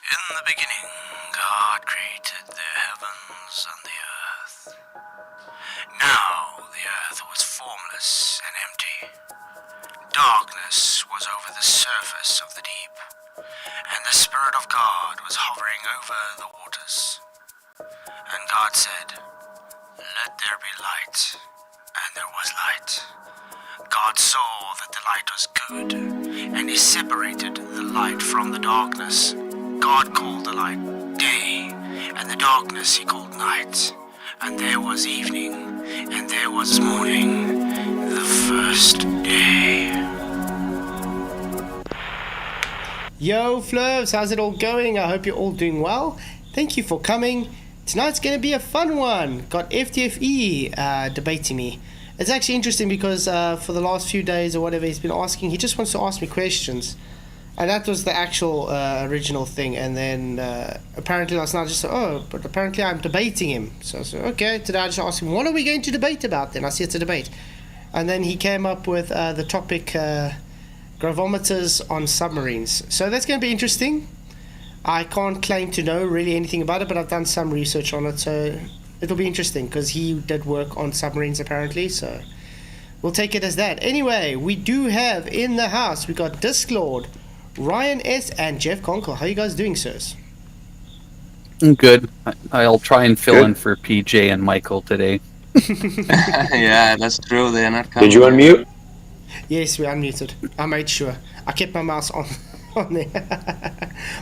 In the beginning, God created the heavens and the earth. Now the earth was formless and empty. Darkness was over the surface of the deep, and the Spirit of God was hovering over the waters. And God said, "Let there be light," and there was light. God saw that the light was good, and he separated the light from the darkness. God called the light day, and the darkness he called night. And there was evening, and there was morning, the first day. Yo, Flurves, how's it all going? I hope you're all doing well. Thank you for coming. Tonight's going to be a fun one. Got FTFE debating me. It's actually interesting because for the last few days or whatever he's been asking, he just wants to ask me questions. And that was the actual original thing. And then apparently last night I just said, but apparently I'm debating him. So I said, okay, today I just asked him, what are we going to debate about then? I see it's a debate. And then he came up with the topic gravimeters on submarines. So that's going to be interesting. I can't claim to know really anything about it, but I've done some research on it. So it'll be interesting because he did work on submarines apparently. So we'll take it as that. Anyway, we do have in the house, we got Disclord, Ryan S. and Jeff Conkle. How are you guys doing, sirs? I'm good. I'll try and fill in for PJ and Michael today. Yeah, that's true. They're not coming. Did you unmute? Yes, we unmuted. I made sure. I kept my mouse on there.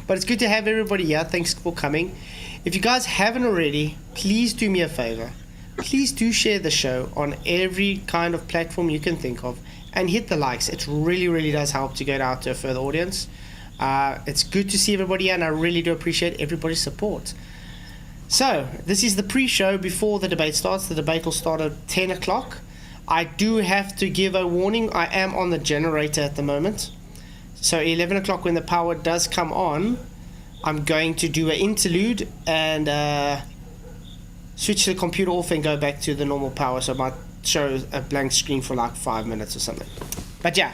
But it's good to have everybody here. Thanks for coming. If you guys haven't already, please do me a favor. Please do share the show on every kind of platform you can think of. And hit the likes. It really, really does help to get out to a further audience. It's good to see everybody, and I really do appreciate everybody's support. So, this is the pre-show before the debate starts. The debate will start at 10 o'clock. I do have to give a warning. I am on the generator at the moment. So, 11 o'clock when the power does come on, I'm going to do an interlude and switch the computer off and go back to the normal power. So, I might show a blank screen for like 5 minutes or something. But yeah,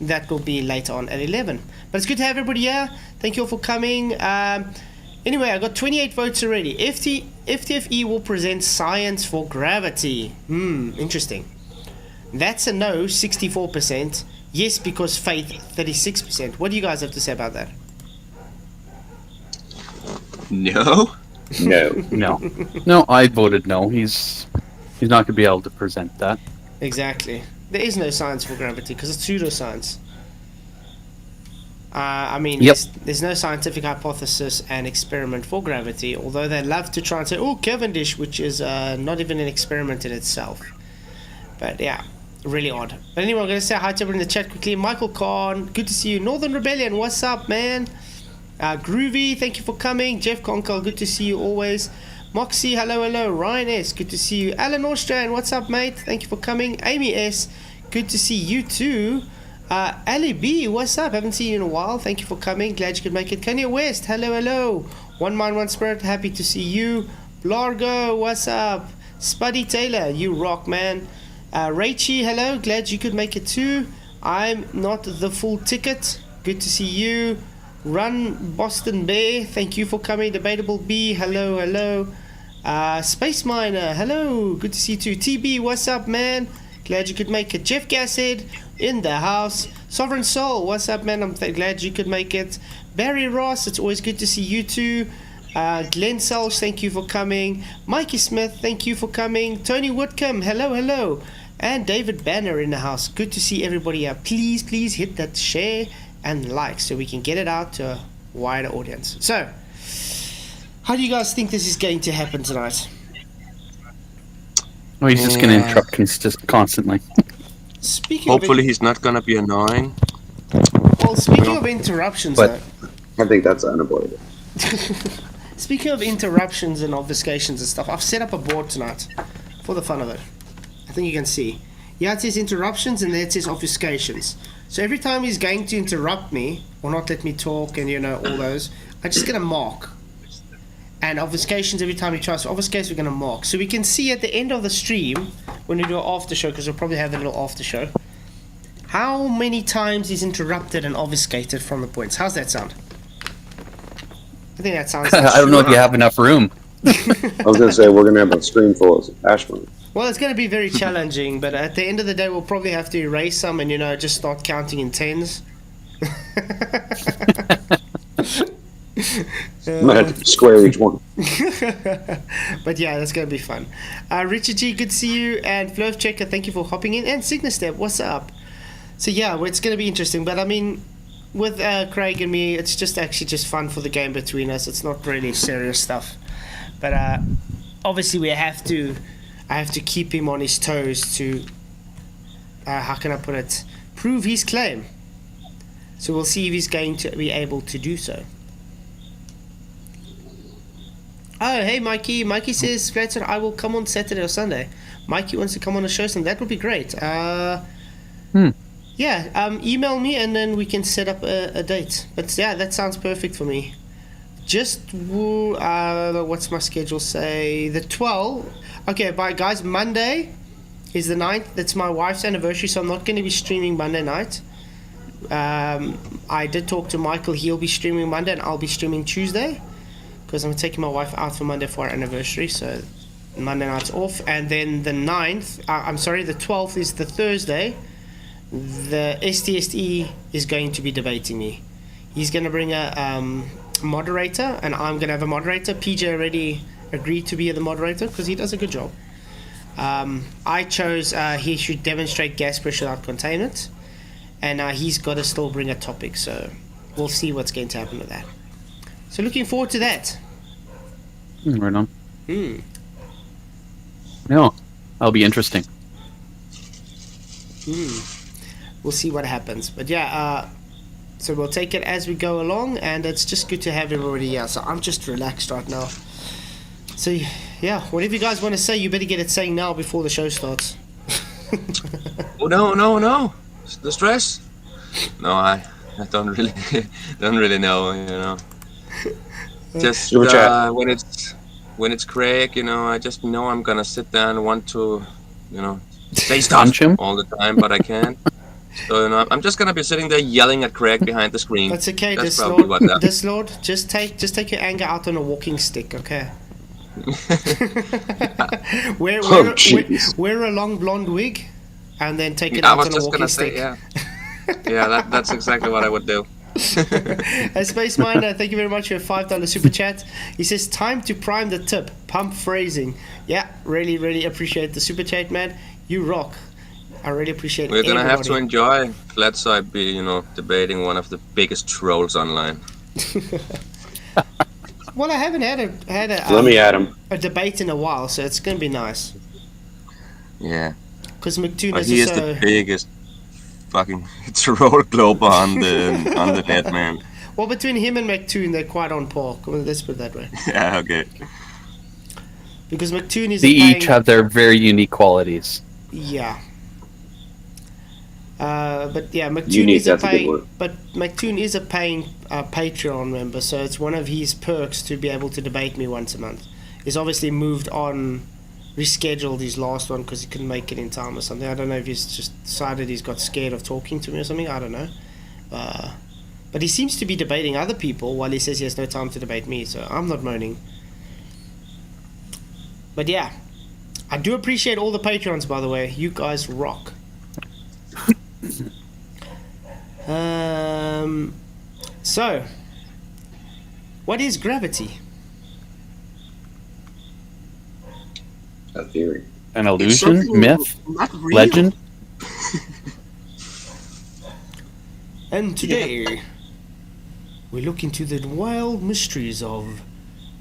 that will be later on at 11. But it's good to have everybody here. Thank you all for coming. Anyway, I got 28 votes already. FTFE will present science for gravity. Interesting. That's a no, 64%. Yes, because faith, 36%. What do you guys have to say about that? No. No, I voted no. He's not going to be able to present that. Exactly. There is no science for gravity because it's pseudoscience. I mean, there's no scientific hypothesis and experiment for gravity, although they love to try and say, Cavendish, which is not even an experiment in itself. But yeah, really odd. But anyway, I'm going to say hi to everyone in the chat quickly. Michael Kahn, good to see you. Northern Rebellion, what's up, man? Groovy, thank you for coming. Jeff Conkle, good to see you always. Moxie, hello. Ryan S, good to see you. Alan Orstrand, what's up, mate? Thank you for coming. Amy S, good to see you too. Ali B, what's up? Haven't seen you in a while. Thank you for coming. Glad you could make it. Kanye West, hello. One Mind, One Spirit, happy to see you. Blargo, what's up? Spuddy Taylor, you rock, man. Rachie, hello. Glad you could make it too. I'm not the full ticket. Good to see you. Run Boston Bear, thank you for coming. Debatable B, hello. Space Miner, hello. Good to see you too. TB, what's up, man? Glad you could make it. Jeff Gasshead in the house. Sovereign Soul, what's up, man? I'm glad you could make it. Barry Ross, it's always good to see you too. Glenn Selch, thank you for coming. Mikey Smith, thank you for coming. Tony Whitcomb, hello. And David Banner in the house. Good to see everybody here. Please hit that share and like so we can get it out to a wider audience. So, how do you guys think this is going to happen tonight? Oh, he's just going to interrupt constantly. Hopefully he's not going to be annoying. Well, speaking of interruptions, though, I think that's unavoidable. speaking of interruptions and obfuscations and stuff, I've set up a board tonight for the fun of it. I think you can see. Yeah, it says interruptions and there it says obfuscations. So every time he's going to interrupt me or not let me talk and all those, I'm just going to mark. And obfuscations, every time he tries to obfuscate, we're going to mark. So we can see at the end of the stream, when we do an after show, because we'll probably have a little after show, how many times he's interrupted and obfuscated from the points. How's that sound? I think that sounds. I don't know if you have enough room. I was gonna say we're gonna have a screen full of Ashburn. Well, it's going to be very challenging, but at the end of the day, we'll probably have to erase some and, just start counting in tens. Might have to square each one. But yeah, that's going to be fun. Richard G, good to see you. And Flo Checker, thank you for hopping in. And Cygnustep, what's up? So yeah, well, it's going to be interesting. But I mean, with Craig and me, it's just fun for the game between us. It's not really serious stuff. But obviously, I have to keep him on his toes to, how can I put it, prove his claim. So we'll see if he's going to be able to do so. Oh, hey, Mikey. Mikey says, Flatzoid, I will come on Saturday or Sunday. Mikey wants to come on a show, so that would be great. Yeah, email me and then we can set up a date. But yeah, that sounds perfect for me. What's my schedule say? The 12th. Okay, bye guys. Monday is the 9th. That's my wife's anniversary, so I'm not going to be streaming Monday night. I did talk to Michael. He'll be streaming Monday and I'll be streaming Tuesday because I'm taking my wife out for Monday for our anniversary, so Monday night's off. And then the 9th, the 12th is the Thursday. The STSE is going to be debating me. He's going to bring a moderator and I'm going to have a moderator. PJ already agreed to be the moderator because he does a good job. I chose he should demonstrate gas pressure without containment, and he's got to still bring a topic, so we'll see what's going to happen with that. So looking forward to that. Right on. No, that'll be interesting. We'll see what happens, but yeah, so we'll take it as we go along, and it's just good to have everybody here. So I'm just relaxed right now. So yeah, whatever you guys want to say, you better get it saying now before the show starts. Oh no! The stress? No, I don't really know. Just when it's Craig, I just know I'm gonna sit there and want to, say stuff all the time, but I can't. So I'm just gonna be sitting there yelling at Craig behind the screen. That's okay, Lord. Just take your anger out on a walking stick, okay? wear a long blonde wig and then take it out on a walking stick. That's exactly what I would do. Space Miner, thank you very much for your $5 super chat. He says, time to prime the tip, pump phrasing. Yeah, really appreciate the super chat, man. You rock. I really appreciate it. We're gonna have to enjoy Flatzoid be debating one of the biggest trolls online. Well, I haven't had Let me add him. a debate in a while, so it's going to be nice. Yeah. Because McToon he is the biggest fucking troll globe on the net, man. Well, between him and McToon, they're quite on par. Let's put it that way. Yeah, okay. Because McToon is They each have their very unique qualities. Yeah. But yeah, McToon is a paying Patreon member, so it's one of his perks to be able to debate me once a month. He's obviously moved on, rescheduled his last one because he couldn't make it in time or something. I don't know if he's just decided he's got scared of talking to me or something. I don't know. But he seems to be debating other people while he says he has no time to debate me, so I'm not moaning. But yeah, I do appreciate all the Patreons, by the way. You guys rock. So, what is gravity? A theory. An illusion, myth, legend. And today, we look into the wild mysteries of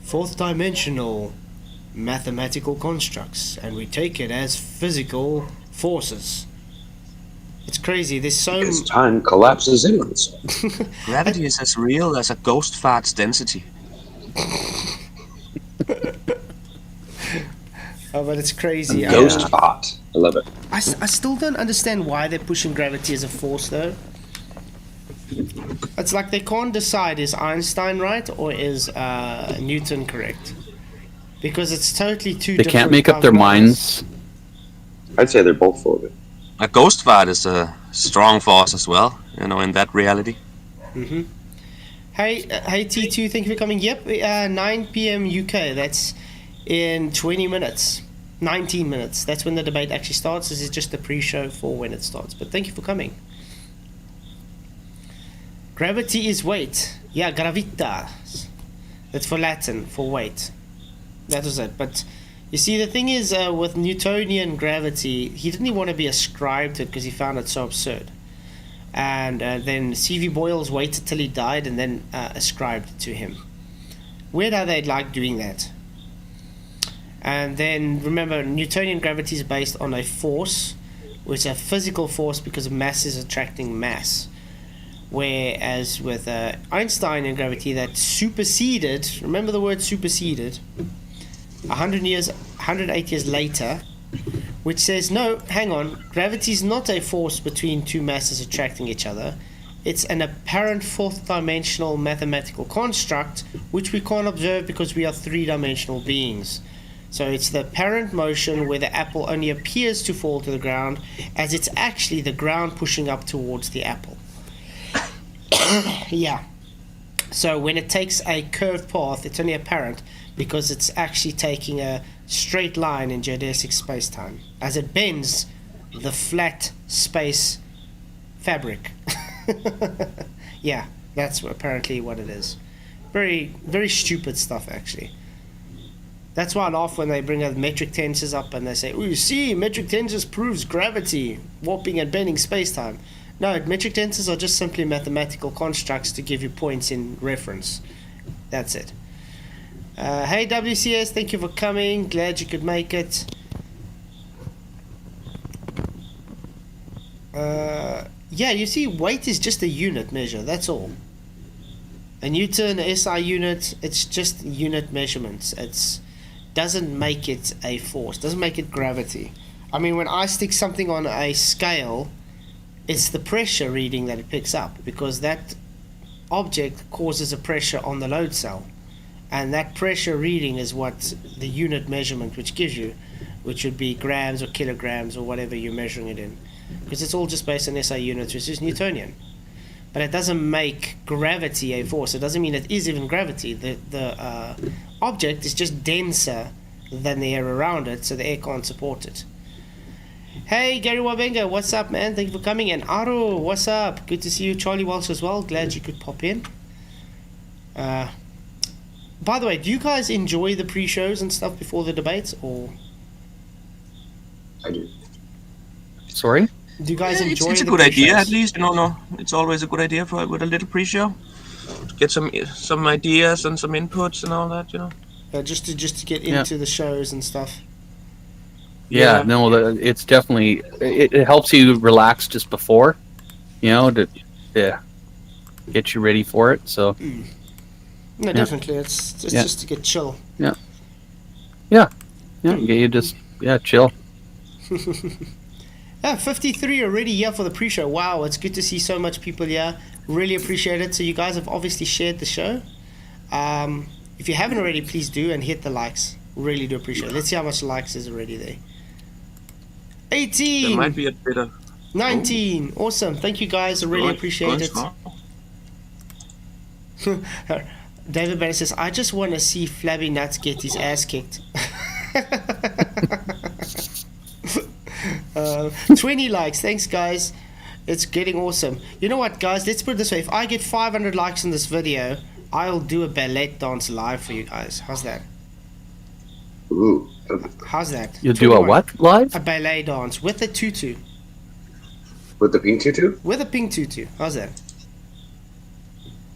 fourth-dimensional mathematical constructs, and we take it as physical forces. It's crazy. There's so because time collapses inwards. Gravity is as real as a ghost fart's density. Oh, but it's crazy. Ghost fart. I love it. I still don't understand why they're pushing gravity as a force, though. It's like they can't decide, is Einstein right or is Newton correct? Because it's totally two different. They can't make up their minds. I'd say they're both full of it. A ghost fart is a strong force as well, in that reality. Hey T2, thank you for coming. Yep, 9 p.m. UK. That's in 20 minutes. 19 minutes. That's when the debate actually starts. This is just the pre-show for when it starts. But thank you for coming. Gravity is weight. Yeah, gravitas. That's for Latin, for weight. That was it. But you see, the thing is, with Newtonian gravity, he didn't want to be ascribed to it because he found it so absurd. And then C.V. Boyles waited till he died and then ascribed to him. Weird how they like doing that. And then remember, Newtonian gravity is based on a force, which is a physical force because mass is attracting mass. Whereas with Einsteinian gravity, that superseded, remember the word superseded, 108 years later, which says, no, hang on, gravity is not a force between two masses attracting each other. It's an apparent fourth-dimensional mathematical construct which we can't observe because we are three-dimensional beings. So it's the apparent motion where the apple only appears to fall to the ground, as it's actually the ground pushing up towards the apple. Yeah. So when it takes a curved path, it's only apparent because it's actually taking a straight line in geodesic space-time as it bends the flat space fabric. Yeah, that's apparently what it is. Very, very stupid stuff, actually. That's why I laugh when they bring out metric tensors up and they say, oh, you see, metric tensors proves gravity, warping and bending space-time. No, metric tensors are just simply mathematical constructs to give you points in reference. That's it. Hey WCS, thank you for coming. Glad you could make it. Yeah, you see, weight is just a unit measure, that's all. A Newton, a SI unit, it's just unit measurements. It doesn't make it a force, doesn't make it gravity. I mean, when I stick something on a scale, it's the pressure reading that it picks up, because that object causes a pressure on the load cell. And that pressure reading is what the unit measurement which gives you, which would be grams or kilograms or whatever you're measuring it in. Because it's all just based on SI units, which is Newtonian. But it doesn't make gravity a force. It doesn't mean it is even gravity. The object is just denser than the air around it, so the air can't support it. Hey, Gary Wabenga, what's up, man? Thank you for coming. And Aro, what's up? Good to see you. Charlie Walsh as well. Glad you could pop in. By the way, do you guys enjoy the pre-shows and stuff before the debates, or? I do. Sorry? Do you guys enjoy it's a the good idea, pre-shows? at least. No, it's always a good idea with a little pre-show. To get some ideas and some inputs and all that, you know. Just to get into the shows and stuff. Yeah, no, it's definitely, it helps you relax just before, you know, to get you ready for it, so. No, definitely. It's just to get chill. Yeah, you just, chill. 53 already here for the pre-show. Wow, it's good to see so much people here. Really appreciate it. So you guys have obviously shared the show. If you haven't already, please do and hit the likes. Really do appreciate it. Let's see how much likes is already there. 18. There might be a bit of 19. Awesome. Thank you guys. I really appreciate it. David Banner says, I just want to see Flabby Nuts get his ass kicked. 20 likes. Thanks, guys. It's getting awesome. You know what, guys? Let's put it this way. If I get 500 likes in this video, I'll do a ballet dance live for you guys. How's that? Ooh. How's that? You'll do a what live? A ballet dance with a tutu. With the pink tutu? With a pink tutu. How's that?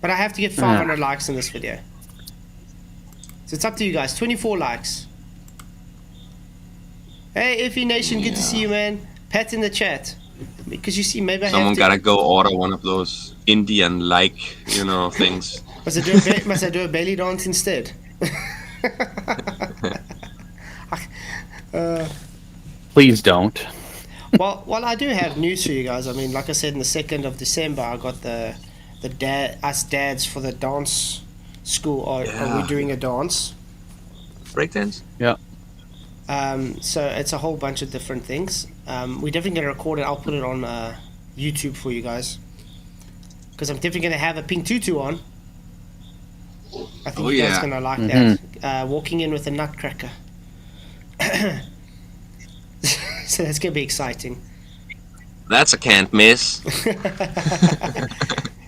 But I have to get 500 likes in this video. So it's up to you guys. 24 likes. Hey, Iffy Nation, good to see you, man. Pat in the chat. Because you see, maybe someone gotta go order one of those Indian-like, things. Must I do a belly dance instead? Please don't. Well, I do have news for you guys. I mean, like I said, in the 2nd of December, I got us dads for the dance school. Are we doing a dance? Breakdance? Yeah. So it's a whole bunch of different things. We're definitely going to record it. I'll put it on YouTube for you guys. Because I'm definitely going to have a pink tutu on. I think Oh, you guys yeah. are gonna like Mhm. that. Walking in with a nutcracker. So that's gonna be exciting. That's a can't miss.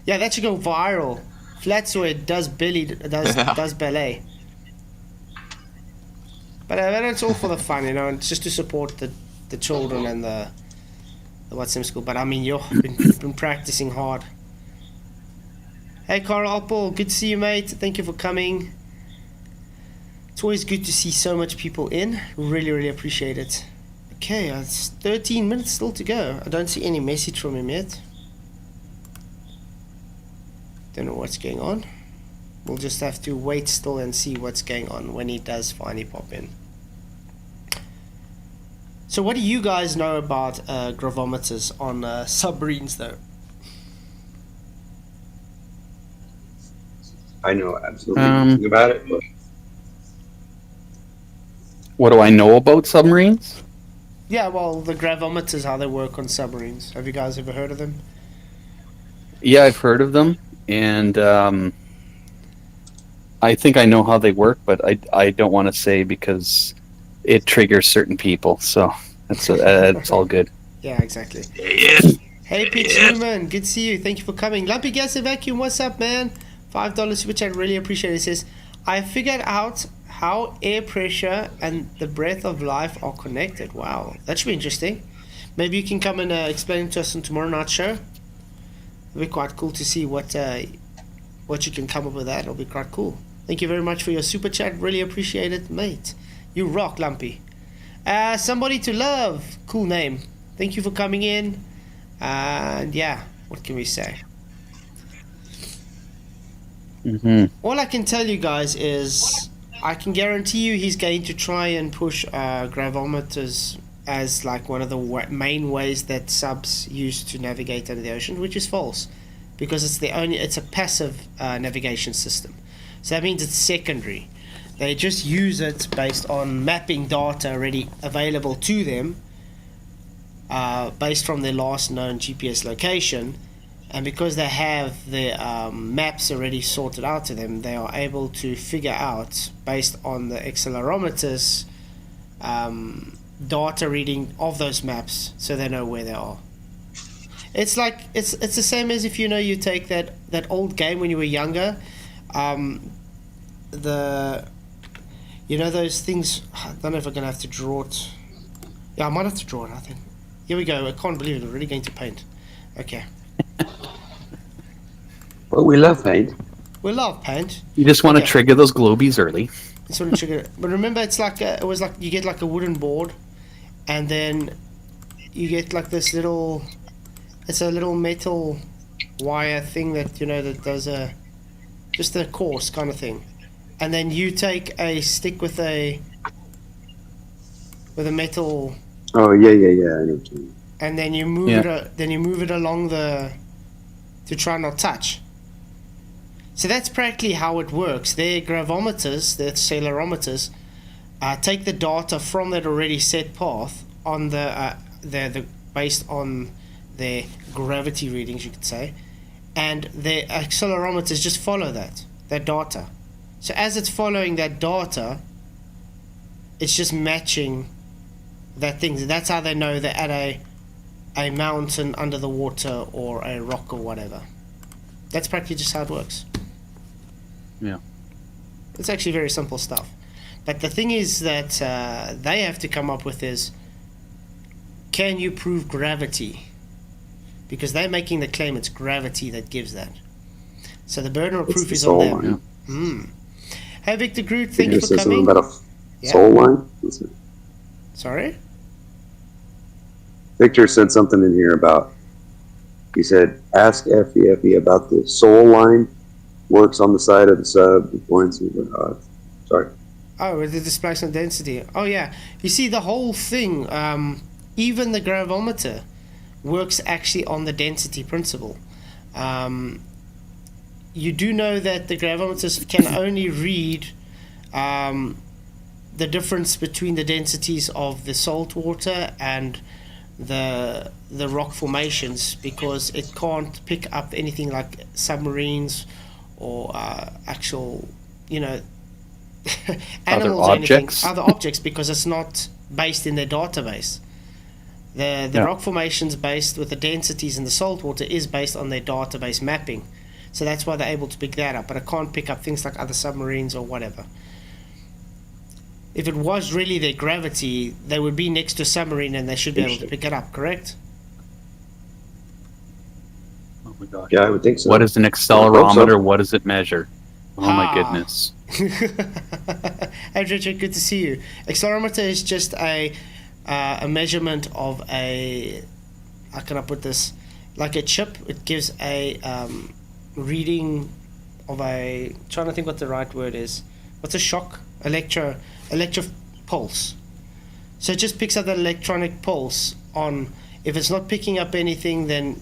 Yeah, that should go viral. Flatzoid does does ballet. But it's all for the fun, you know, and just to support the children and the what's in school. But I mean, you've been practicing hard. Hey, Carl Apple, good to see you, mate. Thank you for coming. It's always good to see so much people in. Really, really appreciate it. Okay, it's 13 minutes still to go. I don't see any message from him yet. Don't know what's going on. We'll just have to wait still and see what's going on when he does finally pop in. So what do you guys know about gravimeters on submarines though? I know absolutely nothing about it, but What do I know about submarines? Yeah, well, the gravimeters, how they work on submarines. Have you guys ever heard of them? Yeah, I've heard of them, and I think I know how they work, but I don't want to say because it triggers certain people. So it's all good. Yeah, exactly. Yeah. Hey, Pitch Newman, good to see you. Thank you for coming. Lumpy Gas and Vacuum, what's up, man? $5 super chat, really appreciate it. It says, I figured out how air pressure and the breath of life are connected. Wow, that should be interesting. Maybe you can come and explain it to us on tomorrow night's show. It'll be quite cool to see what you can come up with that. It'll be quite cool. Thank you very much for your super chat. Really appreciate it, mate. You rock, Lumpy. Somebody to love. Cool name. Thank you for coming in. And yeah, what can we say? All I can tell you guys is I can guarantee you he's going to try and push gravimeters as like one of the main ways that subs use to navigate under the ocean, which is false, because it's a passive navigation system. So that means it's secondary. They just use it based on mapping data already available to them, based from their last known GPS location. And because they have the maps already sorted out to them, they are able to figure out, based on the accelerometers, data reading of those maps, so they know where they are. It's like it's the same as if you take that old game when you were younger, those things. I don't know if I'm gonna have to draw it. Yeah, I might have to draw it. I think. Here we go. I can't believe it. I'm really going to paint. Okay. well, we love paint. We love paint. You just want to trigger those globies early. Sort of trigger it. But remember, it's like it was like you get like a wooden board, and then you get like this little. It's a little metal wire thing that that does just a course kind of thing, and then you take a stick with a metal. Oh yeah. I know what you mean. And then you move it. Then you move it along to try not touch. So that's practically how it works. Their gravimeters, their accelerometers, take the data from that already set path on the based on their gravity readings, you could say, and their accelerometers just follow that data. So as it's following that data, it's just matching that thing. That's how they know they're at a mountain under the water or a rock or whatever. That's practically just how it works. Yeah. It's actually very simple stuff. But the thing is that they have to come up with is, can you prove gravity? Because they're making the claim it's gravity that gives that. So the burden of proof is on them. Hey, Victor Groot, thank you for coming. About a soul line? Sorry? Victor said something in here about, he said, ask FTFE about the soul line works on the side of the sub. The points. Sorry. Oh, with the displacement density. Oh, yeah. You see, the whole thing, even the gravimeter, works actually on the density principle. You do know that the gravimeters can only read the difference between the densities of the salt water and the rock formations, because it can't pick up anything like submarines or actual you know, animals or anything, other objects, because it's not based in their database. The rock formations based with the densities in the salt water is based on their database mapping. So that's why they're able to pick that up, but it can't pick up things like other submarines or whatever. If it was really their gravity, they would be next to a submarine and they should be able to pick it up, correct? Oh my gosh. Yeah, I would think so. What is an accelerometer? What does it measure? Oh my goodness. Hey Richard, good to see you. Accelerometer is just a measurement of a, how can I put this, like a chip. It gives a reading of a, trying to think what the right word is. What's a shock? Electro pulse. So it just picks up that electronic pulse on, if it's not picking up anything, then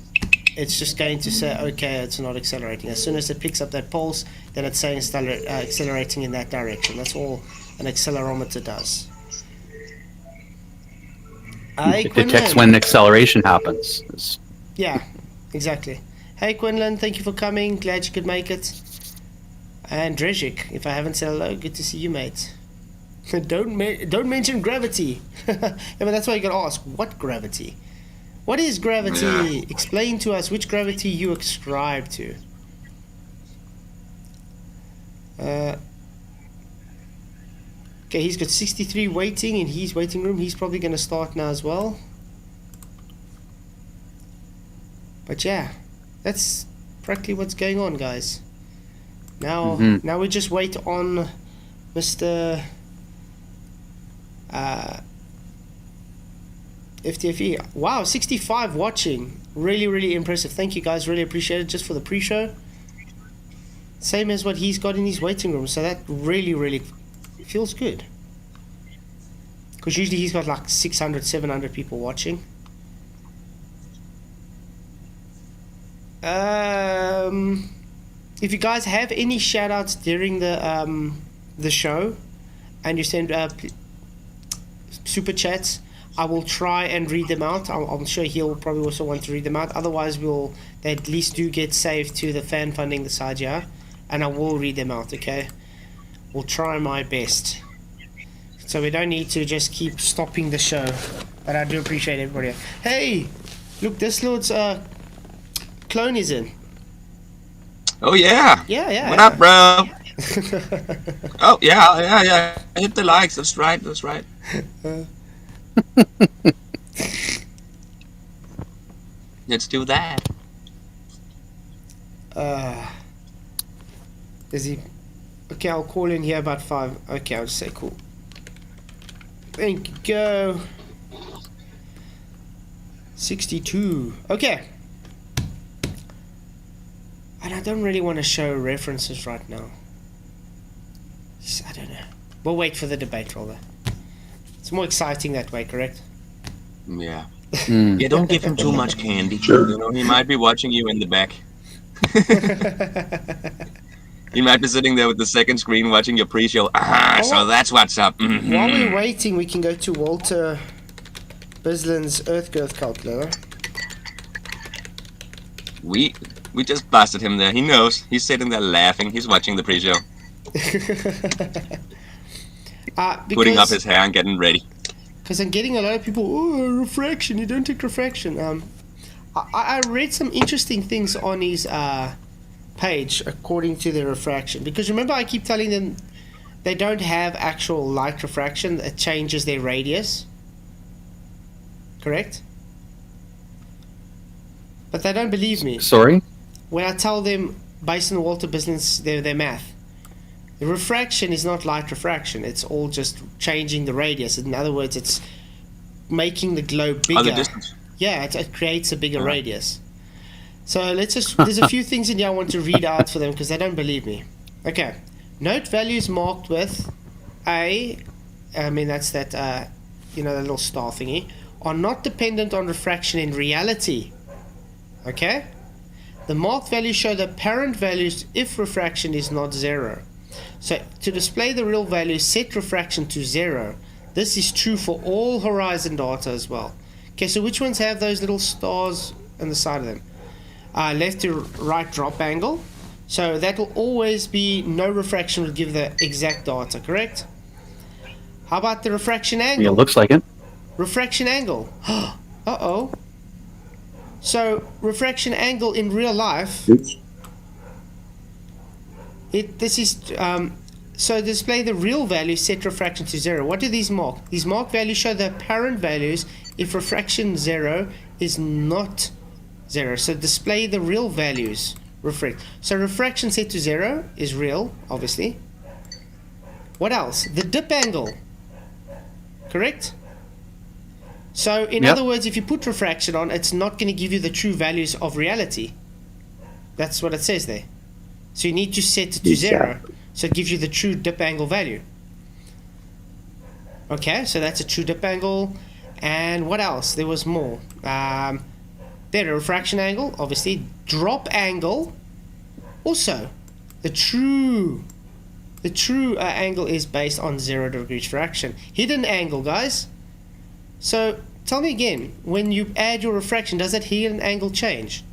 it's just going to say, okay, it's not accelerating. As soon as it picks up that pulse, then it's saying it's accelerating in that direction. That's all an accelerometer does. It detects when acceleration happens. Yeah, exactly. Hey Quinlan, thank you for coming. Glad you could make it. And Drezhik, if I haven't said hello, good to see you, mate. Don't mention gravity. Yeah, but that's why you gotta ask, what gravity? What is gravity? Yeah. Explain to us which gravity you ascribe to. Okay, he's got 63 waiting in his waiting room. He's probably gonna start now as well. But yeah, that's practically what's going on, guys. Now, now we just wait on Mr. FTFE. Wow, 65 watching. Really, really impressive. Thank you guys. Really appreciate it. Just for the pre-show. Same as what he's got in his waiting room. So that really, really feels good. Because usually he's got like 600, 700 people watching. If you guys have any shout-outs during the show and you send super chats, I will try and read them out. I'm sure he'll probably also want to read them out. Otherwise, they at least do get saved to the fan funding the side, yeah? And I will read them out, okay? We'll try my best. So we don't need to just keep stopping the show. But I do appreciate everybody. Hey! Look, this Lord's clone is in. Oh, yeah. Yeah. What up, bro? Oh, yeah. Hit the likes. That's right. Let's do that. Is he? Okay, I'll call in here about 5. Okay, I'll just say cool. Thank you, go. 62. Okay. And I don't really want to show references right now. I don't know. We'll wait for the debate, rather. It's more exciting that way, correct? Yeah. Yeah, don't give him too much candy. Sure. You know, he might be watching you in the back. He might be sitting there with the second screen watching your pre-show. So that's what's up. Mm-hmm. While we're waiting, we can go to Walter Bislin's Earth Girth calculator. We just busted him there. He knows. He's sitting there laughing. He's watching the pre-show. Putting up his hair and getting ready. Because I'm getting a lot of people, refraction, you don't take refraction. I read some interesting things on his page according to the refraction. Because remember, I keep telling them they don't have actual light refraction. It changes their radius. Correct? But they don't believe me. Sorry? When I tell them, based on Walter Bislin's their math, the refraction is not light refraction. It's all just changing the radius. In other words, it's making the globe bigger. The distance. Yeah, it creates a bigger radius. So let's just, there's a few things in here I want to read out for them because they don't believe me. Okay. Note values marked with A, that's that, the little star thingy, are not dependent on refraction in reality. Okay? The marked values show the apparent values if refraction is not 0. So to display the real value, set refraction to 0. This is true for all horizon data as well. Okay, so which ones have those little stars on the side of them? Left to right drop angle. So that will always be no refraction will give the exact data, correct? How about the refraction angle? Yeah, it looks like it. Refraction angle. Uh-oh. So refraction angle in real life, Oops. so display the real value, set refraction to 0. What do these mark? These mark values show the apparent values if refraction 0 is not 0. So display the real values. Refract. So refraction set to 0 is real, obviously. What else? The dip angle. Correct? So in other words, if you put refraction on, it's not going to give you the true values of reality. That's what it says there. So you need to set it to 0. So it gives you the true dip angle value. Okay, so that's a true dip angle. And what else? There was more. There, a refraction angle, obviously. Drop angle. Also, the true angle is based on 0 degrees fraction. Hidden angle, guys. So tell me again, when you add your refraction, does that hidden angle change?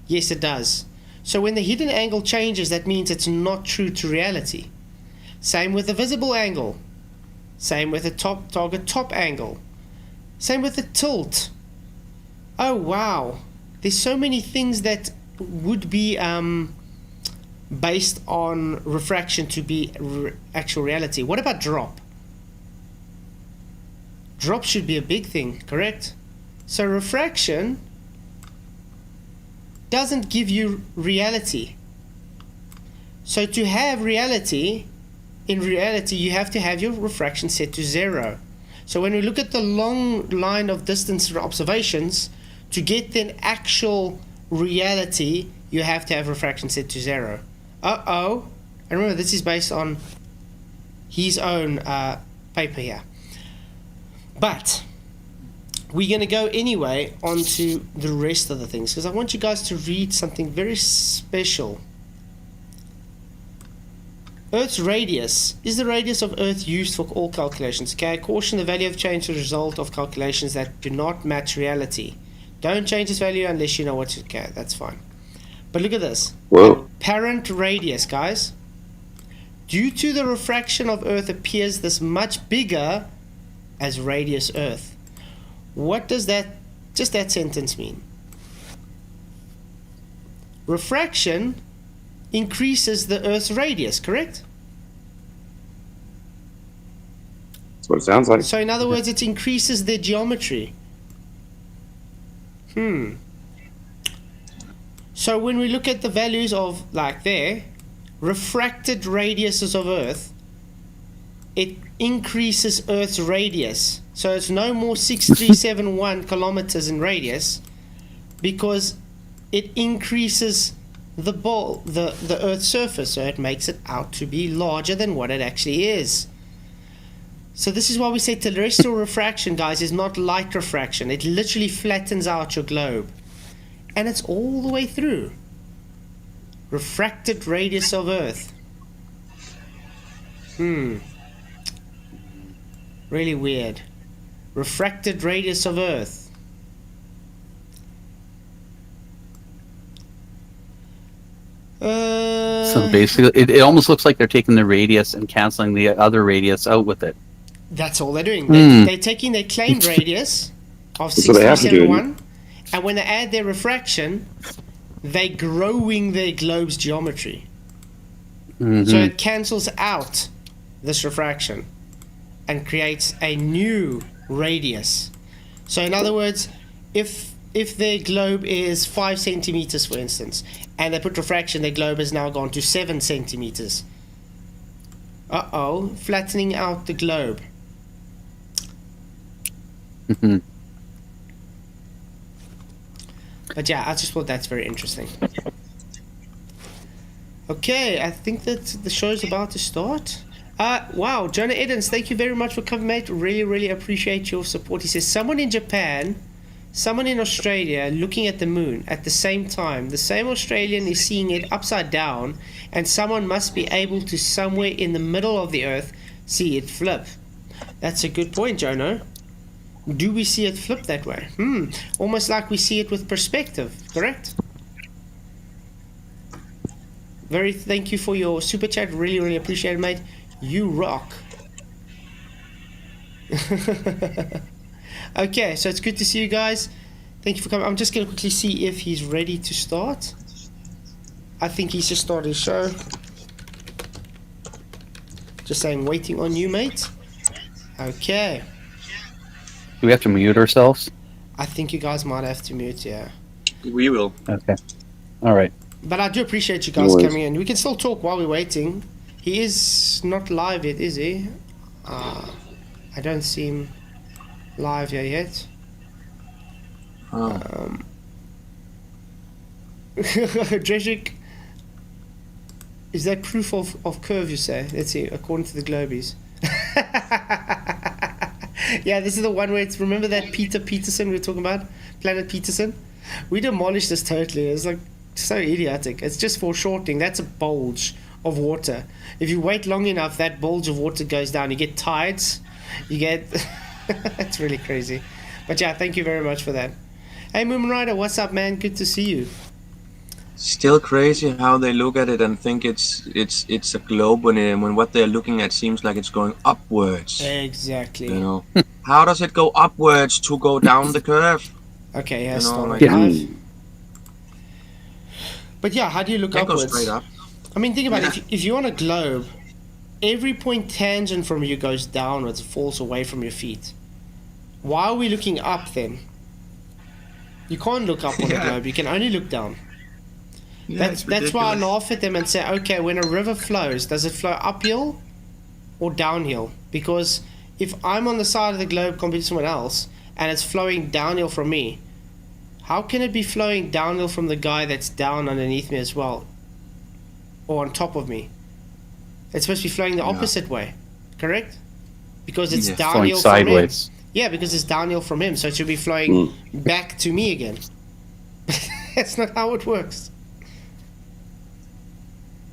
Yes, it does. So when the hidden angle changes, that means it's not true to reality. Same with the visible angle. Same with the target top angle. Same with the tilt. Oh wow, there's so many things that would be based on refraction to be actual reality. What about drop? Drop should be a big thing, correct? So refraction doesn't give you reality. So to have reality, in reality you have to have your refraction set to 0. So when we look at the long line of distance observations, to get an actual reality, you have to have refraction set to 0. Uh-oh. And remember, this is based on his own paper here. But we're going to go anyway onto the rest of the things, because I want you guys to read something very special. Earth's radius. Is the radius of Earth used for all calculations? Okay, caution, the value of change is a result of calculations that do not match reality. Don't change this value unless you know what to... Okay, that's fine. But look at this. Whoa. Apparent radius, guys. Due to the refraction of Earth appears this much bigger as radius Earth. What does that, just that sentence mean? Refraction increases the Earth's radius, correct? That's what it sounds like. So in other words, it increases the geometry. So when we look at the values of, like there, refracted radiuses of Earth, it increases Earth's radius. So it's no more 6371 kilometers in radius, because it increases the Earth's surface, so it makes it out to be larger than what it actually is. So this is why we say terrestrial refraction, guys, is not light refraction. It literally flattens out your globe. And it's all the way through. Refracted radius of Earth. Really weird. Refracted radius of Earth. So basically, it almost looks like they're taking the radius and canceling the other radius out with it. That's all they're doing. They're taking their claimed radius of That's what they have to do. 6371, and when they add their refraction, they're growing their globe's geometry. So it cancels out this refraction and creates a new radius. So in other words, if their globe is 5 centimeters, for instance, and they put refraction, their globe has now gone to 7 centimeters. Uh-oh, flattening out the globe. But yeah, I just thought that's very interesting. Okay, I think that the show's about to start. Wow, Jonah Edens, thank you very much for coming, mate. Really appreciate your support. He says, someone in Japan, someone in Australia looking at the moon at the same time. The same Australian is seeing it upside down, and someone must be able to, somewhere in the middle of the Earth, see it flip. That's a good point, Jonah. Do we see it flip that way? Almost like we see it with perspective, correct? Thank you for your super chat. Really, really appreciate it, mate. You rock. Okay, so it's good to see you guys. Thank you for coming. I'm just going to quickly see if he's ready to start. I think he's just started his show. Just saying, waiting on you, mate. Okay. Do we have to mute ourselves? I think you guys might have to mute, yeah. We will. Okay. All right. But I do appreciate you guys coming in. We can still talk while we're waiting. He is not live yet, is he? I don't see him live here yet. Dredgic, is that proof of curve, you say? Let's see, according to the Globies. Yeah, this is the one where it's, remember that Peter Peterson we were talking about? Planet Peterson? We demolished this totally. It's like so idiotic. It's just foreshortening. That's a bulge of water. If you wait long enough, that bulge of water goes down. You get tides. You get... It's really crazy. But yeah, thank you very much for that. Hey, Moon Rider, what's up, man? Good to see you. Still crazy how they look at it and think it's a globe when what they're looking at seems like it's going upwards. Exactly. You know, how does it go upwards to go down the curve? Okay, yeah, You know, start like- live. But yeah, how do you look Can't go upwards? straight up. I mean, think about it. If you're on a globe, every point tangent from you goes downwards, falls away from your feet. Why are we looking up then? You can't look up on a globe. You can only look down. Yeah, That's why I laugh at them and say, okay, when a river flows, does it flow uphill or downhill? Because if I'm on the side of the globe compared to someone else and it's flowing downhill from me, how can it be flowing downhill from the guy that's down underneath me as well? Or on top of me? It's supposed to be flowing the opposite way, correct? Because it's Yeah. downhill Flowing from him. sideways. Yeah, because it's downhill from him, so it should be flowing back to me again. That's not how it works.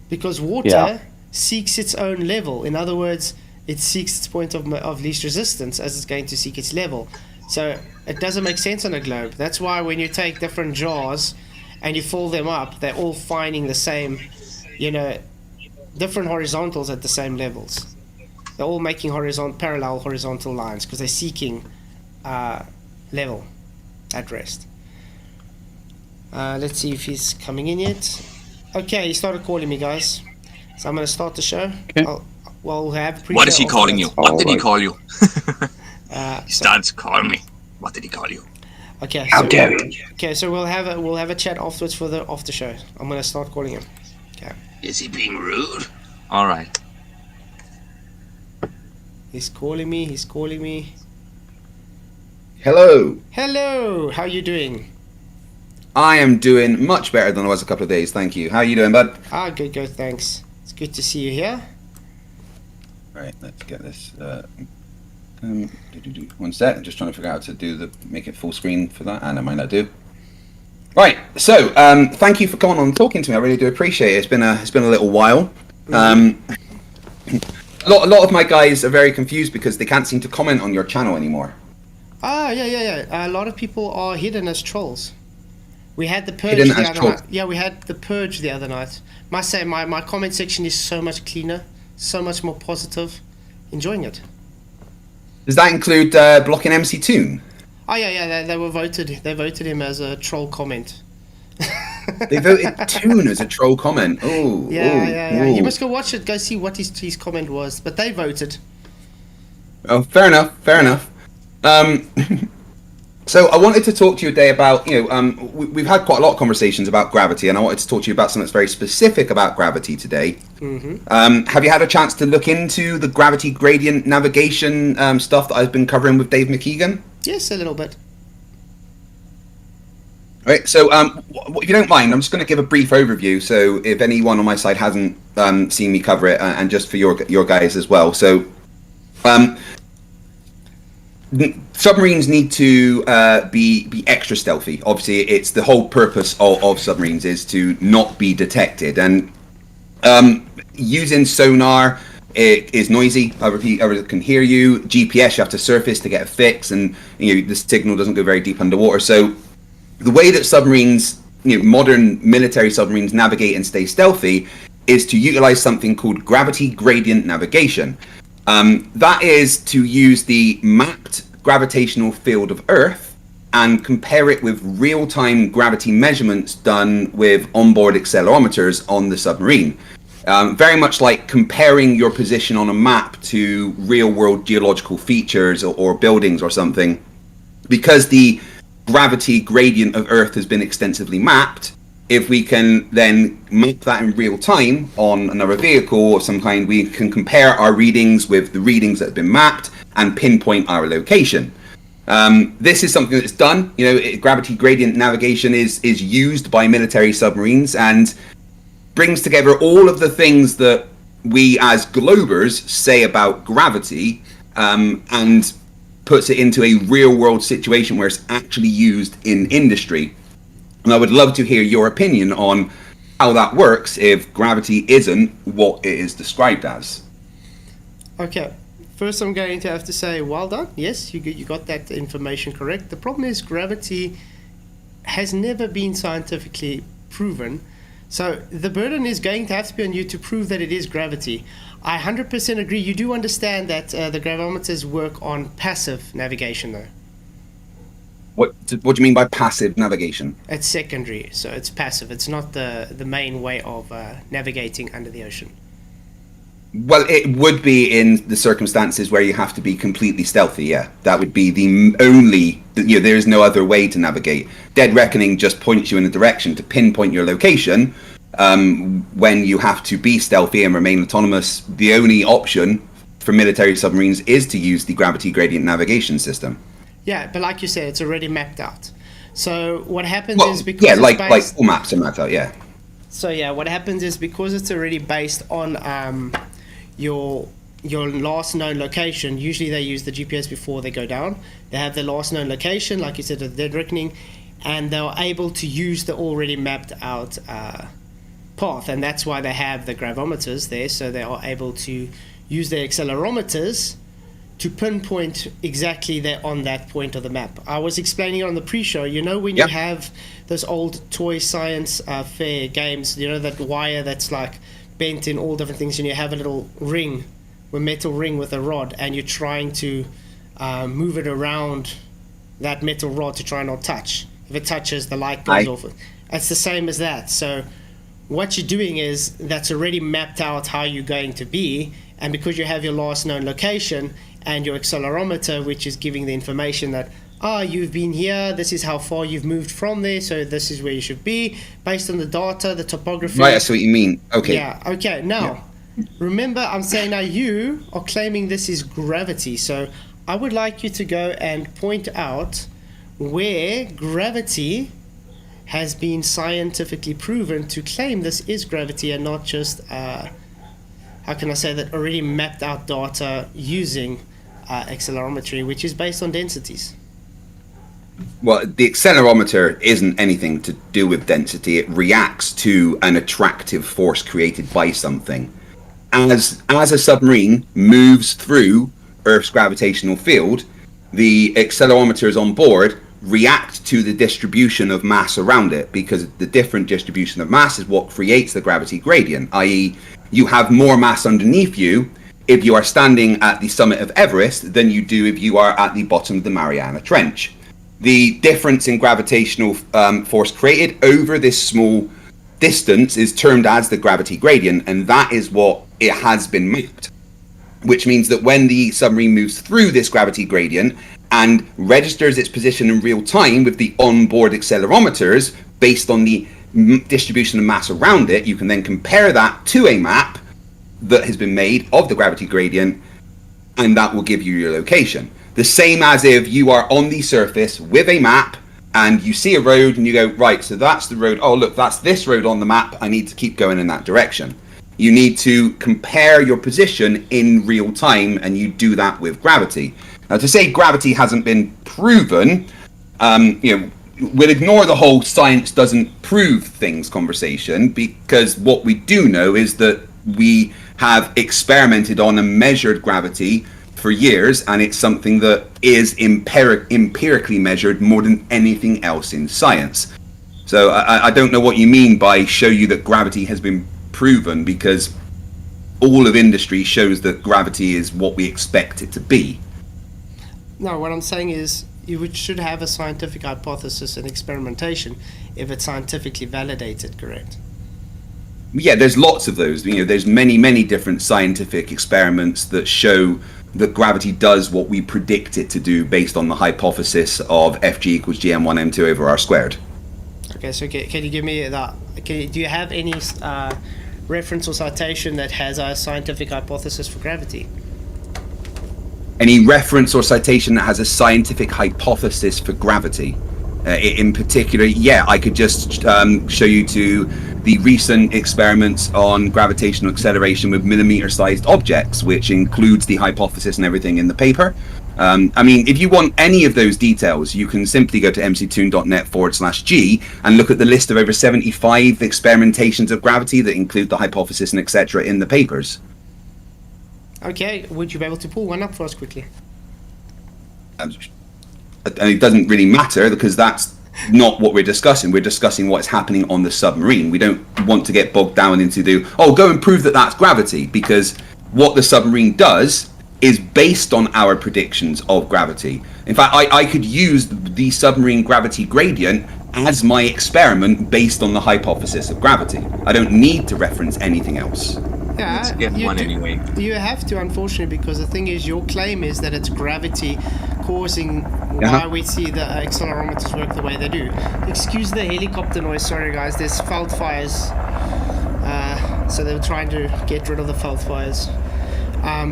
Because water seeks its own level. In other words, it seeks its point of least resistance as it's going to seek its level. So it doesn't make sense on a globe. That's why when you take different jars and you fill them up, they're all finding the same, different horizontals at the same levels. They're all making parallel horizontal lines because they're seeking level at rest. Let's see if he's coming in yet. Okay, he started calling me, guys. So I'm going to start the show. Okay. We'll have What is he calling you? What did he call you? He so, starts calling me. What did he call you? okay, How so, dare you? okay, so we'll have a chat afterwards for the after show. I'm going to start calling him. Okay. Is he being rude? All right. He's calling me. Hello. Hello, how you doing? I am doing much better than I was a couple of days, thank you. How are you doing, bud? Good, thanks. It's good to see you here. Right, let's get this. One sec. I'm just trying to figure out how to make it full screen for that, and I might not do. Right. So, thank you for coming on and talking to me. I really do appreciate it. It's been a little while. A lot of my guys are very confused because they can't seem to comment on your channel anymore. Yeah. A lot of people are hidden as trolls. We had the purge Hidden the as other trolls. night. Yeah, we had the purge the other night. Must say, my comment section is so much cleaner, so much more positive. Enjoying it. Does that include blocking MC Toon? Oh yeah. They were voted. They voted him as a troll comment. They voted Toon as a troll comment. Oh, Yeah. You must go watch it. Go see what his comment was. But they voted. Oh, fair enough. So I wanted to talk to you today about, we've had quite a lot of conversations about gravity, and I wanted to talk to you about something that's very specific about gravity today. Have you had a chance to look into the gravity gradient navigation stuff that I've been covering with Dave McKeegan? Yes, a little bit. Right, so if you don't mind, I'm just going to give a brief overview. So if anyone on my side hasn't seen me cover it, and just for your guys as well. So submarines need to be extra stealthy. Obviously, it's the whole purpose of submarines is to not be detected. And using sonar, it is noisy. I repeat, others can hear you. GPS, you have to surface to get a fix, and the signal doesn't go very deep underwater. So the way that submarines, modern military submarines, navigate and stay stealthy is to utilize something called gravity gradient navigation. That is to use the mapped gravitational field of Earth and compare it with real-time gravity measurements done with onboard accelerometers on the submarine. Very much like comparing your position on a map to real-world geological features or buildings or something. Because the gravity gradient of Earth has been extensively mapped, if we can then map that in real time on another vehicle of some kind, we can compare our readings with the readings that have been mapped and pinpoint our location. This is something that's done. Gravity gradient navigation is used by military submarines and brings together all of the things that we as globers say about gravity, and puts it into a real world situation where it's actually used in industry. And I would love to hear your opinion on how that works if gravity isn't what it is described as. Okay, first I'm going to have to say well done. Yes, you got that information correct. The problem is gravity has never been scientifically proven. So the burden is going to have to be on you to prove that it is gravity. I 100% agree. You do understand that the gravimeters work on passive navigation though. What do you mean by passive navigation? It's secondary, so it's passive. It's not the main way of navigating under the ocean. Well, it would be in the circumstances where you have to be completely stealthy, yeah. That would be the only, there is no other way to navigate. Dead Reckoning just points you in a direction to pinpoint your location. When you have to be stealthy and remain autonomous, the only option for military submarines is to use the gravity gradient navigation system. Yeah, but like you said, it's already mapped out. So what happens is because like all maps are mapped out, yeah. So yeah, what happens is because it's already based on your last known location. Usually they use the GPS before they go down. They have the last known location, like you said, at the Dead Reckoning, and they're able to use the already mapped out path, and that's why they have the gravimeters there, so they are able to use their accelerometers to pinpoint exactly there on that point of the map. I was explaining it on the pre-show. When you have those old toy science fair games, that wire that's like bent in all different things, and you have a little ring, a metal ring with a rod, and you're trying to move it around that metal rod to try not touch. If it touches, the light goes off. It's the same as that. So what you're doing is that's already mapped out how you're going to be, and because you have your last known location and your accelerometer, which is giving the information that you've been here, this is how far you've moved from there, so this is where you should be based on the data, the topography. Right, that's what you mean. Okay. Yeah, okay. Now, remember, I'm saying now you are claiming this is gravity, so I would like you to go and point out where gravity has been scientifically proven to claim this is gravity and not just, how can I say that, already mapped out data using accelerometry, which is based on densities. Well, the accelerometer isn't anything to do with density. It reacts to an attractive force created by something. As a submarine moves through Earth's gravitational field, the accelerometers on board react to the distribution of mass around it, because the different distribution of mass is what creates the gravity gradient, i.e. you have more mass underneath you if you are standing at the summit of Everest than you do if you are at the bottom of the Mariana Trench. The difference in gravitational force created over this small distance is termed as the gravity gradient, and that is what it has been mapped. Which means that when the submarine moves through this gravity gradient and registers its position in real time with the onboard accelerometers based on the distribution of mass around it, you can then compare that to a map that has been made of the gravity gradient, and that will give you your location. The same as if you are on the surface with a map and you see a road and you go, right, so that's the road. Oh, look, that's this road on the map. I need to keep going in that direction. You need to compare your position in real time, and you do that with gravity. Now, to say gravity hasn't been proven, we'll ignore the whole science doesn't prove things conversation, because what we do know is that we have experimented on and measured gravity for years, and it's something that is empirically measured more than anything else in science. So I don't know what you mean by show you that gravity has been proven because all of industry shows that gravity is what we expect it to be. No, what I'm saying is should have a scientific hypothesis and experimentation if it's scientifically validated, correct? Yeah, there's lots of those. There's many different scientific experiments that show that gravity does what we predict it to do based on the hypothesis of Fg equals gm1 m2 over r squared. Okay, so can you give me that? Do you have any reference or citation that has a scientific hypothesis for gravity? Any reference or citation that has a scientific hypothesis for gravity? In particular, yeah, I could just show you to the recent experiments on gravitational acceleration with millimeter-sized objects, which includes the hypothesis and everything in the paper. I mean, if you want any of those details, you can simply go to mctoon.net/G and look at the list of over 75 experimentations of gravity that include the hypothesis and etc. in the papers. Okay, would you be able to pull one up for us quickly? And it doesn't really matter because that's not what we're discussing. We're discussing what's happening on the submarine. We don't want to get bogged down into go and prove that that's gravity, because what the submarine does is based on our predictions of gravity. In fact, I could use the submarine gravity gradient as my experiment based on the hypothesis of gravity. I don't need to reference anything else. Yeah, Let's get one anyway. You have to, unfortunately, because the thing is, your claim is that it's gravity causing why we see the accelerometers work the way they do. Excuse the helicopter noise, sorry guys, there's fault fires. So they were trying to get rid of the fault fires.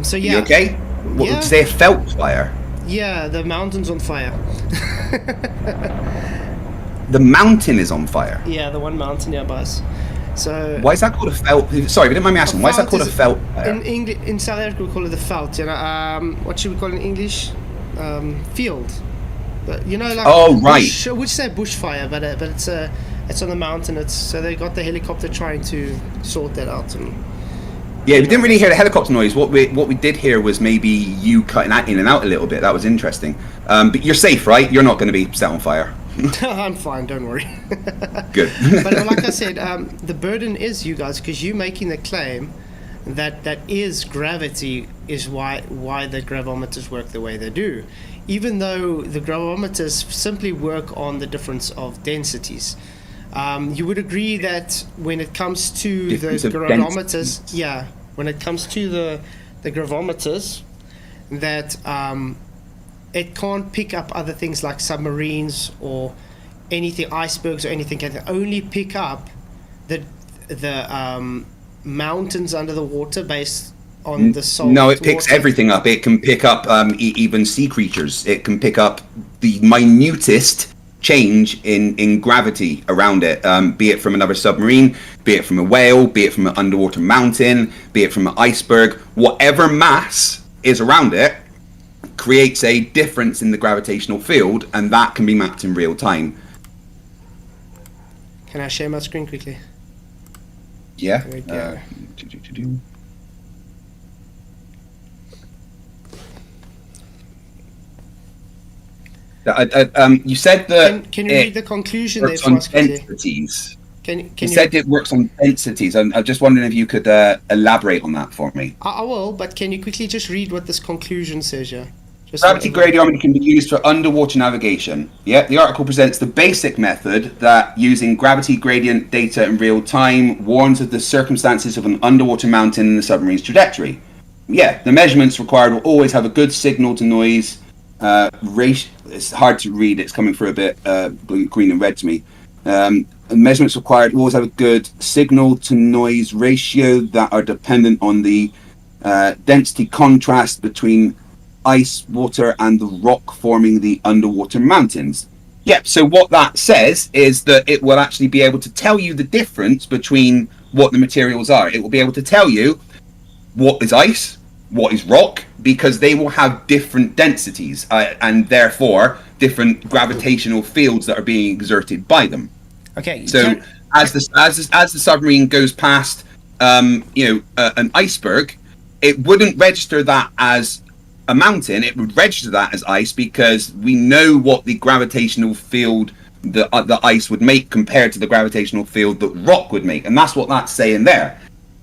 So yeah. You okay? What would you say, a felt fire? Yeah, the mountain's on fire. The mountain is on fire? Yeah, the one mountain nearby us. So why is that called a felt? Sorry, but don't mind me asking. Why is that called a felt fire? In South Africa we call it the veld. What should we call it in English? Field. But like. Oh right. We'd say bushfire, but it's on the mountain. So they got the helicopter trying to sort that out. And yeah, we didn't really hear the helicopter noise. What we did hear was maybe you cutting that in and out a little bit. That was interesting. But you're safe, right? You're not going to be set on fire. I'm fine, don't worry. Good. But like I said, the burden is you guys, because you're making the claim that is gravity is why the gravimeters work the way they do, even though the gravimeters simply work on the difference of densities. You would agree that when it comes to Difference the of gravimeters, densities. when it comes to the gravimeters, that it can't pick up other things like submarines or anything, icebergs or anything. It can only pick up the mountains under the water based on the salt. No, it picks water. everything up. It can pick up even sea creatures. It can pick up the minutest change in gravity around it, be it from another submarine, be it from a whale, be it from an underwater mountain, be it from an iceberg. Whatever mass is around it creates a difference in the gravitational field, and that can be mapped in real time. Can I share my screen quickly? Yeah. There we go. You said that Can you read the conclusion there works for on us quickly? densities. Can You said it works on densities. I'm just wondering if you could elaborate on that for me. I will, but can you quickly just read what this conclusion says here? Just Gravity gradiometry can be used for underwater navigation. Yeah, the article presents the basic method that using gravity gradient data in real time warns of the circumstances of an underwater mountain in the submarine's trajectory. Yeah, the measurements required will always have a good signal to noise ratio. It's hard to read, it's coming through a bit green and red to me. Measurements required will always have a good signal to noise ratio that are dependent on the density contrast between ice, water, and the rock forming the underwater mountains. Yeah, so what that says is that it will actually be able to tell you the difference between what the materials are. It will be able to tell you what is ice, what is rock, because they will have different densities and therefore different gravitational fields that are being exerted by them. Okay. So as the submarine goes past an iceberg, it wouldn't register that as a mountain. It would register that as ice because we know what the gravitational field the ice would make compared to the gravitational field that rock would make, and that's what that's saying there.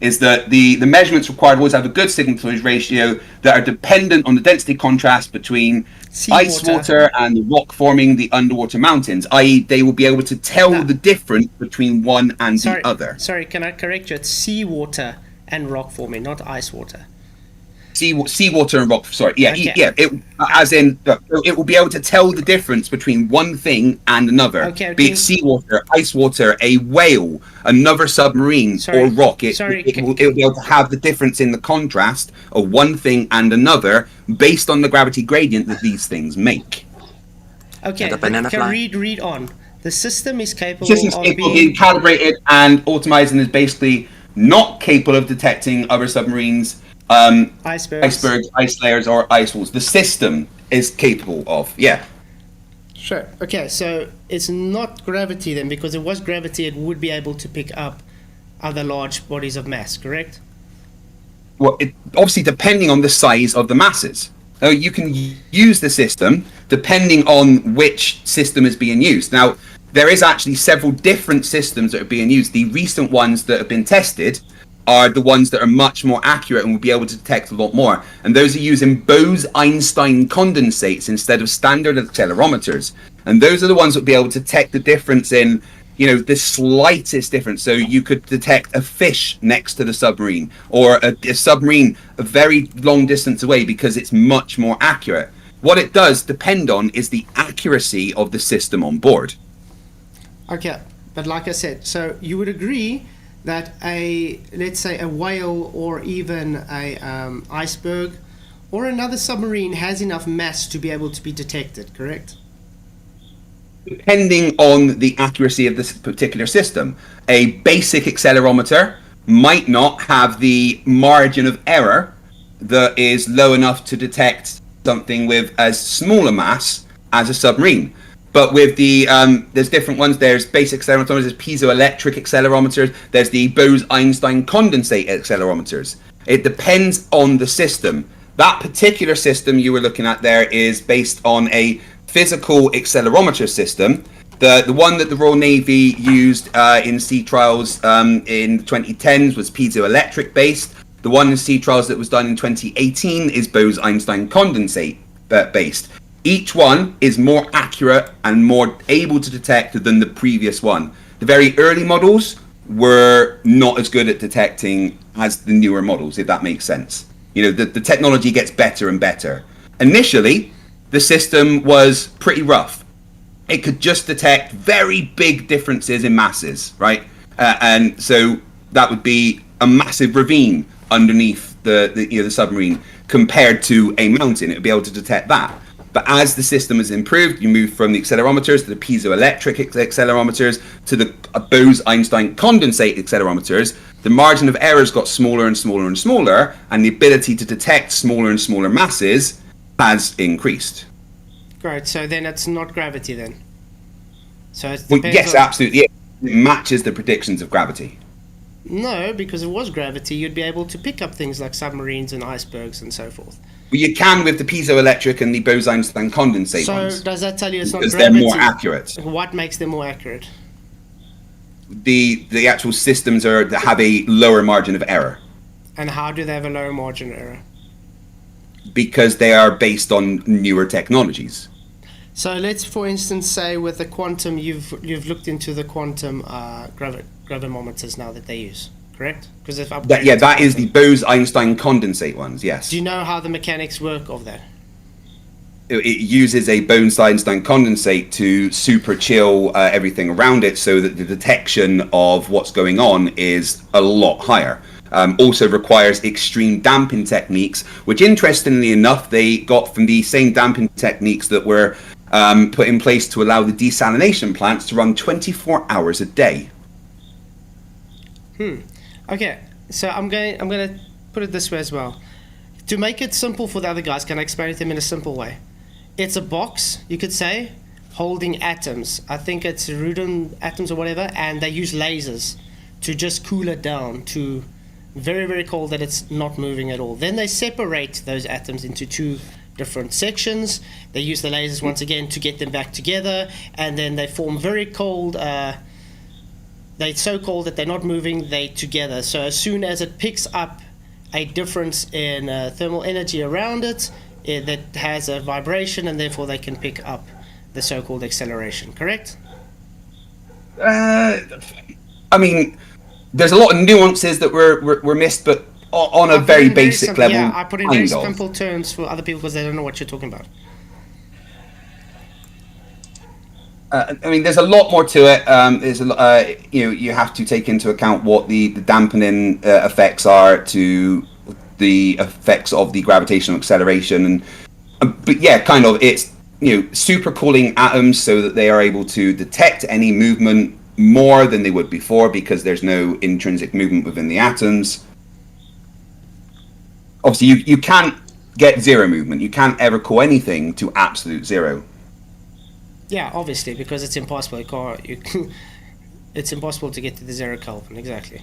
is that the measurements required always have a good signal to noise ratio that are dependent on the density contrast between ice water and the rock forming the underwater mountains, i.e. they will be able to tell the difference between one and the other. Sorry, can I correct you? It's seawater and rock forming, not ice water. Seawater and rock. Sorry, yeah, Okay. it will be able to tell the difference between one thing and another. Okay, be it seawater, ice water, a whale, another submarine, or rock. It will be able to have the difference in the contrast of one thing and another based on the gravity gradient that these things make. Okay, read on. The system is capable System's capable of being calibrated and optimized, and is basically not capable of detecting other submarines. Icebergs, ice layers, or ice walls. The system is capable of, Sure. Okay, so it's not gravity then, because if it was gravity, it would be able to pick up other large bodies of mass, correct? Well, obviously depending on the size of the masses. Now, you can use the system depending on which system is being used. Now, there is actually several different systems that are being used. The recent ones that have been tested are the ones that are much more accurate and will be able to detect a lot more. And those are using Bose-Einstein condensates instead of standard accelerometers. And those are the ones that will be able to detect the difference in, the slightest difference. So you could detect a fish next to the submarine, or a submarine a very long distance away, because it's much more accurate. What it does depend on is the accuracy of the system on board. Okay, but like I said, so you would agree that let's say a whale, or even a iceberg, or another submarine has enough mass to be able to be detected, correct? Depending on the accuracy of this particular system. A basic accelerometer might not have the margin of error that is low enough to detect something with as small a mass as a submarine. But with the, there's different ones. There's basic accelerometers, there's piezoelectric accelerometers, there's the Bose-Einstein condensate accelerometers. It depends on the system. That particular system you were looking at there is based on a physical accelerometer system. The one that the Royal Navy used in sea trials in the 2010s was piezoelectric based. The one in sea trials that was done in 2018 is Bose-Einstein condensate based. Each one is more accurate and more able to detect than the previous one. The very early models were not as good at detecting as the newer models, if that makes sense. The technology gets better and better. Initially, the system was pretty rough. It could just detect very big differences in masses, right? And so that would be a massive ravine underneath the submarine compared to a mountain. It would be able to detect that. But as the system has improved, you move from the accelerometers to the piezoelectric accelerometers to the Bose-Einstein condensate accelerometers. The margin of errors got smaller and smaller and smaller, and the ability to detect smaller and smaller masses has increased. Great, so then it's not gravity then? Yes, absolutely. It matches the predictions of gravity. No, because if it was gravity, you'd be able to pick up things like submarines and icebergs and so forth. Well, you can with the piezoelectric and the Bose-Einstein condensate ones. So does that tell you it's not because gravity? They're more accurate. What makes them more accurate? The actual systems have a lower margin of error. And how do they have a lower margin of error? Because they are based on newer technologies. So let's, for instance, say with the quantum, you've looked into the quantum gravimeters now that they use, correct? Because if that is the Bose-Einstein condensate ones. Yes. Do you know how the mechanics work of that? It uses a Bose-Einstein condensate to super chill everything around it, so that the detection of what's going on is a lot higher. Also requires extreme damping techniques, which interestingly enough they got from the same damping techniques that were put in place to allow the desalination plants to run 24 hours a day. Okay, so I'm going to put it this way as well. To make it simple for the other guys, can I explain it to them in a simple way? It's a box, you could say, holding atoms. I think it's Rudin atoms or whatever, and they use lasers to just cool it down to very, very cold that it's not moving at all. Then they separate those atoms into two different sections. They use the lasers once again to get them back together, and then they form very cold They're so cold that they're not moving, they're together. So as soon as it picks up a difference in thermal energy around it, that has a vibration, and therefore they can pick up the so-called acceleration, correct? I mean, there's a lot of nuances that were missed, but on a very basic level, yeah, I put in very kind of. simple terms for other people because they don't know what you're talking about. I mean, there's a lot more to it. There's you have to take into account what the dampening effects are to the effects of the gravitational acceleration, but yeah, kind of, it's supercooling atoms so that they are able to detect any movement more than they would before because there's no intrinsic movement within the atoms. Obviously, you can't get zero movement. You can't ever cool anything to absolute zero. Yeah, obviously, because it's impossible. It's impossible to get to the 0 Kelvin, exactly.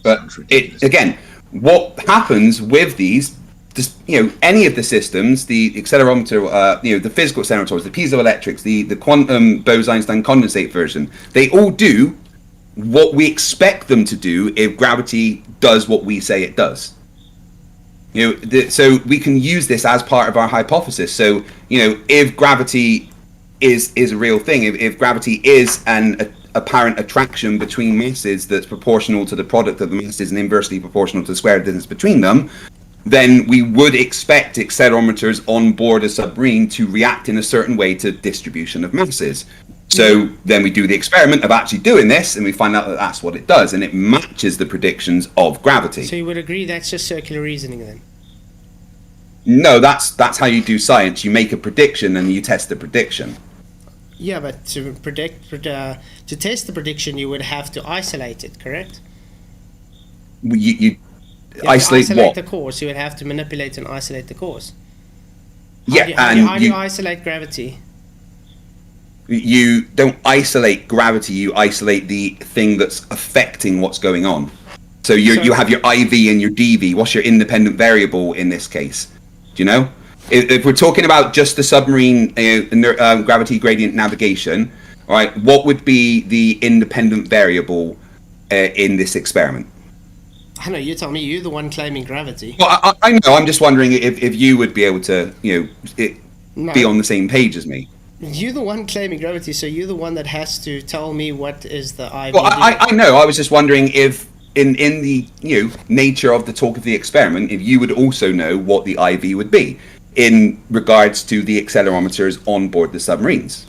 But again, what happens with these, any of the systems, the accelerometer, the physical accelerometers, the piezoelectrics, the quantum Bose-Einstein condensate version, they all do what we expect them to do if gravity does what we say it does. So we can use this as part of our hypothesis. So, if gravity is a real thing, if gravity is an apparent attraction between masses that's proportional to the product of the masses and inversely proportional to the square distance between them, then we would expect accelerometers on board a submarine to react in a certain way to distribution of masses. So then we do the experiment of actually doing this, and we find out that that's what it does, and it matches the predictions of gravity. So you would agree that's just circular reasoning then? No, that's how you do science. You make a prediction and you test the prediction. Yeah, but to test the prediction, you would have to isolate it, correct? You isolate what? the cause. You would have to manipulate and isolate the cause. How do you isolate gravity? You don't isolate gravity. You isolate the thing that's affecting what's going on. So you have your IV and your DV. What's your independent variable in this case? Do you know? If we're talking about just the submarine gravity gradient navigation, all right, what would be the independent variable in this experiment? I know, you tell me. You're the one claiming gravity. Well, I know. I'm just wondering if you would be able to, be on the same page as me. You're the one claiming gravity, so you're the one that has to tell me what is the IV. Well, I know. I was just wondering if, in the nature of the talk of the experiment, if you would also know what the IV would be in regards to the accelerometers on board the submarines.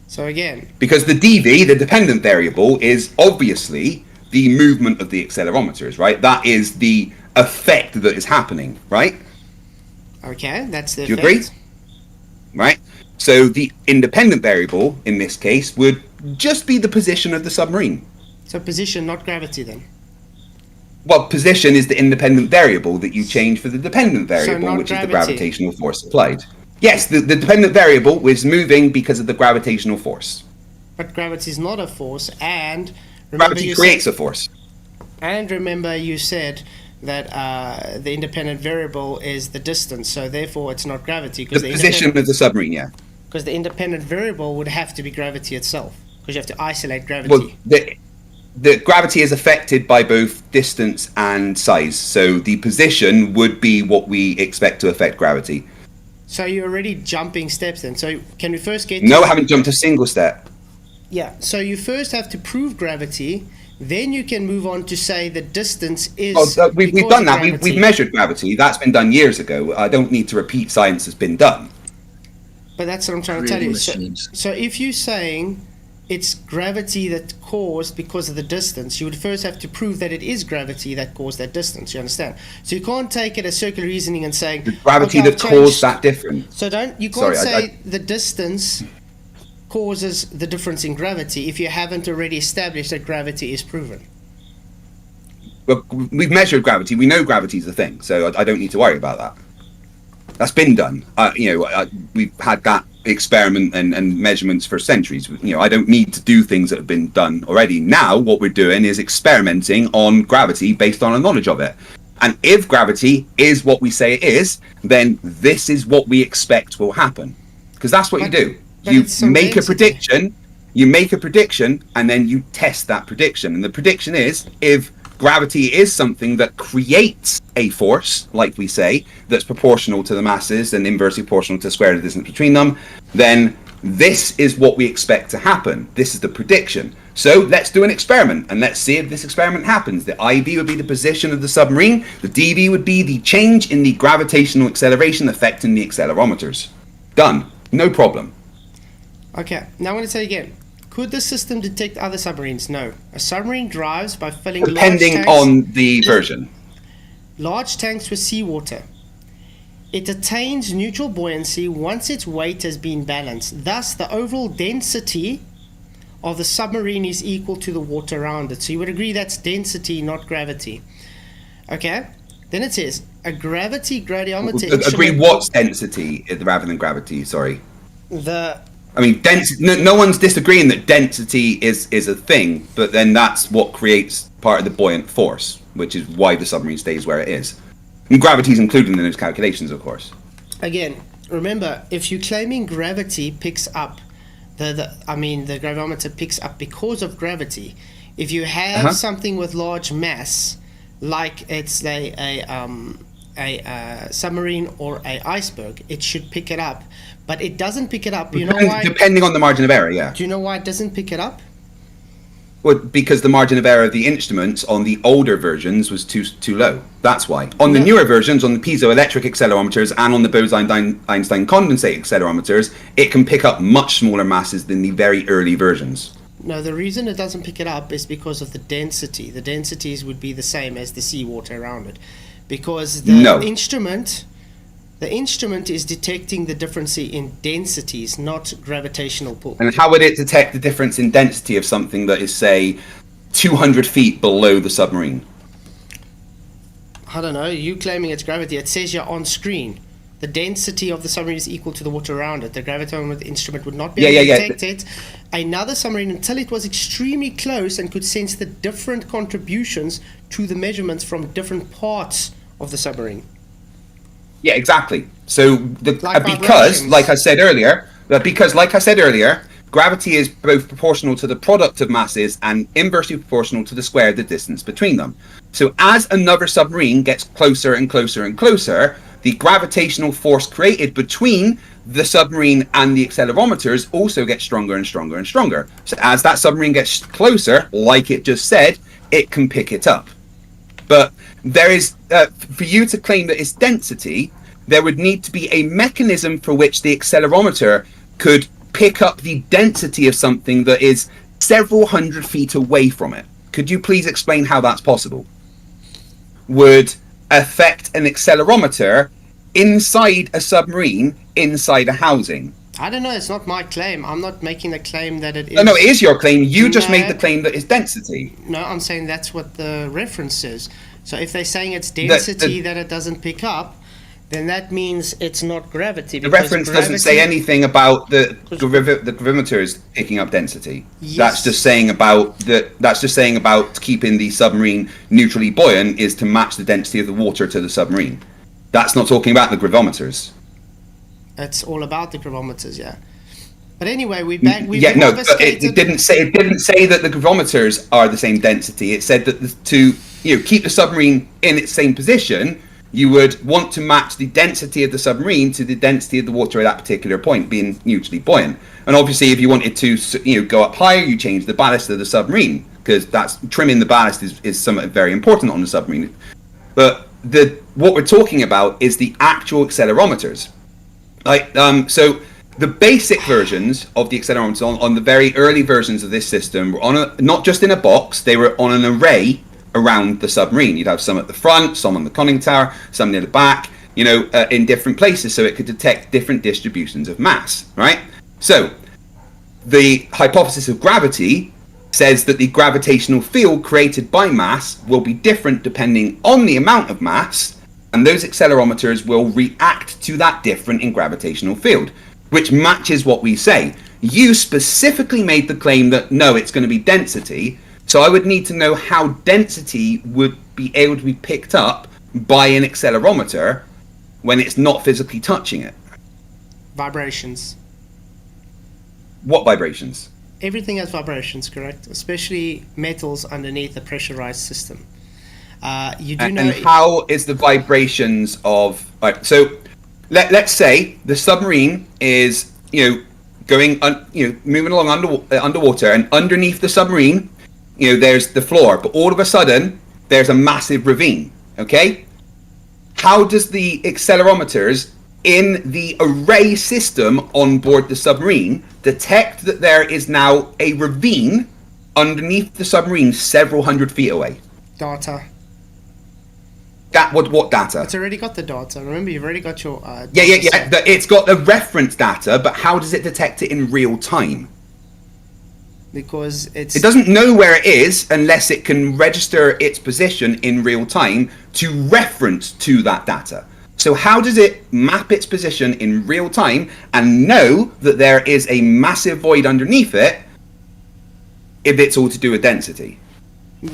So again, because the DV, the dependent variable, is obviously the movement of the accelerometers, right? That is the effect that is happening, right? Okay, that's the Do you effect. agree? Right? So the independent variable in this case would just be the position of the submarine. So position, not gravity then. Well, position is the independent variable that you change for the dependent variable, not which is the gravity. gravitational force applied. Yes, the dependent variable was moving because of the gravitational force. But gravity is not a force, and remember Gravity creates a force. And remember, you said that the independent variable is the distance, so therefore it's not gravity. The position of the submarine, yeah. Because the independent variable would have to be gravity itself, because you have to isolate gravity. Well, the gravity is affected by both distance and size, so the position would be what we expect to affect gravity. So you're already jumping steps then. So can we first get... No, I haven't jumped a single step. Yeah, so you first have to prove gravity, then you can move on to say the distance is... Oh, we've done that. We've measured gravity. That's been done years ago. I don't need to repeat science that's been done. But that's what I'm trying to tell you. So if you're saying it's gravity that caused because of the distance, you would first have to prove that it is gravity that caused that distance, you understand? So you can't take it as circular reasoning and saying... The gravity okay, that caused that difference. So you can't say the distance causes the difference in gravity if you haven't already established that gravity is proven. Well, we've measured gravity. We know gravity is a thing, so I don't need to worry about that. That's been done. We've had that experiment and measurements for centuries. I don't need to do things that have been done already. Now, what we're doing is experimenting on gravity based on a knowledge of it. And if gravity is what we say it is, then this is what we expect will happen. Because that's what you do. You make a prediction, You make a prediction, and then you test that prediction. And the prediction is, if gravity is something that creates a force, like we say, that's proportional to the masses and inversely proportional to the square of the distance between them, then this is what we expect to happen. This is the prediction. So let's do an experiment, and let's see if this experiment happens. The IV would be the position of the submarine. The DV would be the change in the gravitational acceleration affecting the accelerometers. Done. No problem. Okay, now I'm going to say again. Could the system detect other submarines? No. A submarine drives by filling Depending large tanks, on the version. large tanks with seawater. It attains neutral buoyancy once its weight has been balanced. Thus, the overall density of the submarine is equal to the water around it. So you would agree that's density, not gravity. Okay? Then it says, a gravity gradiometer Agree instrument... what's density rather than gravity, sorry. The I mean, no one's disagreeing that density is a thing, but then that's what creates part of the buoyant force, which is why the submarine stays where it is. And gravity is included in those calculations, of course. Again, remember, if you're claiming gravity picks up, the graviometer picks up because of gravity. If you have something with large mass, like it's a submarine or a iceberg, it should pick it up. But it doesn't pick it up. You know why? Depending on the margin of error, yeah. Do you know why it doesn't pick it up? Well, because the margin of error of the instruments on the older versions was too low. That's why. On the newer versions, on the piezoelectric accelerometers and on the Bose-Einstein condensate accelerometers, it can pick up much smaller masses than the very early versions. No, the reason it doesn't pick it up is because of the density. The densities would be the same as the seawater around it. Because the instrument is detecting the difference in densities, not gravitational pull. And how would it detect the difference in density of something that is, say, 200 feet below the submarine? I don't know, you claiming it's gravity. It says here on screen, the density of the submarine is equal to the water around it. The gravitometer instrument would not be able to detect it. Another submarine, until it was extremely close and could sense the different contributions to the measurements from different parts of the submarine. Yeah, exactly. So, because, like I said earlier, gravity is both proportional to the product of masses and inversely proportional to the square of the distance between them. So, as another submarine gets closer and closer and closer, the gravitational force created between the submarine and the accelerometers also gets stronger and stronger and stronger. So, as that submarine gets closer, like it just said, it can pick it up. But there is, for you to claim that it's density, there would need to be a mechanism for which the accelerometer could pick up the density of something that is several hundred feet away from it. Could you please explain how that's possible? Would affect an accelerometer inside a submarine, inside a housing? I don't know, it's not my claim. I'm not making the claim that it is. No, it is your claim. You just made the claim that it's density. No, I'm saying that's what the reference says. So if they're saying it's density that it doesn't pick up, then that means it's not gravity. The reference doesn't say anything about the gravimeters picking up density. Yes. That's just saying about keeping the submarine neutrally buoyant is to match the density of the water to the submarine. That's not talking about the gravimeters. It's all about the gravimeters, yeah. But anyway, it didn't say that the gravimeters are the same density. It said that to keep the submarine in its same position, you would want to match the density of the submarine to the density of the water at that particular point, being neutrally buoyant. And obviously, if you wanted to go up higher, you change the ballast of the submarine, because that's trimming the ballast is something very important on the submarine. But what we're talking about is the actual accelerometers. So the basic versions of the accelerometers on the very early versions of this system were not just in a box, they were on an array around the submarine. You'd have some at the front, some on the conning tower, some near the back, in different places, so it could detect different distributions of mass, right? So the hypothesis of gravity says that the gravitational field created by mass will be different depending on the amount of mass, and those accelerometers will react to that different in gravitational field, which matches what we say. You specifically made the claim that no, it's going to be density, so I would need to know how density would be able to be picked up by an accelerometer when it's not physically touching it. Vibrations. What vibrations? everything has vibrations, correct? Especially metals underneath the pressurized system. You do know. And how is the vibrations of? Right, so let's say the submarine is going moving along underwater, and underneath the submarine, there's the floor, but all of a sudden there's a massive ravine. Okay, how does the accelerometers in the array system on board the submarine detect that there is now a ravine underneath the submarine several hundred feet away? Data. What data? It's already got the data. Remember, you've already got your. Yeah. It's got the reference data, but how does it detect it in real time? Because it doesn't know where it is unless it can register its position in real time to reference to that data. So how does it map its position in real time and know that there is a massive void underneath it if it's all to do with density?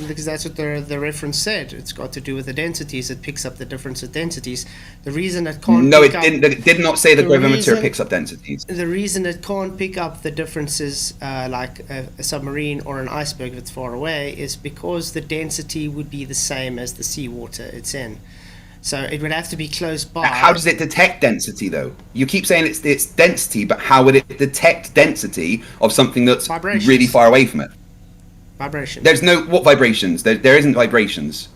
Because that's what the reference said. It's got to do with the densities. It picks up the difference of densities. The reason it can't No, pick it up, didn't. It did not say the gravimeter reason- picks up densities. The reason it can't pick up the differences like a submarine or an iceberg if it's far away is because the density would be the same as the seawater it's in. So it would have to be close by. How does it detect density, though? You keep saying it's density, but how would it detect density of something that's Vibrations. really far away from it? Vibration. There's no what vibrations? There isn't vibrations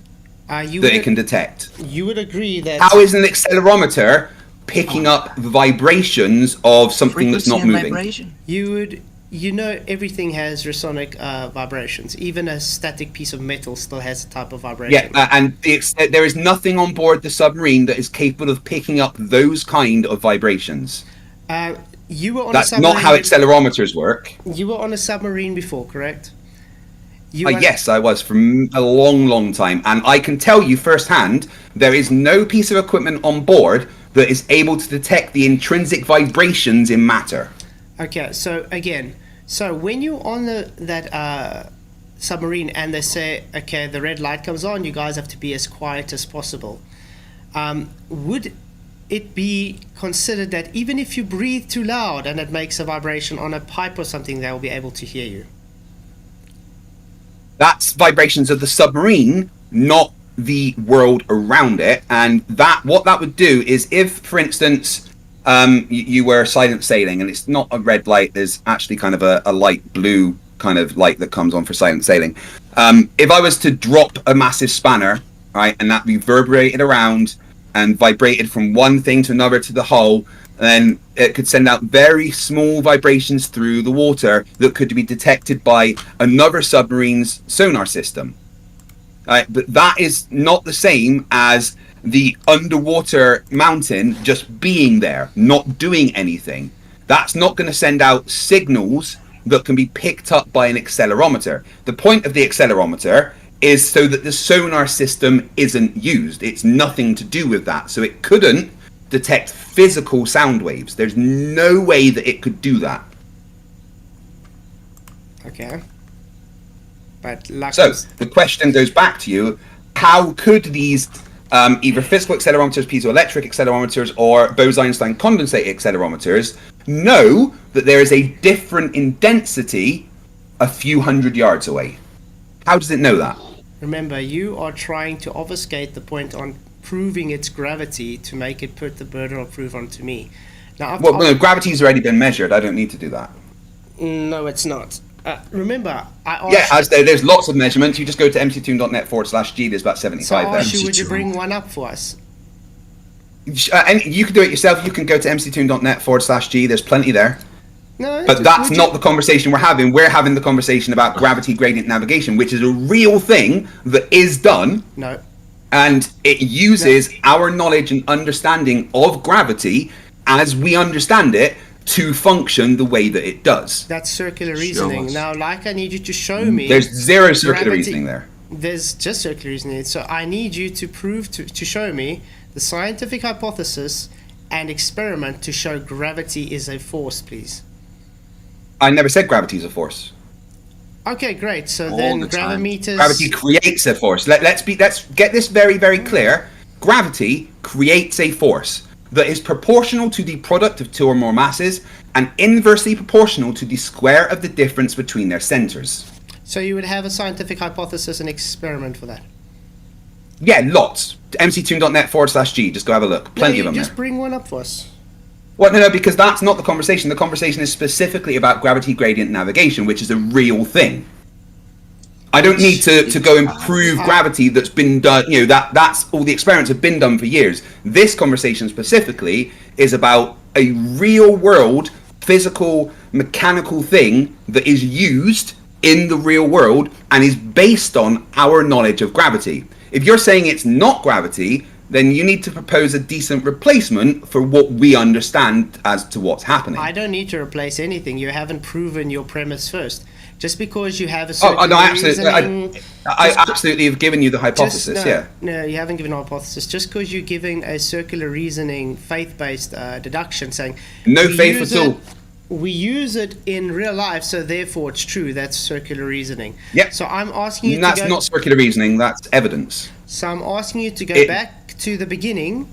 that it can detect. You would agree that. How is an accelerometer picking up the vibrations of something that's not moving? Vibration. Everything has resonic vibrations. Even a static piece of metal still has a type of vibration. Yeah, and there is nothing on board the submarine that is capable of picking up those kind of vibrations. You were on That's a submarine. not how accelerometers work. You were on a submarine before, correct? Yes, I was for a long, long time. And I can tell you firsthand, there is no piece of equipment on board that is able to detect the intrinsic vibrations in matter. Okay, so again, when you're on that submarine and they say, okay, the red light comes on, you guys have to be as quiet as possible. Would it be considered that even if you breathe too loud and it makes a vibration on a pipe or something, they will be able to hear you? That's vibrations of the submarine, not the world around it. And what that would do is if, for instance, you were silent sailing, and it's not a red light, there's actually kind of a light blue kind of light that comes on for silent sailing. If I was to drop a massive spanner, right, and that reverberated around and vibrated from one thing to another to the hull, then it could send out very small vibrations through the water that could be detected by another submarine's sonar system. Right, but that is not the same as the underwater mountain just being there, not doing anything. That's not going to send out signals that can be picked up by an accelerometer. The point of the accelerometer is so that the sonar system isn't used. It's nothing to do with that. So it couldn't detect physical sound waves. There's no way that it could do that. Okay. But like so the question goes back to you, how could these either physical accelerometers, piezoelectric accelerometers, or Bose-Einstein condensate accelerometers know that there is a difference in density a few hundred yards away? How does it know that? Remember, you are trying to obfuscate the point on proving its gravity to make it put the burden of proof onto me. Now, no, gravity's already been measured. I don't need to do that. No, it's not. Remember, I Yeah, asked... there's lots of measurements. You just go to mctoon.net/G. There's about 75 so I there. asked you, would you bring one up for us? And you can do it yourself. You can go to mctoon.net/G. There's plenty there. No, but that's not the conversation we're having. We're having the conversation about gravity gradient navigation, which is a real thing that is done. No. And it uses our knowledge and understanding of gravity as we understand it to function the way that it does. That's circular reasoning. Now, I need you to show me... There's zero circular reasoning there. There's just circular reasoning. So I need you to prove, to show me the scientific hypothesis and experiment to show gravity is a force, please. I never said gravity is a force. Okay, great. So then gravimeters... Gravity creates a force. Let's get this very, very clear. Gravity creates a force. that is proportional to the product of two or more masses and inversely proportional to the square of the difference between their centers. So you would have a scientific hypothesis and experiment for that? Yeah, lots. mctoon.net/G. Just go have a look. Plenty of them Just there. bring one up for us. Well, no, because that's not the conversation. The conversation is specifically about gravity gradient navigation, which is a real thing. I don't need to go and prove gravity that's been done. You know, that's all the experiments have been done for years. This conversation specifically is about a real world, physical, mechanical thing that is used in the real world and is based on our knowledge of gravity. If you're saying it's not gravity, then you need to propose a decent replacement for what we understand as to what's happening. I don't need to replace anything. You haven't proven your premise first. Just because you have a Oh, certain no, absolutely. reasoning... I absolutely have given you the hypothesis, yeah. No, you haven't given a hypothesis. Just because you're giving a circular reasoning, faith-based deduction, saying... No we faith use at all. it- We use it in real life, so therefore it's true. That's circular reasoning. Yep. So I'm asking you That's to go... not circular reasoning, that's evidence. So I'm asking you to go back to the beginning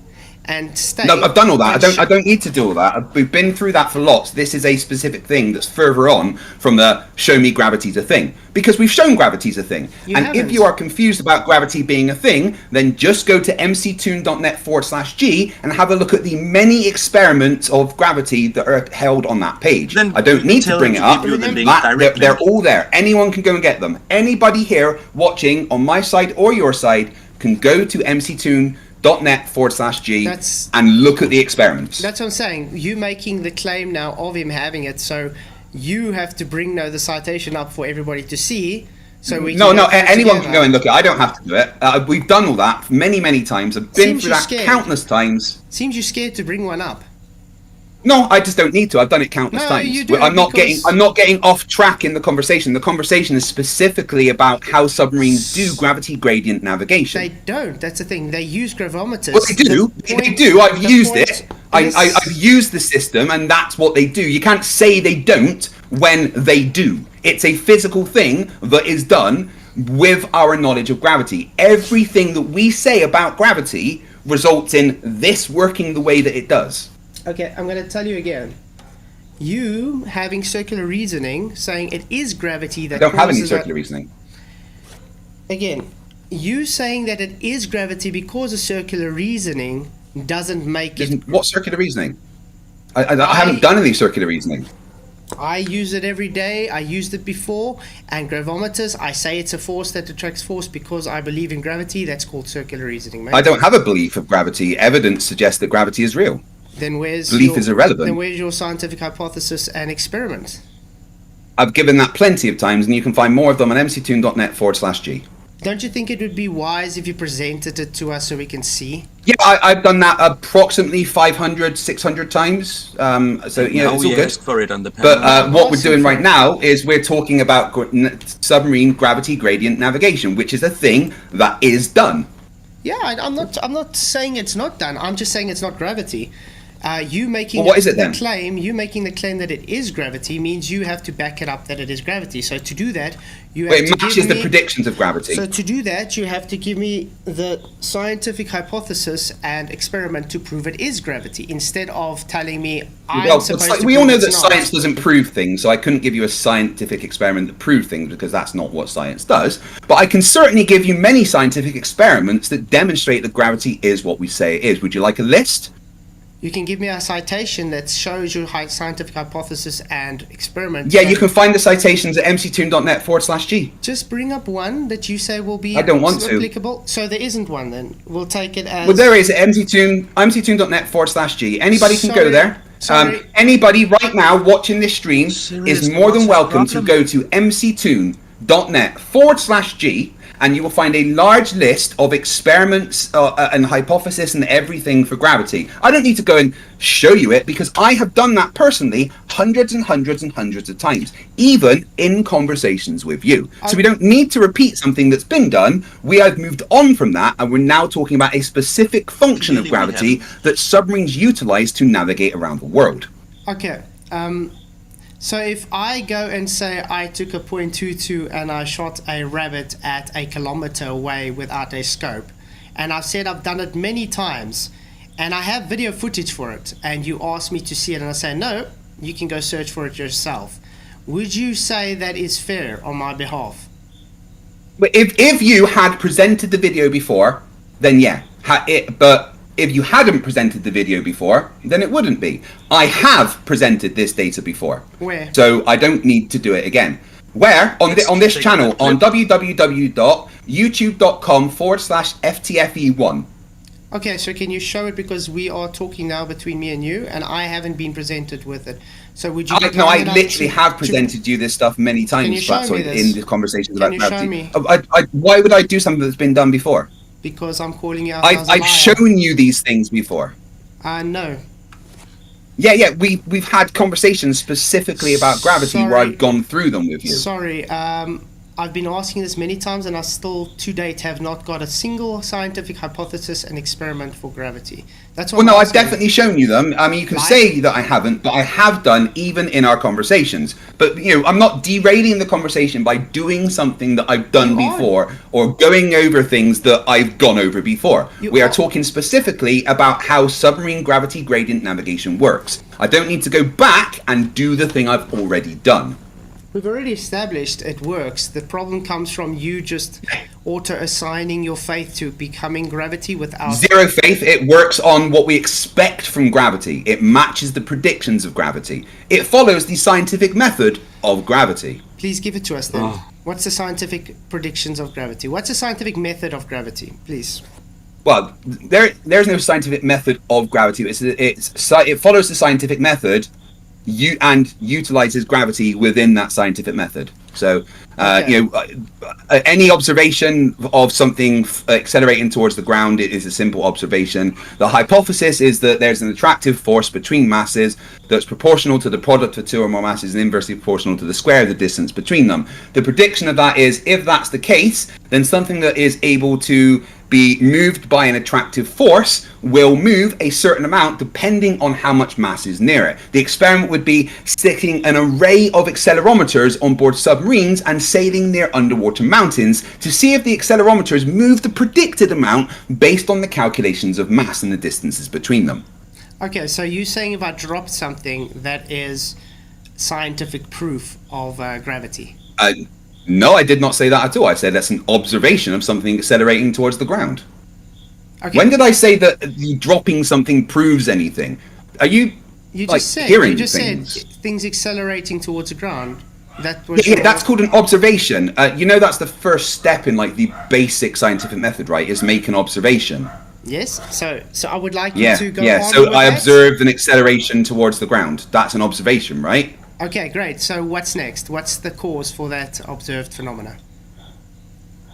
and state... No, I've done all that. which- I don't need to do all that. We've been through that for lots. This is a specific thing that's further on from the show me gravity's a thing. Because we've shown gravity's a thing. You and haven't. if you are confused about gravity being a thing, then just go to mctoon.net/G and have a look at the many experiments of gravity that are held on that page. Then I don't need to bring it up. give you the link They're directly. all there. Anyone can go and get them. Anybody here watching on my side or your side can go to mctoon.net/G That's- and look at the experiments. That's what I'm saying. You making the claim now of him having it, so you have to bring the citation up for everybody to see. So we No, can go through anyone together. can go and look at it. I don't have to do it. We've done all that many, many times. I've been Seems through you're that scared. countless times. Seems you're scared to bring one up. No, I just don't need to. I've done it countless No, times. you do, I'm not because- getting off track in the conversation. The conversation is specifically about how submarines do gravity gradient navigation. They don't. That's the thing. They use gravimeters. Well, they do. The They point- do. I've the used point it. is- I've used the system, and that's what they do. You can't say they don't when they do. It's a physical thing that is done with our knowledge of gravity. Everything that we say about gravity results in this working the way that it does. Okay, I'm going to tell you again. You having circular reasoning, saying it is gravity that I don't have any causes circular reasoning. Again, you saying that it is gravity because of circular reasoning doesn't make it. What circular reasoning? I haven't done any circular reasoning. I use it every day. I used it before. And gravimeters, I say it's a force that attracts force because I believe in gravity. That's called circular reasoning, mate. I don't have a belief of gravity. Evidence suggests that gravity is real. Then where's Belief is irrelevant. Then where's your scientific hypothesis and experiment? I've given that plenty of times, and you can find more of them on mctoon.net/G. Don't you think it would be wise if you presented it to us so we can see? Yeah, I've done that approximately 500, 600 times. So, Now it's all we good. ask for it on the panel. But what we're Awesome. doing right now is we're talking about submarine gravity gradient navigation, which is a thing that is done. Yeah, I'm not saying it's not done. I'm just saying it's not gravity. You making Well, what is it the then? claim, you making the claim that it is gravity means you have to back it up that it is gravity. So to do that, you have Well, it to matches give the me, predictions of gravity. So to do that, you have to give me the scientific hypothesis and experiment to prove it is gravity instead of telling me I'm Well, supposed to we all prove know it's that not. science doesn't prove things, so I couldn't give you a scientific experiment that proved things because that's not what science does. But I can certainly give you many scientific experiments that demonstrate that gravity is what we say it is. Would you like a list? You can give me a citation that shows your scientific hypothesis and experiment. Yeah, you can find the citations at mctoon.net/G. Just bring up one that you say will be I don't want to. applicable. So there isn't one then. We'll take it as... Well, there is at mctoon.net/G. Anybody can go Sorry, there. sorry. Anybody right now watching this stream Serious, is more than what's the welcome to problem? go to mctoon.net/G, and you will find a large list of experiments and hypothesis and everything for gravity. I don't need to go and show you it because I have done that personally hundreds and hundreds and hundreds of times, even in conversations with you. So we don't need to repeat something that's been done. We have moved on from that, and we're now talking about a specific function of Clearly we gravity that submarines utilize to navigate around the world. Okay. So if I go and say I took a .22 and I shot a rabbit at a kilometer away without a scope, and I've said I've done it many times, and I have video footage for it, and you ask me to see it, and I say, no, you can go search for it yourself. Would you say that is fair on my behalf? But if you had presented the video before, then yeah. But if you hadn't presented the video before, then it wouldn't be. I have presented this data before. Where? So I don't need to do it again. Where? On this channel, on www.youtube.com/FTFE1. Okay, so can you show it, because we are talking now between me and you, and I haven't been presented with it. So would you? No, I literally have presented you this stuff many times, Flatzoid, in the conversations about gravity. Why would I do something that's been done before? Because I'm calling you out. I've shown you these things before. No. Yeah, we've had conversations specifically about gravity where I've gone through them with you. Sorry, I've been asking this many times, and I still, to date, have not got a single scientific hypothesis and experiment for gravity. That's what. Well, no, I've definitely shown you them. I mean, you can say that I haven't, but I have done, even in our conversations. But, I'm not derailing the conversation by doing something that I've done before, or going over things that I've gone over before. We are talking specifically about how submarine gravity gradient navigation works. I don't need to go back and do the thing I've already done. We've already established it works. The problem comes from you just auto-assigning your faith to becoming gravity without... Zero faith. It works on what we expect from gravity. It matches the predictions of gravity. It follows the scientific method of gravity. Please give it to us then. What's the scientific predictions of gravity? What's the scientific method of gravity? Please. Well, there's no scientific method of gravity. It follows the scientific method and utilizes gravity within that scientific method. So, any observation of something accelerating towards the ground is a simple observation. The hypothesis is that there's an attractive force between masses that's proportional to the product of two or more masses and inversely proportional to the square of the distance between them. The prediction of that is, if that's the case, then something that is able to be moved by an attractive force will move a certain amount depending on how much mass is near it. The experiment would be sticking an array of accelerometers on board submarines and sailing near underwater mountains to see if the accelerometers move the predicted amount based on the calculations of mass and the distances between them. Okay, so you're saying if I dropped something, that is scientific proof of gravity? No, I did not say that at all. I said that's an observation of something accelerating towards the ground. Okay. When did I say that dropping something proves anything? Are you hearing things? Said things accelerating towards the ground. That's called an observation. That's the first step in the basic scientific method, right? Is make an observation. Yes. So I would like you to go on. Yeah. So I observed an acceleration towards the ground. That's an observation, right? Okay, great. So what's next? What's the cause for that observed phenomena?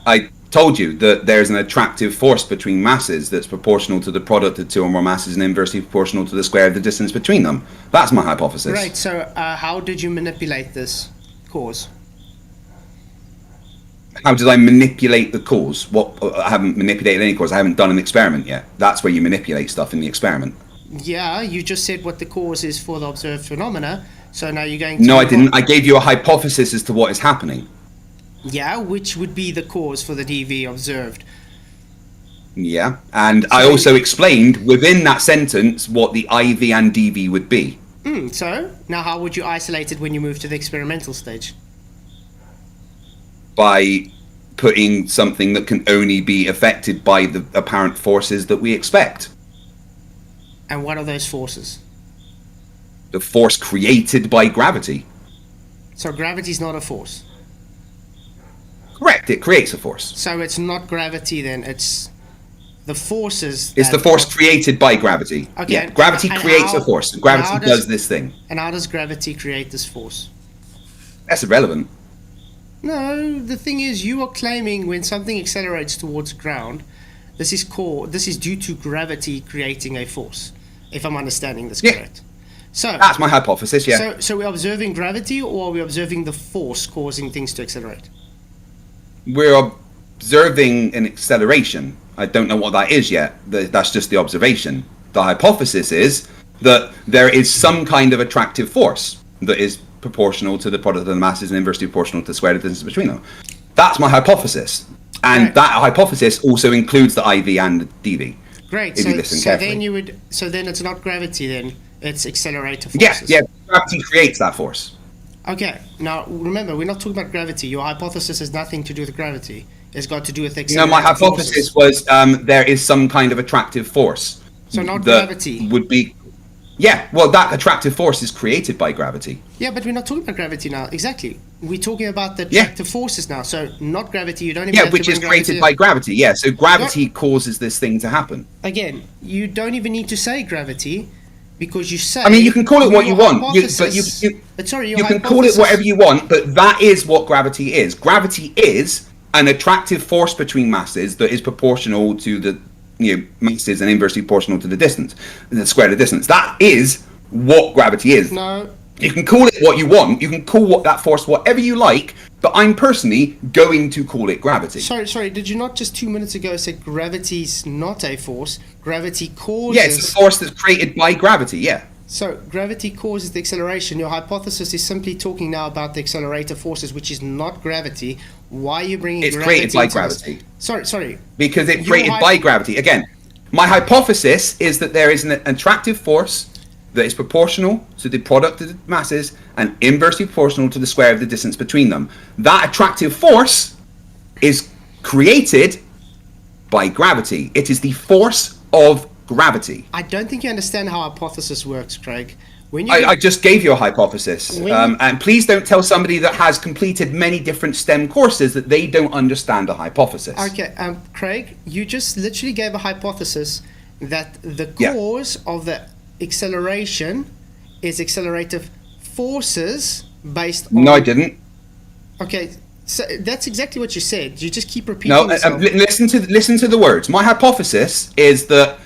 I told you that there's an attractive force between masses that's proportional to the product of two or more masses and inversely proportional to the square of the distance between them. That's my hypothesis. Great. So how did you manipulate this cause? How did I manipulate the cause? I haven't manipulated any cause. I haven't done an experiment yet. That's where you manipulate stuff in the experiment. Yeah, you just said what the cause is for the observed phenomena. So now you're going to... No, I didn't. I gave you a hypothesis as to what is happening. Yeah, which would be the cause for the DV observed. Yeah, and I also explained within that sentence what the IV and DV would be. So, now how would you isolate it when you move to the experimental stage? By putting something that can only be affected by the apparent forces that we expect. And what are those forces? The force created by gravity. So gravity is not a force? Correct, it creates a force. So it's not gravity then, it's the forces... It's the force created by gravity. Okay. Yeah, gravity creates a force. Gravity does this thing. And how does gravity create this force? That's irrelevant. No, the thing is, you are claiming when something accelerates towards ground, this is due to gravity creating a force, if I'm understanding this correct. So that's my hypothesis, yeah. So we're observing gravity, or are we observing the force causing things to accelerate? We're observing an acceleration. I don't know what that is yet. That's just the observation. The hypothesis is that there is some kind of attractive force that is proportional to the product of the masses and inversely proportional to the square of the distance between them. That's my hypothesis. And that hypothesis also includes the IV and the DV. Great. If So, you listen so carefully. then you would. So then it's not gravity. Then it's accelerator Yeah, forces. yeah. Gravity creates that force. Okay. Now remember, we're not talking about gravity. Your hypothesis has nothing to do with gravity. It's got to do with No, accelerator my hypothesis forces. was there is some kind of attractive force. So not that gravity. would be. Yeah, well, that attractive force is created by gravity. Yeah, but we're not talking about gravity now. Exactly. We're talking about the Yeah. attractive forces now. So not gravity. You don't even Yeah, have which to is bring created gravity by gravity. Yeah, so gravity causes this thing to happen. Again, you don't even need to say gravity because you say. I mean, you can call it what your you want, hypothesis- but sorry, your you can call it hypothesis- whatever you want, but that is what gravity is. Gravity is an attractive force between masses that is proportional to the masses and inversely proportional to the distance, the square of the distance. That is what gravity is. No. You can call it what you want. You can call that force whatever you like, but I'm personally going to call it gravity. Sorry. Did you not just 2 minutes ago say gravity's not a force? Gravity causes. Yeah, it's a force that's created by gravity. Yeah. So gravity causes the acceleration. Your hypothesis is simply talking now about the accelerator forces, which is not gravity. Why are you bringing? It's gravity created by into this? gravity. Sorry. Because it's Your created hy- by gravity. Again, my hypothesis is that there is an attractive force that is proportional to the product of the masses and inversely proportional to the square of the distance between them. That attractive force is created by gravity. It is the force of gravity. I don't think you understand how hypothesis works, Craig. When you I just gave you a hypothesis. When- And please don't tell somebody that has completed many different STEM courses that they don't understand a hypothesis. Okay, Craig, you just literally gave a hypothesis that the Yeah. cause of the acceleration is accelerative forces based on. No, I didn't. Okay, so that's exactly what you said. You just keep repeating No, yourself. listen to the words. My hypothesis is that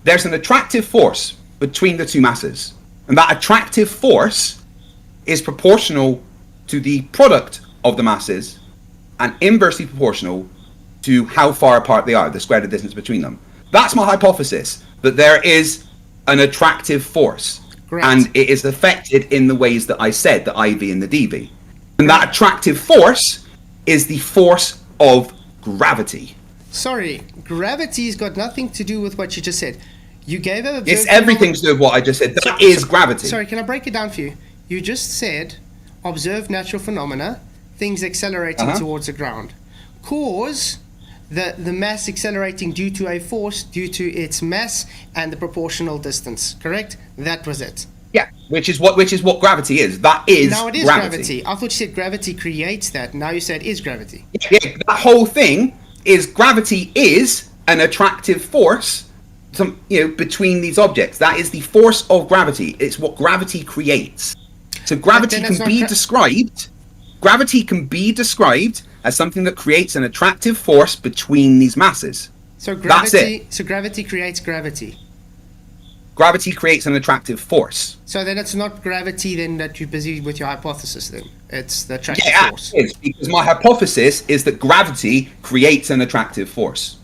there's an attractive force between the two masses, and that attractive force is proportional to the product of the masses and inversely proportional to how far apart they are, the square of the distance between them. That's my hypothesis, that there is an attractive force. Great. And it is affected in the ways that I said, the IV and the DV. And that attractive force is the force of gravity. Sorry, gravity's got nothing to do with what you just said. You gave a. It's everything to do with what I just said. That is gravity. Sorry, can I break it down for you? You just said, observe natural phenomena, things accelerating towards the ground. Cause the mass accelerating due to a force, due to its mass and the proportional distance. Correct? That was it. Yeah, which is what gravity is. That is Now it is gravity. I thought you said gravity creates that. Now you said is gravity. Yeah, that whole thing is gravity is an attractive force between these objects. That is the force of gravity. It's what gravity creates. So gravity that's can be described. Gravity can be described as something that creates an attractive force between these masses. So gravity. That's So gravity creates gravity. Gravity creates an attractive force. So then it's not gravity then that you're busy with your hypothesis then. It's the attractive Yeah, force. it is, because my hypothesis is that gravity creates an attractive force.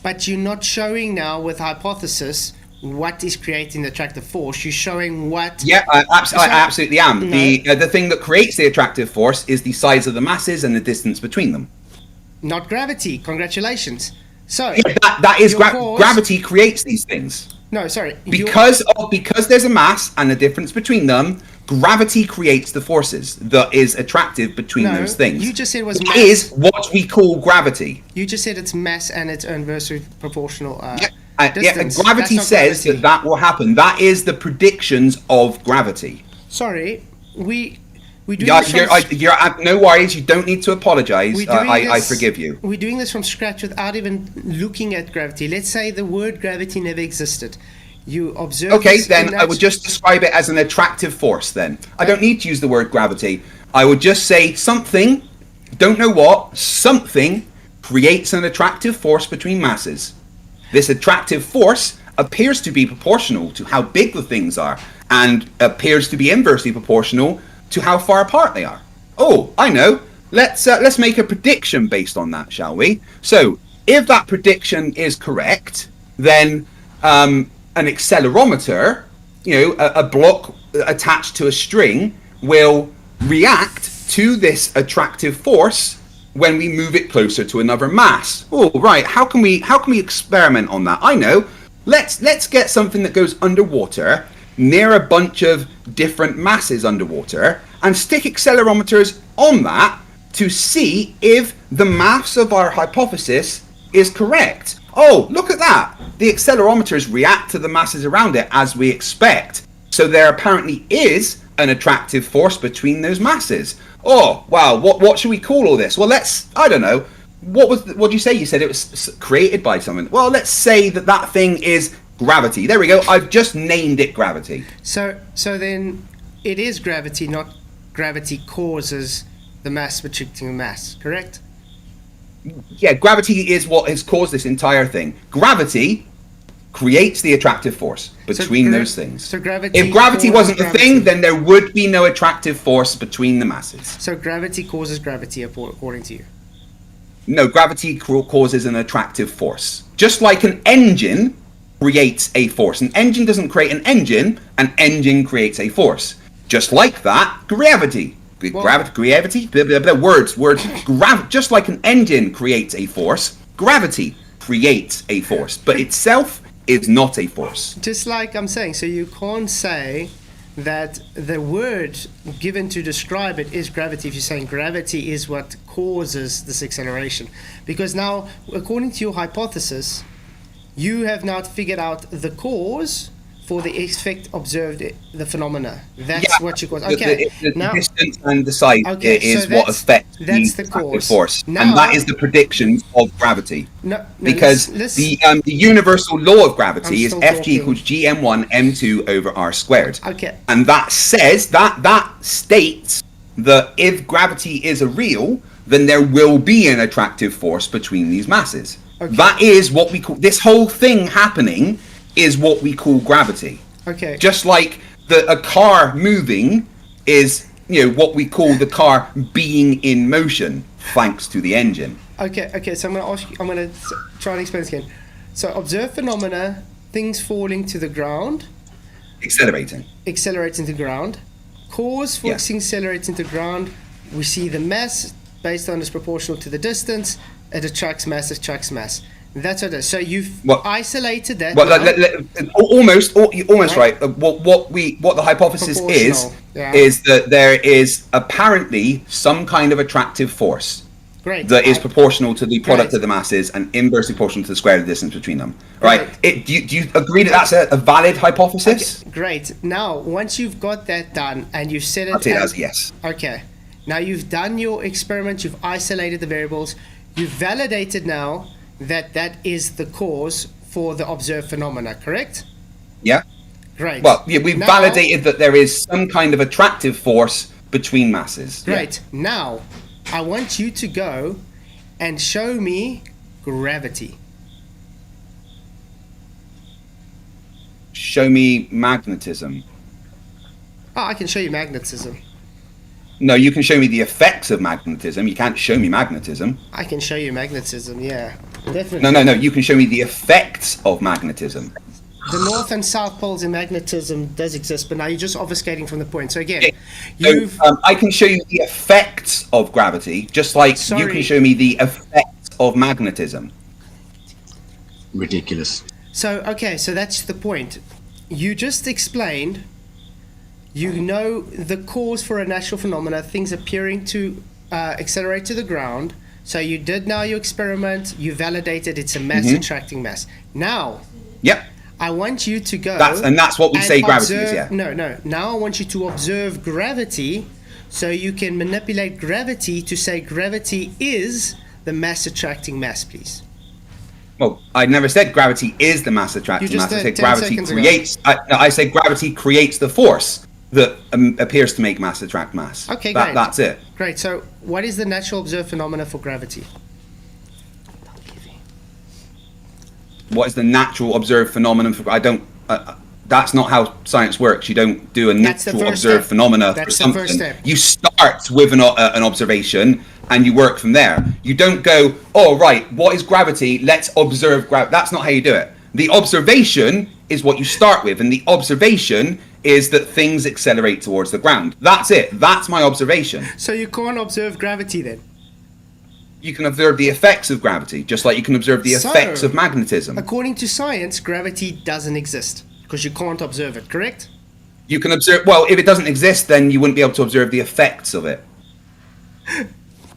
But you're not showing now with hypothesis what is creating the attractive force. You're showing what. Yeah, I absolutely am. No. The thing that creates the attractive force is the size of the masses and the distance between them. Not gravity. Congratulations. So. Yeah, that is your cause- gravity creates these things. No, sorry. Because there's a mass and a difference between them, gravity creates the forces that is attractive between No, those things. you just said it was It mass. is what we call gravity. You just said it's mass and it's inversely proportional. And Distance. gravity That's not says gravity. that will happen. That is the predictions of gravity. Sorry, we do Yeah, this from, no worries. You don't need to apologize. we're doing I this- forgive you. We're doing this from scratch without even looking at gravity. Let's say the word gravity never existed. You observe. Okay, this then in I would just describe it as an attractive force. Then I don't need to use the word gravity. I would just say something. Don't know what. Something creates an attractive force between masses. This attractive force appears to be proportional to how big the things are, and appears to be inversely proportional to how far apart they are. Oh, I know. Let's make a prediction based on that, shall we? So, if that prediction is correct, then an accelerometer, a block attached to a string, will react to this attractive force when we move it closer to another mass. Oh, right. How can we experiment on that? I know. Let's get something that goes underwater near a bunch of different masses underwater and stick accelerometers on that to see if the mass of our hypothesis is correct. Oh, look at that. The accelerometers react to the masses around it as we expect. So there apparently is an attractive force between those masses. Oh, wow. What should we call all this? Well, I don't know. What did you say? You said it was created by something. Well, let's say that thing is gravity. There we go. I've just named it gravity. So then it is gravity, not gravity causes the mass restricting mass, correct? Yeah, gravity is what has caused this entire thing. Gravity creates the attractive force between those things. So gravity. If gravity wasn't a thing, then there would be no attractive force between the masses. So gravity causes gravity, according to you? No, gravity causes an attractive force. Just like an engine creates a force. An engine doesn't create an engine creates a force. Just like that, gravity. Gravity? Words. Just like an engine creates a force, gravity creates a force. But itself is not a force. Just like I'm saying, so you can't say that the word given to describe it is gravity if you're saying gravity is what causes this acceleration. Because now, according to your hypothesis, you have now figured out the cause for the effect observed, the phenomena. That's what you cause. Okay. The distance and the size is so what affects the cause. Force. Now, and that is the prediction of gravity. Because the universal law of gravity is Ft equals gm1 m2 over r squared. Okay. And that says, that states that if gravity is a real, then there will be an attractive force between these masses. Okay. That is what we call, this whole thing happening is what we call gravity. Okay. Just like a car moving is, what we call the car being in motion, thanks to the engine. Okay. So I'm going to try and explain this again. So observe phenomena, things falling to the ground. Accelerating to ground. Cause for accelerating to ground. We see the mass based on is proportional to the distance. It attracts mass. That's what it is. So you've isolated that. Almost right. What the hypothesis is that there is apparently some kind of attractive force. Great. That is proportional to the product of the masses and inversely proportional to the square of the distance between them. Right. Do you agree that that's a valid hypothesis? Okay. Great. Now, once you've got that done and you've said it, I'll say that as yes. Okay. Now you've done your experiment. You've isolated the variables. You've validated now that is the cause for the observed phenomena, correct? Yeah. Great. Well, we've validated that there is some kind of attractive force between masses. Great. Yeah. Now, I want you to go and show me gravity. Show me magnetism. Oh, I can show you magnetism. No, you can show me the effects of magnetism. You can't show me magnetism. I can show you magnetism, yeah. Definitely. No. You can show me the effects of magnetism. The north and south poles in magnetism does exist, but now you're just obfuscating from the point. So again, I can show you the effects of gravity, just like you can show me the effects of magnetism. Ridiculous. So that's the point. You just explained. You know the cause for a natural phenomena, things appearing to accelerate to the ground. So you did now your experiment, you validated it's a mass attracting mass. Now, I want you to go... That's what we say gravity is, yeah. No. Now I want you to observe gravity so you can manipulate gravity to say gravity is the mass attracting mass, please. Well, I never said gravity is the mass attracting mass. I said gravity creates... I said gravity creates the force that appears to make mass attract mass. Okay, great. That's it. Great. So what is the natural observed phenomena for gravity? What is the natural observed phenomenon for... that's not how science works. You don't do a natural observed phenomena for something. That's the first step. You start with an observation and you work from there. You don't go, oh, right, what is gravity? Let's observe gravity. That's not how you do it. The observation is what you start with, and the observation is that things accelerate towards the ground. That's it. That's my observation. So you can't observe gravity then? You can observe the effects of gravity, just like you can observe the effects of magnetism. According to science, gravity doesn't exist because you can't observe it, correct? You can observe, well, if it doesn't exist, then you wouldn't be able to observe the effects of it.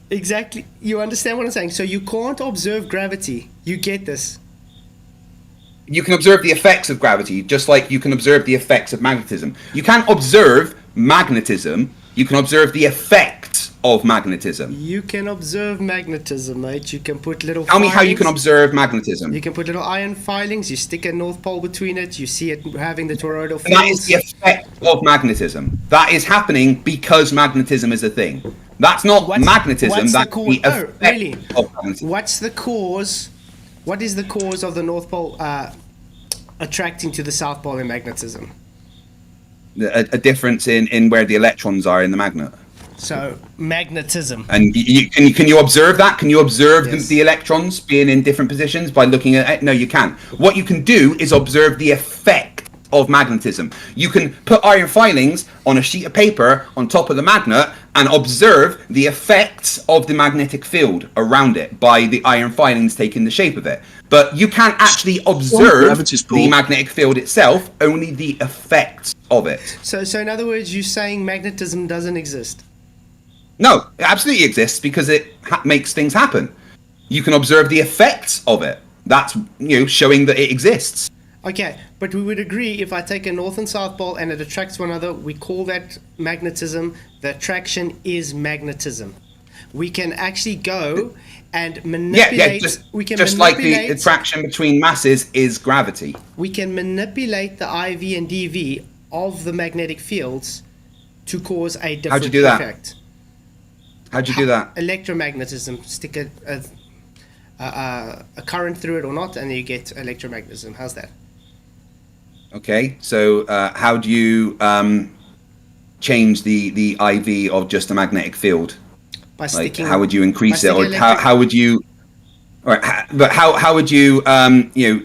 Exactly. You understand what I'm saying? So you can't observe gravity. You get this. You can observe the effects of gravity, just like you can observe the effects of magnetism. You can't observe magnetism, you can observe the effects of magnetism. You can observe magnetism, mate. You can put little Tell me how you can filings. observe magnetism. You can put little iron filings, you stick a north pole between it, you see it having the toroidal And that is fields. the effect of magnetism. That is happening because magnetism is a thing. That's not magnetism, what's that's the the cause? effect Really? of magnetism. What's the cause? What is the cause of the north pole attracting to the south pole in magnetism? A difference in where the electrons are in the magnet. So magnetism. And can you observe that? Can you observe Yes. the electrons being in different positions by looking at it? No, you can't. What you can do is observe the effect of magnetism. You can put iron filings on a sheet of paper on top of the magnet and observe the effects of the magnetic field around it by the iron filings taking the shape of it. But you can't actually observe gravity's the pull. magnetic field itself, only the effects of it. So in other words, you're saying magnetism doesn't exist. No, it absolutely exists because it makes things happen. You can observe the effects of it. That's showing that it exists. Okay, but we would agree if I take a north and south pole and it attracts one another, we call that magnetism. The attraction is magnetism. We can actually go and manipulate. We can just like the manipulate- attraction between masses is gravity. We can manipulate the IV and DV of the magnetic fields to cause a different How'd you do that? effect. How'd you do that? Electromagnetism. Stick a current through it or not, and you get electromagnetism. How's that? Okay, so how do you change the IV of just a magnetic field? By Like, sticking. how would you increase by it, or sticking how would you? All right, but how would you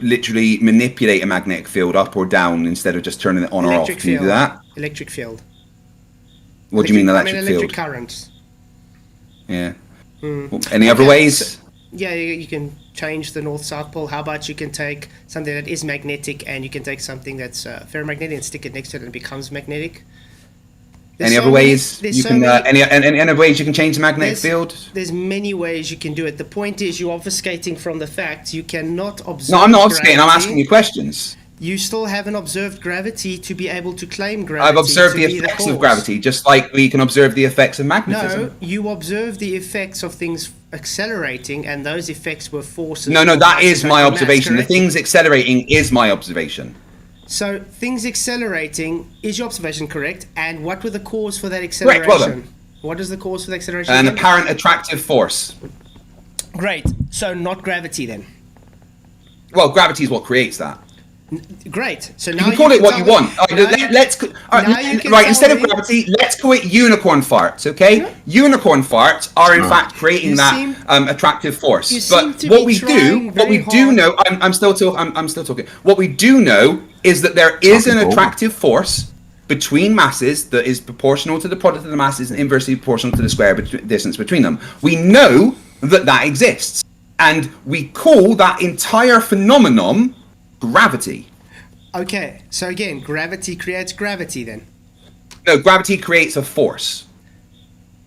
literally manipulate a magnetic field up or down instead of just turning it on or off? electric Can you do field. that? Electric field. What do you mean electric electric field? current. Yeah. Well, any other Okay, ways? Yeah, you can change the north-south pole. How about you can take something that is magnetic and you can take something that's ferromagnetic and stick it next to it and it becomes magnetic? There's Any so other many- ways there's you so can? many- Any other ways you can change the magnetic field? There's many ways you can do it. The point is you're obfuscating from the fact you cannot observe. No, I'm not obfuscating. I'm gravity. asking you questions. You still haven't observed gravity to be able to claim gravity. I've observed to the be effects cause. of gravity, just like we can observe the effects of magnetism. No, you observe the effects of things accelerating, and those effects were forces. No, of that is my mass, observation. The correct? things accelerating is my observation. So things accelerating is your observation, correct? And what were the cause for that Correct, acceleration? well done. What is the cause for the acceleration? An again? apparent attractive force. Great. So not gravity then. Well, gravity is what creates that. Great. So You now can call it what you tell me- want. All right, now you- let's now you can right tell instead of me- gravity, let's call it unicorn farts. Okay, Yeah. unicorn farts are in fact creating You that seem- attractive force. you seem But to what be we do, trying what we very do hard. know, I'm still talking. What we do know is that there is an Talking over. attractive force between masses that is proportional to the product of the masses and inversely proportional to the square distance between them. We know that exists, and we call that entire phenomenon gravity. Okay. So again, gravity creates gravity then. No, gravity creates a force.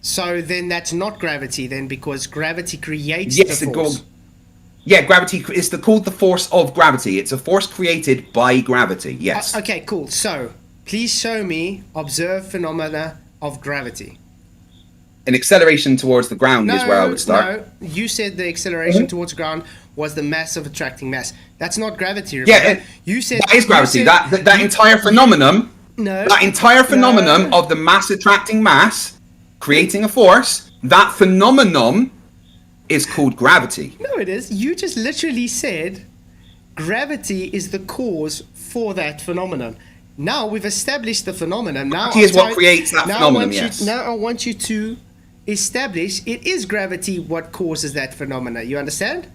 So then that's not gravity then, because gravity creates Yes, the it force. goes. Yeah, gravity is called the force of gravity. It's a force created by gravity. Yes. Okay, cool. So please show me observed phenomena of gravity. An acceleration towards the ground is where I would start. No, you said the acceleration towards ground was the mass of attracting mass. That's not gravity. Remember? Yeah, you said that is gravity. you said- That entire phenomenon. No, That entire phenomenon no. of the mass attracting mass, creating a force. That phenomenon is called gravity. No, it is. You just literally said gravity is the cause for that phenomenon. Now we've established the phenomenon. Now Gravity is what I'm creates that now phenomenon, I want you- yes. Now I want you to establish it is gravity what causes that phenomena. You understand?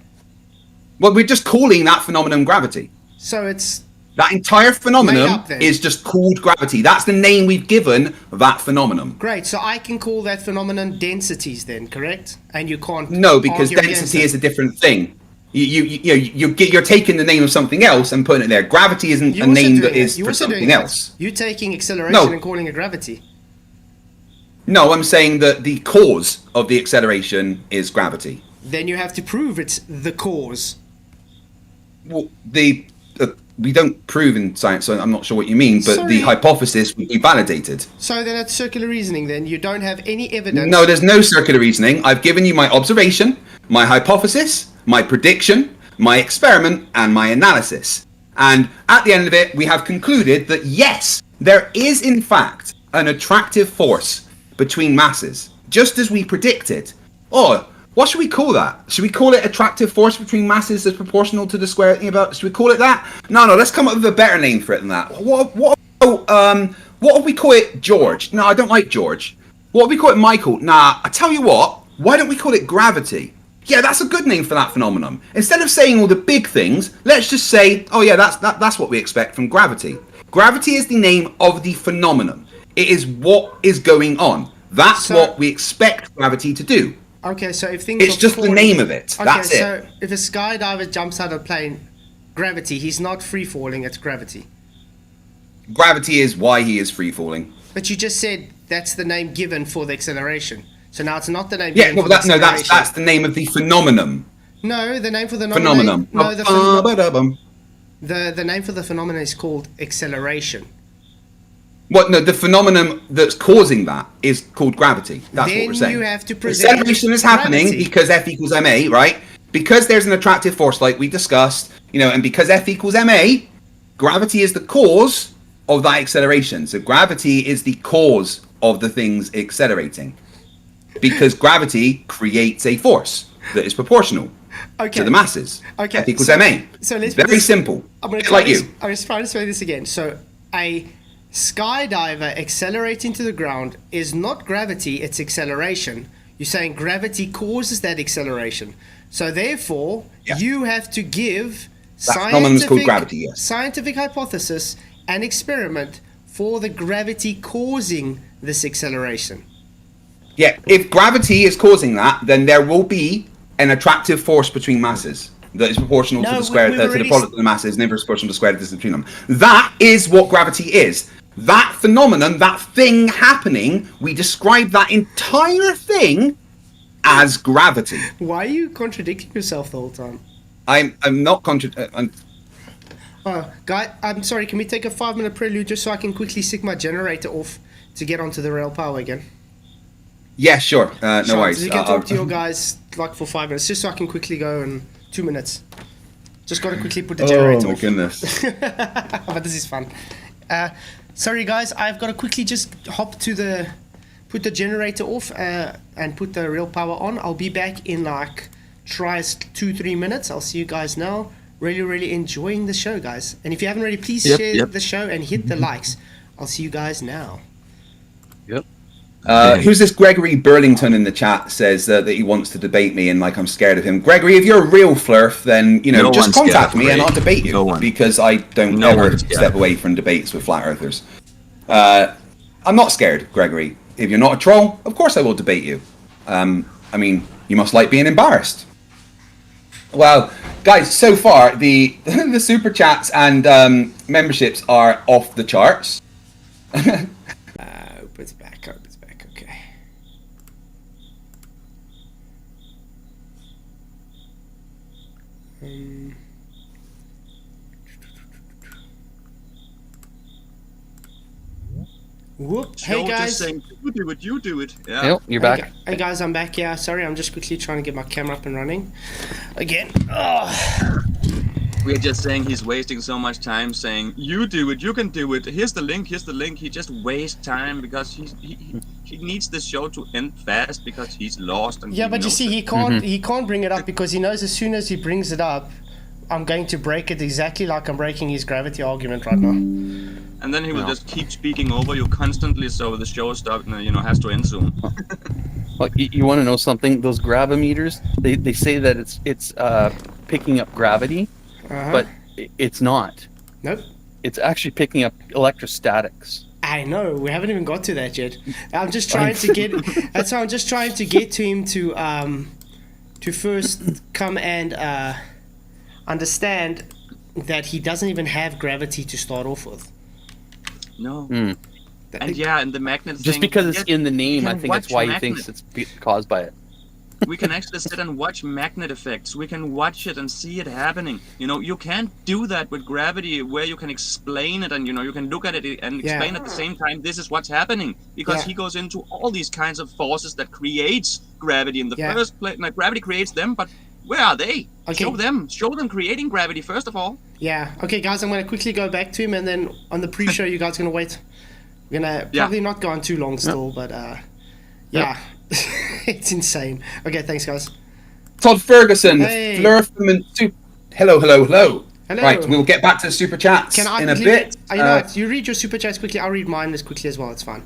Well, we're just calling that phenomenon gravity. So it's That entire Made phenomenon up, then. is just called gravity. That's the name we've given that phenomenon. Great, so I can call that phenomenon densities then, correct? And you can't. No, because argue against density it. is a different thing. You're taking the name of something else and putting it there. Gravity isn't You're a also name doing that that. is You're for also doing something that. else. You're taking acceleration No. and calling it gravity. No, I'm saying that the cause of the acceleration is gravity. Then you have to prove it's the cause. Well, we don't prove in science, so I'm not sure what you mean, but Sorry. the hypothesis would be validated. So then it's circular reasoning then. You don't have any evidence. No, there's no circular reasoning. I've given you my observation, my hypothesis, my prediction, my experiment, and my analysis. And at the end of it, we have concluded that yes, there is in fact an attractive force between masses, just as we predicted. Or what should we call that? Should we call it attractive force between masses that's proportional to the square thing about? Should we call it that? No, let's come up with a better name for it than that. What would we call it? George? No, I don't like George. What would we call it? Michael? Nah, I tell you what, why don't we call it gravity? Yeah, that's a good name for that phenomenon. Instead of saying all the big things, let's just say, oh yeah, that's what we expect from gravity. Gravity is the name of the phenomenon. It is what is going on. That's what we expect gravity to do. Okay, so if things It's are just the falling- name of it. Okay, That's it. so if a skydiver jumps out of a plane, gravity, he's not free falling, it's gravity. Gravity is why he is free falling. But you just said that's the name given for the acceleration. So now it's not the name Yeah, given well, for the acceleration. that's the name of the phenomenon. No, the name for the Phenomenon. No, the name for the phenomenon is called acceleration. What? No, the phenomenon that's causing that is called gravity. That's Then what we're saying. you have to present acceleration is happening gravity. because F equals ma, right? Because there's an attractive force, like we discussed, and because F equals ma, gravity is the cause of that acceleration. So gravity is the cause of the things accelerating, because gravity creates a force that is proportional to the masses. Okay, F equals so- ma. so let's Very put this- simple. I'm going It's to like you. I'm just trying to say this again. So a skydiver accelerating to the ground is not gravity, it's acceleration. You're saying gravity causes that acceleration. So therefore, Yeah. you have to give That phenomenon is called gravity, yes. scientific hypothesis and experiment for the gravity causing this acceleration. Yeah, if gravity is causing that, then there will be an attractive force between masses that is proportional No, to the square we've to the already product of the masses, and inverse proportional to the square distance between them. That is what gravity is. That phenomenon, that thing happening, we describe that entire thing as gravity. Why are you contradicting yourself the whole time? I'm not Guy, I'm sorry, can we take a 5-minute prelude just so I can quickly stick my generator off to get onto the rail power again? Yeah, sure. No Sure, worries. You can talk to your guys like for 5 minutes, just so I can quickly go in 2 minutes. Just got to quickly put the generator Oh my off. goodness. But this is fun. Sorry guys, I've got to quickly just put the generator off and put the real power on. I'll be back in like try 2-3 minutes. I'll see you guys now. Really enjoying the show, guys. And if you haven't already, please share the show and hit the likes. I'll see you guys now. Yep. Who's this Gregory Burlington in the chat says that he wants to debate me and like I'm scared of him. Gregory, if you're a real flurf, then No just one's scared contact of me and Ray. I'll debate you No one. because I don't No ever one's scared. step away from debates with flat earthers. I'm not scared, Gregory. If you're not a troll, of course I will debate you. I mean, you must like being embarrassed. Well, guys, so far the the super chats and memberships are off the charts. Opens back, okay. Whoop. Hey Joe guys. just saying, you do it. Yeah. Yep, you're back. Hey guys, I'm back. Yeah, sorry, I'm just quickly trying to get my camera up and running again. Oh. We're just saying he's wasting so much time saying, you do it, you can do it. Here's the link. He just wastes time because he needs the show to end fast because he's lost. And Yeah, he but you knows see, it. he can't bring it up because he knows as soon as he brings it up, I'm going to break it exactly like I'm breaking his gravity argument right now. And then he will just keep speaking over you constantly, so the show stop, has to end soon. Well, you want to know something? Those gravimeters, they say that it's picking up gravity, Uh-huh. but it's not. Nope. It's actually picking up electrostatics. I know, we haven't even got to that yet. I'm just trying to get. That's why I'm just trying to get to him to first come and understand that he doesn't even have gravity to start off with. No. Mm. And yeah, and the magnet Just thing, because it's in the name, you I can think that's watch why he magnet. thinks it's caused by it. We can actually sit and watch magnet effects. We can watch it and see it happening. You know, you can't do that with gravity, where you can explain it and, you know, you can look at it and explain at the same time, this is what's happening. Because he goes into all these kinds of forces that creates gravity in the first place. Like, gravity creates them, but where are they? Okay. Show them creating gravity, first of all. Yeah. Okay, guys, I'm going to quickly go back to him, and then on the pre-show, you guys are going to wait. We're going to probably not go on too long still, but yeah. It's insane. Okay, thanks, guys. Todd Ferguson, Hey. Flurfman, hello. Hello. Right, we'll get back to the super chats in a bit. You know what? You read your super chats quickly. I'll read mine as quickly as well. It's fine.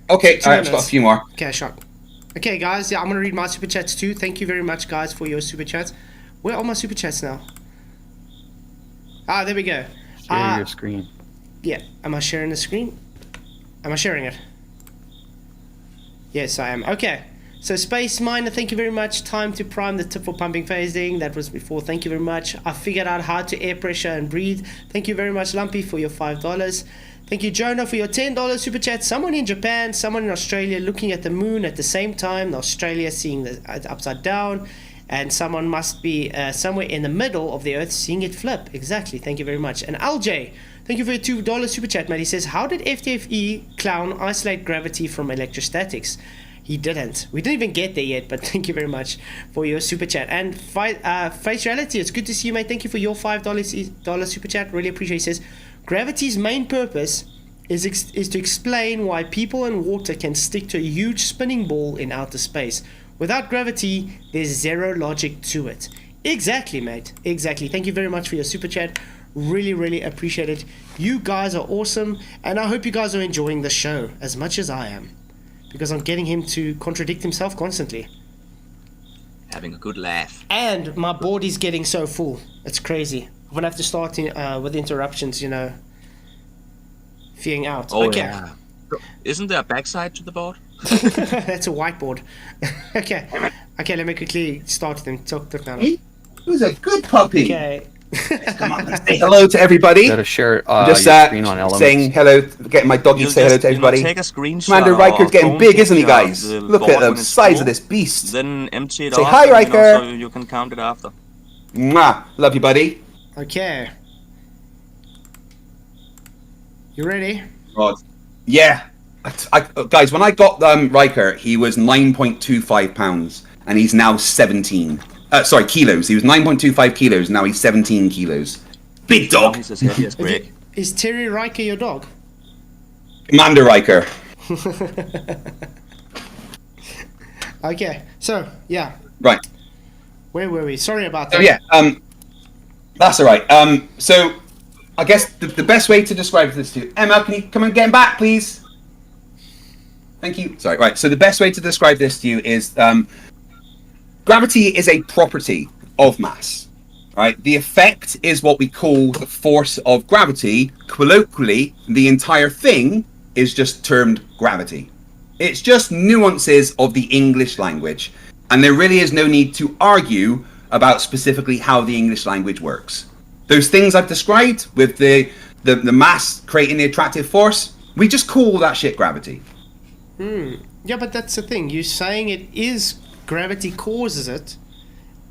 Okay, 2 I've got a minutes. few more. Okay, shot. Okay, guys. Yeah, I'm gonna read my super chats too. Thank you very much, guys, for your super chats. Where are my super chats now? Ah, there we go. Share your screen. Yeah. Am I sharing the screen? Am I sharing it? Yes, I am. Okay. So Space Miner, thank you very much. Time to prime the tip for pumping phasing. That was before. Thank you very much. I figured out how to air pressure and breathe. Thank you very much, Lumpy, for your $5. Thank you, Jonah, for your $10 super chat. Someone in Japan, someone in Australia looking at the moon at the same time. Australia seeing the upside down. And someone must be somewhere in the middle of the Earth seeing it flip. Exactly. Thank you very much. And LJ, thank you for your $2 super chat, mate. He says, how did FTFE clown isolate gravity from electrostatics? He didn't. We didn't even get there yet, but thank you very much for your super chat. And Face Reality, it's good to see you, mate. Thank you for your $5 super chat. Really appreciate it. He says, gravity's main purpose is to explain why people and water can stick to a huge spinning ball in outer space. Without gravity, there's zero logic to it. Exactly, mate. Exactly. Thank you very much for your super chat. Really, really appreciate it. You guys are awesome, and I hope you guys are enjoying the show as much as I am, because I'm getting him to contradict himself constantly. Having a good laugh. And my board is getting so full. It's crazy. I'm going to have to start with interruptions, you know, feering out. Oh, okay. yeah. Isn't there a backside to the board? That's a whiteboard. Okay. Okay, let me quickly start with him. Talk now. Who's a good puppy? Okay. Come on, let's say hello to everybody. Gotta share Just your screen on Element. saying hello, getting my doggy to say hello to everybody. Take a screenshot. Commander Riker's getting big, isn't he, guys? The Look board at the when it's size full, of this beast. Then empty it Say off. hi, and, Riker. so you can count it after. Mwah. Love you, buddy. Okay. You ready? God. Yeah. Guys, when I got Riker, he was 9.25 pounds, and he's now 17. Sorry, kilos. He was 9.25 kilos, now he's 17 kilos. Big dog. He's as heavy as Greg. Is Terry Riker your dog? Commander Riker. Okay. So, yeah. Right. Where were we? Sorry about So that. yeah, that's all right. So I guess the best way to describe this to you, Emma, can you come and get him back, please? Thank you. Sorry. Right. So the best way to describe this to you is gravity is a property of mass. Right. The effect is what we call the force of gravity. Colloquially, the entire thing is just termed gravity. It's just nuances of the English language. And there really is no need to argue about specifically how the English language works. Those things I've described with the mass creating the attractive force, we just call that shit gravity. Yeah, but that's the thing. You're saying it is gravity causes it.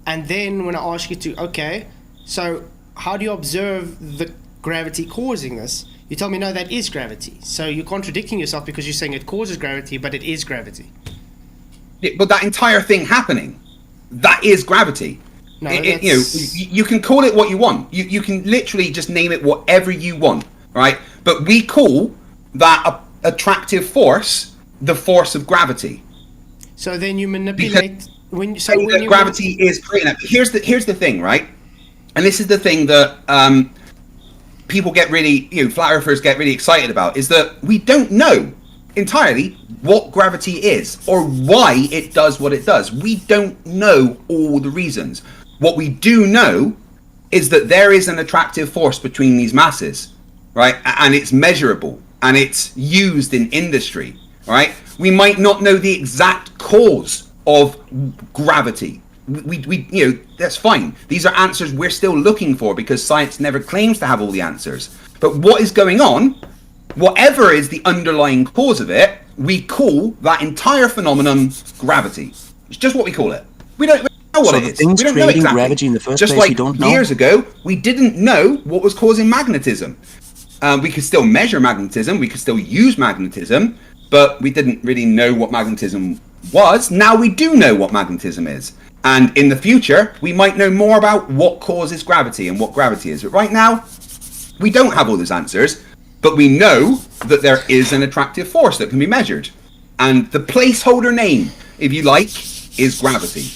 And then when I ask you to, okay, so how do you observe the gravity causing this? You tell me, no, that is gravity. So you're contradicting yourself because you're saying it causes gravity, but it is gravity. Yeah, but that entire thing happening, that is gravity. No, You know, you can call it what you want. You can literally just name it whatever you want, right? But we call that attractive force the force of gravity. So then you manipulate when Gravity is creating it. Here's the thing, right? And this is the thing that people get really, flat earthers get really excited about, is that we don't know entirely what gravity is or why it does what it does. We don't know all the reasons. What we do know is that there is an attractive force between these masses. right? And it's measurable and it's used in industry, right? We might not know the exact cause of gravity. We you know, that's fine. These are answers we're still looking for because science never claims to have all the answers. But what is going on, whatever is the underlying cause of it, we call that entire phenomenon gravity. It's just what we call it. We don't know what it is. We don't know exactly. Gravity in the first just place, like we don't know. years ago, we didn't know what was causing magnetism. We could still measure magnetism, we could still use magnetism, but we didn't really know what magnetism was. Now we do know what magnetism is. And in the future, we might know more about what causes gravity and what gravity is. But right now, we don't have all those answers, but we know that there is an attractive force that can be measured. And the placeholder name, if you like, is gravity.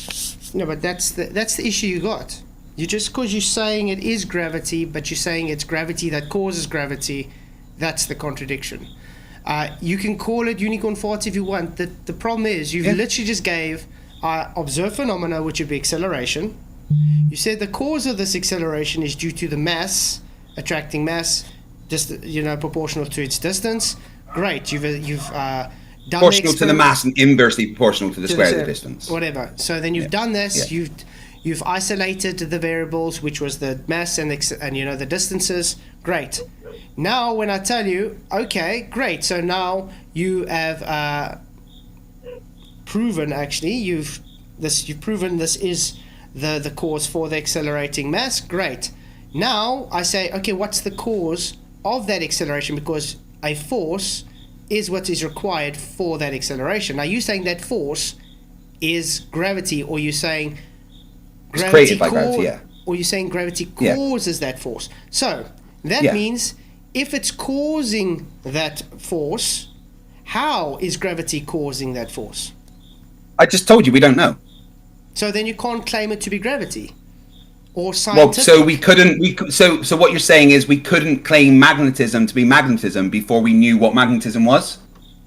No, but that's the issue you got. You just because you're saying it is gravity, but you're saying it's gravity that causes gravity, that's the contradiction. You can call it unicorn farts if you want. The problem is you've literally just gave observed phenomena, which would be acceleration. You said the cause of this acceleration is due to the mass, attracting mass, just proportional to its distance. Great, you've done proportional to the mass and inversely proportional to the square of the distance. Whatever. So then you've done this. Yeah. You've isolated the variables, which was the mass and the distances. Great. Now when I tell you, okay, great. So now you have proven you've proven this is the cause for the accelerating mass. Great. Now I say, okay, what's the cause of that acceleration? Because a force is what is required for that acceleration. Now you're saying that force is gravity, or you're saying it's created by gravity, yeah. Or you're saying gravity causes that force. So that means if it's causing that force, how is gravity causing that force? I just told you we don't know. So then you can't claim it to be gravity or scientific. Well, so we couldn't. So what you're saying is we couldn't claim magnetism to be magnetism before we knew what magnetism was.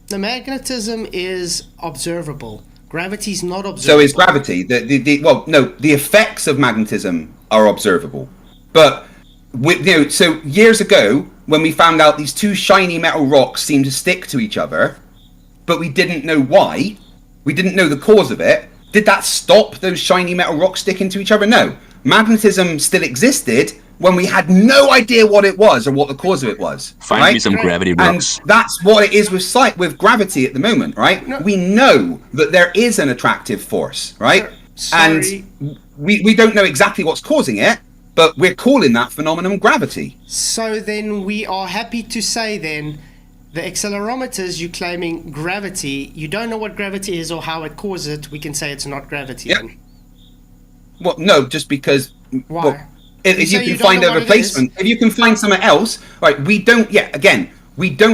The magnetism is observable. Gravity is not observable. So is gravity. The effects of magnetism are observable. But so years ago when we found out these two shiny metal rocks seem to stick to each other, but we didn't know why. We didn't know the cause of it. Did that stop those shiny metal rocks sticking to each other? No. Magnetism still existed when we had no idea what it was or what the cause of it was. Find me some gravity rocks. And that's what it is with gravity at the moment, right? No. We know that there is an attractive force, right? Sorry. And we don't know exactly what's causing it, but we're calling that phenomenon gravity. So then we are happy to say then the accelerometers, you're claiming gravity. You don't know what gravity is or how it causes it. We can say it's not gravity then. Well, no, just because... Why? Well, if you can find a replacement, if you can find something else, right, we don't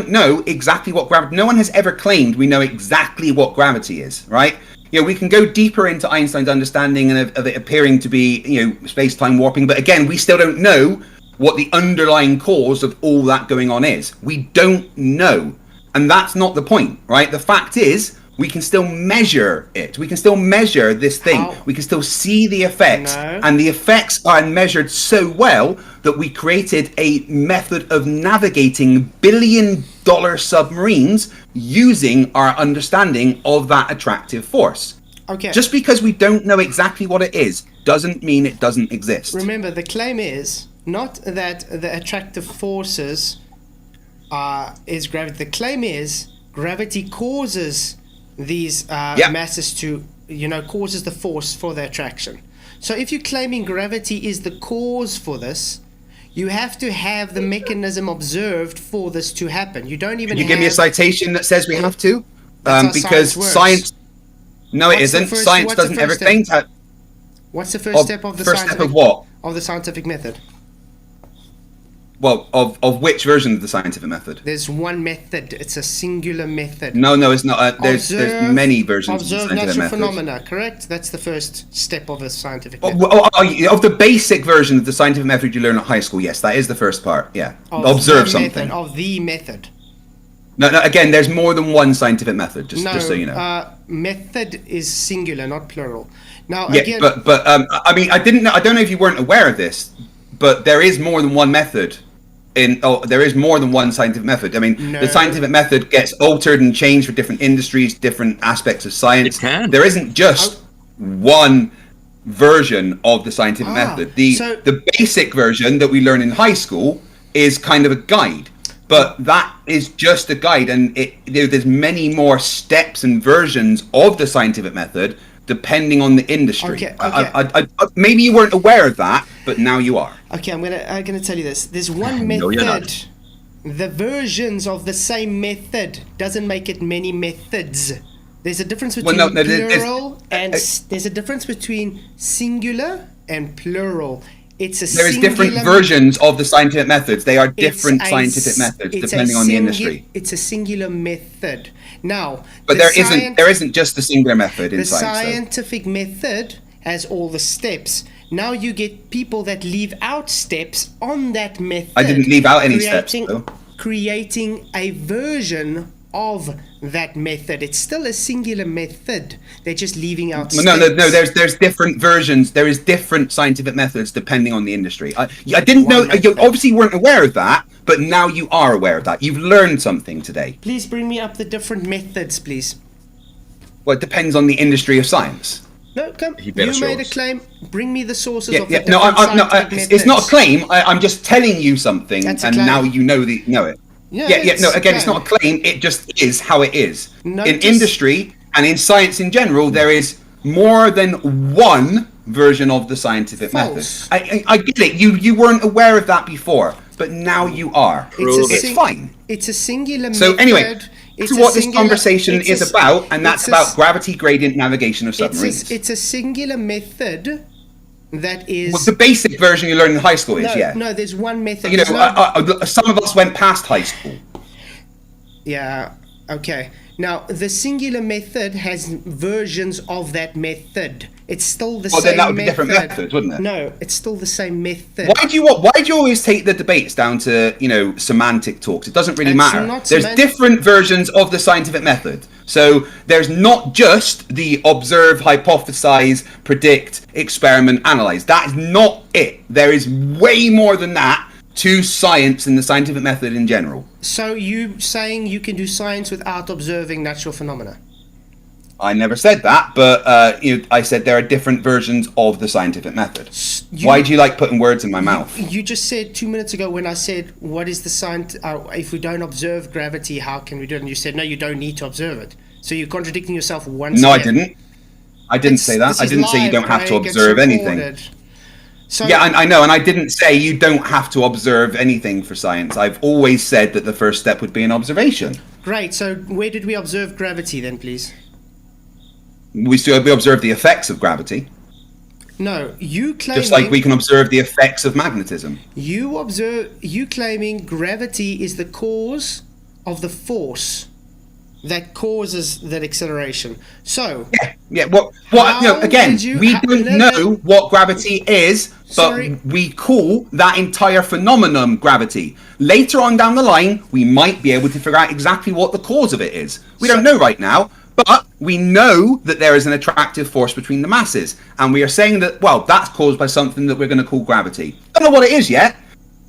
know exactly what gravity... No one has ever claimed we know exactly what gravity is, right? We can go deeper into Einstein's understanding and of it appearing to be, space-time warping, but again, we still don't know what the underlying cause of all that going on is. We don't know. And that's not the point, right? The fact is, we can still measure it. We can still measure this thing. How? We can still see the effects. No. And the effects are measured so well that we created a method of navigating billion-dollar submarines using our understanding of that attractive force. Okay. Just because we don't know exactly what it is doesn't mean it doesn't exist. Remember, the claim is not that the attractive forces is gravity. The claim is gravity causes these masses to, causes the force for the attraction. So if you're claiming gravity is the cause for this, you have to have the mechanism observed for this to happen. You don't even Can you give me a citation that says we have to? Because science... No, it isn't. Science doesn't ever claim to... What's the first step of the first step of what? Of the scientific method? Well, of which version of the scientific method? There's one method. It's a singular method. No, it's not. There's many versions of the Observe scientific natural method. phenomena, correct? That's the first step of a scientific method. Of the basic version of the scientific method you learn at high school, yes, that is the first part, yeah. Observe something. Of the method. No, again, there's more than one scientific method, just so you know. Method is singular, not plural. Now, yeah, again... I don't know if you weren't aware of this, but there is more than one method there is more than one scientific method. I mean, No. the scientific method gets altered and changed for different industries, different aspects of science. It can. There isn't just one version of the scientific method. The basic version that we learn in high school is kind of a guide, but that is just a guide, and there's many more steps and versions of the scientific method depending on the industry. Okay. Maybe you weren't aware of that, but now you are. Okay, I'm gonna tell you this. There's one No, you're method. not. The versions of the same method doesn't make it many methods. There's a difference between plural and there's a difference between singular and plural. There is different versions of the scientific methods. They are different scientific methods depending on the industry. It's a singular method. Now, but there isn't just a singular method in the science. The scientific method has all the steps. Now you get people that leave out steps on that method. I didn't leave out any steps, though. Creating a version of that method. It's still a singular method. They're just leaving out steps. No. There's different versions. There is different scientific methods depending on the industry. I didn't know. You obviously weren't aware of that, but now you are aware of that. You've learned something today. Please bring me up the different methods, please. Well, it depends on the industry of science. No, come. He better You show made a us. claim. Bring me the sources of the No, different scientific methods. it's not a claim. I'm just telling you something, That's a and claim. now you know it. Yeah, No. Again, it's not a claim. It just is how it is. No, In just- industry and in science in general, there is more than one version of the scientific False. method. I get it. You weren't aware of that before, but now you are. It's fine. It's a singular So method. anyway, It's to a what this singular- conversation it's is a- about, and that's it's a- about gravity gradient navigation of submarines. It's a singular method that is. Well, the basic version you learn in high school is, yeah. No, there's one method. You know, There's no- some of us went past high school. Yeah, okay. Now, the singular method has versions of that method. It's still the Well, same then that would be method. different methods, wouldn't it? No, it's still the same method. Why do you always take the debates down to, semantic talks? It doesn't really It's matter. not There's different versions of the scientific method. So there's not just the observe, hypothesize, predict, experiment, analyze. That is not it. There is way more than that to science and the scientific method in general. So you saying you can do science without observing natural phenomena? I never said that, but I said there are different versions of the scientific method. Why do you like putting words in my mouth? You just said 2 minutes ago when I said, what is the science, if we don't observe gravity, how can we do it? And you said, no, you don't need to observe it. So you're contradicting yourself once No, I again. didn't. I didn't say that. This I is didn't say you live, don't have to Craig, it's observe anything. recorded. So, Yeah, I know, and I didn't say you don't have to observe anything for science. I've always said that the first step would be an observation. Great, so where did we observe gravity then, please? We observe the effects of gravity, No, you claiming... just like we can observe the effects of magnetism. You claiming gravity is the cause of the force that causes that acceleration. So, Yeah. Again, we don't know what gravity is, but Sorry. we call that entire phenomenon gravity. Later on down the line, we might be able to figure out exactly what the cause of it is. We don't know right now, but we know that there is an attractive force between the masses, and we are saying that, well, that's caused by something that we're going to call gravity. Don't know what it is yet,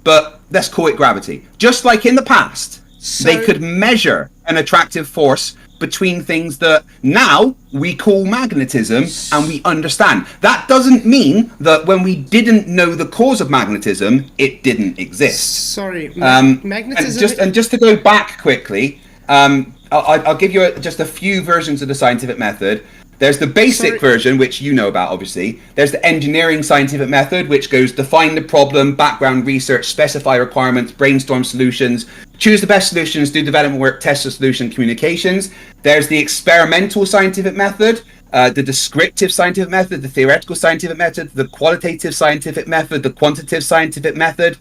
but let's call it gravity. Just like in the past, they could measure an attractive force between things that now we call magnetism and we understand. That doesn't mean that when we didn't know the cause of magnetism, it didn't exist. Sorry, And magnetism... just to go back quickly, I'll give you just a few versions of the scientific method. There's the basic version, which you know about, obviously. There's the engineering scientific method, which goes define the problem, background research, specify requirements, brainstorm solutions, choose the best solutions, do development work, test the solution, communications. There's the experimental scientific method, the descriptive scientific method, the theoretical scientific method, the qualitative scientific method, the quantitative scientific method.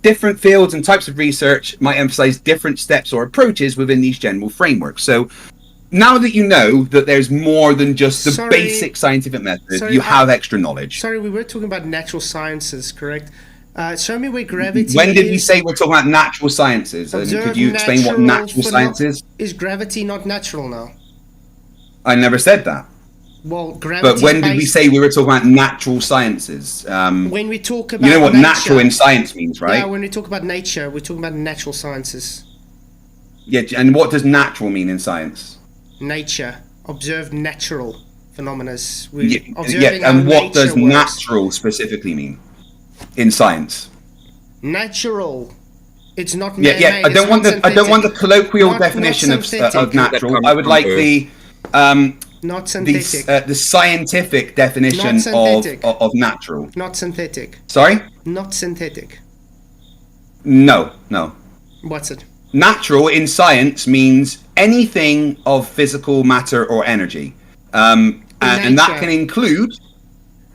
Different fields and types of research might emphasize different steps or approaches within these general frameworks. So now that you know that there's more than just the basic scientific method, you have extra knowledge. Sorry, we were talking about natural sciences, correct? Show me where gravity When did we say we're talking about natural sciences? And Observe could you explain what natural science is? Is gravity not natural now? I never said that. Well, gravity. But when did we say we were talking about natural sciences? When we talk about You know what nature, natural in science means, right? Yeah, when we talk about nature, we're talking about natural sciences. Yeah, and what does natural mean in science? Nature, observed natural phenomena. And what does natural specifically mean in science? Natural. It's not man-made. Yeah. I don't want the colloquial definition of natural. I would like the not synthetic. The scientific definition of natural. Not synthetic. Sorry? Not synthetic. No. What's it? Natural in science means anything of physical matter or energy, and that can include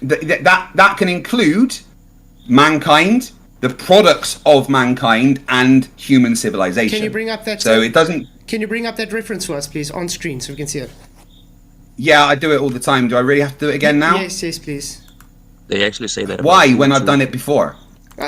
that can include mankind, the products of mankind, and human civilization. Can you bring up that? So it doesn't. Can you bring up that reference for us, please, on screen so we can see it? Yeah, I do it all the time. Do I really have to do it again now? Yes, please. They actually say that. Why, when I've done it before?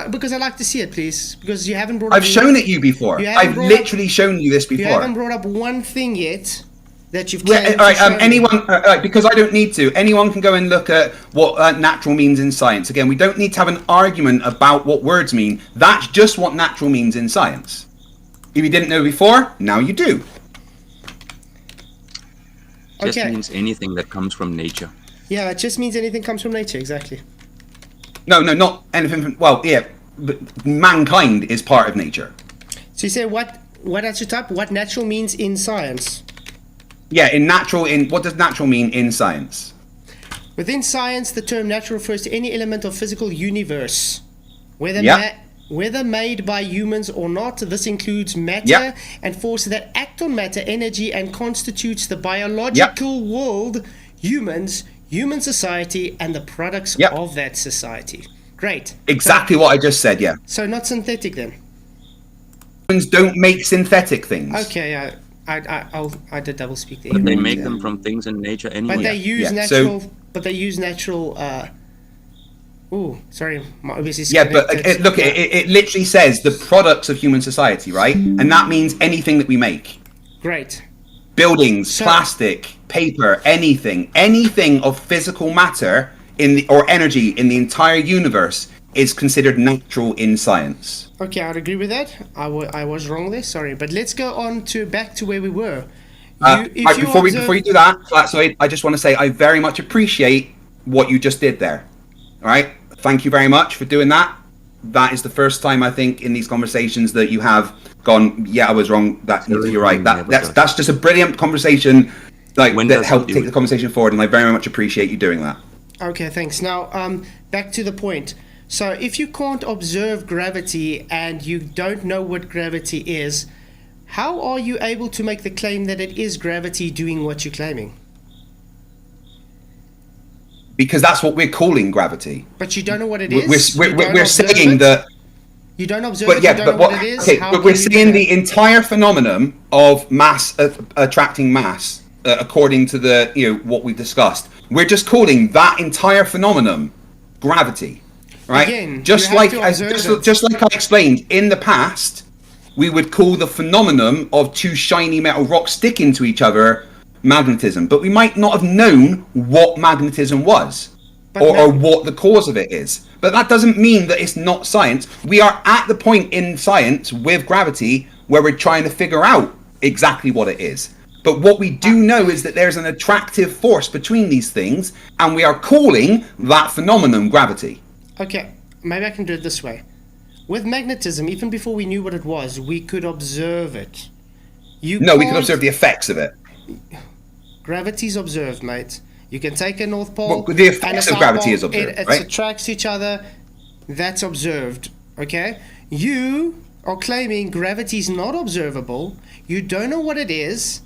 Because I like to see it, please. Because you haven't brought. I've shown it you before. I've literally shown you this before. You haven't brought up one thing yet that you've. Yeah, all right. Anyone, because I don't need to. Anyone can go and look at what natural means in science. Again, we don't need to have an argument about what words mean. That's just what natural means in science. If you didn't know before, now you do. Just means anything that comes from nature. Yeah, it just means anything comes from nature. Exactly. No, not anything from. Well, yeah, but mankind is part of nature. So you say what at your type? What natural means in science? Yeah, what does natural mean in science? Within science, the term natural refers to any element of physical universe, whether made by humans or not. This includes matter and forces that act on matter, energy, and constitutes the biological world, human society, and the products of that society. Great. Exactly what I just said, yeah. So not synthetic then? Humans don't make synthetic things. Okay, I did double speak there. But they make them from things in nature anyway. But they use natural. Sorry. Yeah, but look, it literally says the products of human society, right? And that means anything that we make. Great. Buildings, plastic, paper, anything of physical matter or energy in the entire universe is considered natural in science. Okay, I'd agree with that. I was wrong there, sorry. But let's go on back to where we were. Before you do that, Flatzoid, I just want to say I very much appreciate what you just did there. All right? Thank you very much for doing that. That is the first time, I think, in these conversations that you have gone, yeah, I was wrong. You're right. That's just a brilliant conversation that helped take the conversation forward, and I very much appreciate you doing that. Okay, thanks. Now, back to the point. So if you can't observe gravity and you don't know what gravity is, how are you able to make the claim that it is gravity doing what you're claiming? Because that's what we're calling gravity. But you don't know what it is? We're saying that... You don't observe it, you don't know what it is? Okay, but we're saying the entire phenomenon of mass attracting mass, according to what we discussed. We're just calling that entire phenomenon gravity. Right? Again, just like I explained in the past, we would call the phenomenon of two shiny metal rocks sticking to each other magnetism, but we might not have known what magnetism was or what the cause of it is. But that doesn't mean that it's not science. We are at the point in science with gravity where we're trying to figure out exactly what it is. But what we do know is that there's an attractive force between these things, and we are calling that phenomenon gravity. Okay, maybe I can do it this way. With magnetism, even before we knew what it was, we could observe it. We could observe the effects of it. Gravity's observed, mate. You can take a North Pole. Well, the effects of gravity is observed, it right? attracts each other. That's observed, okay? You are claiming gravity is not observable. You don't know what it is,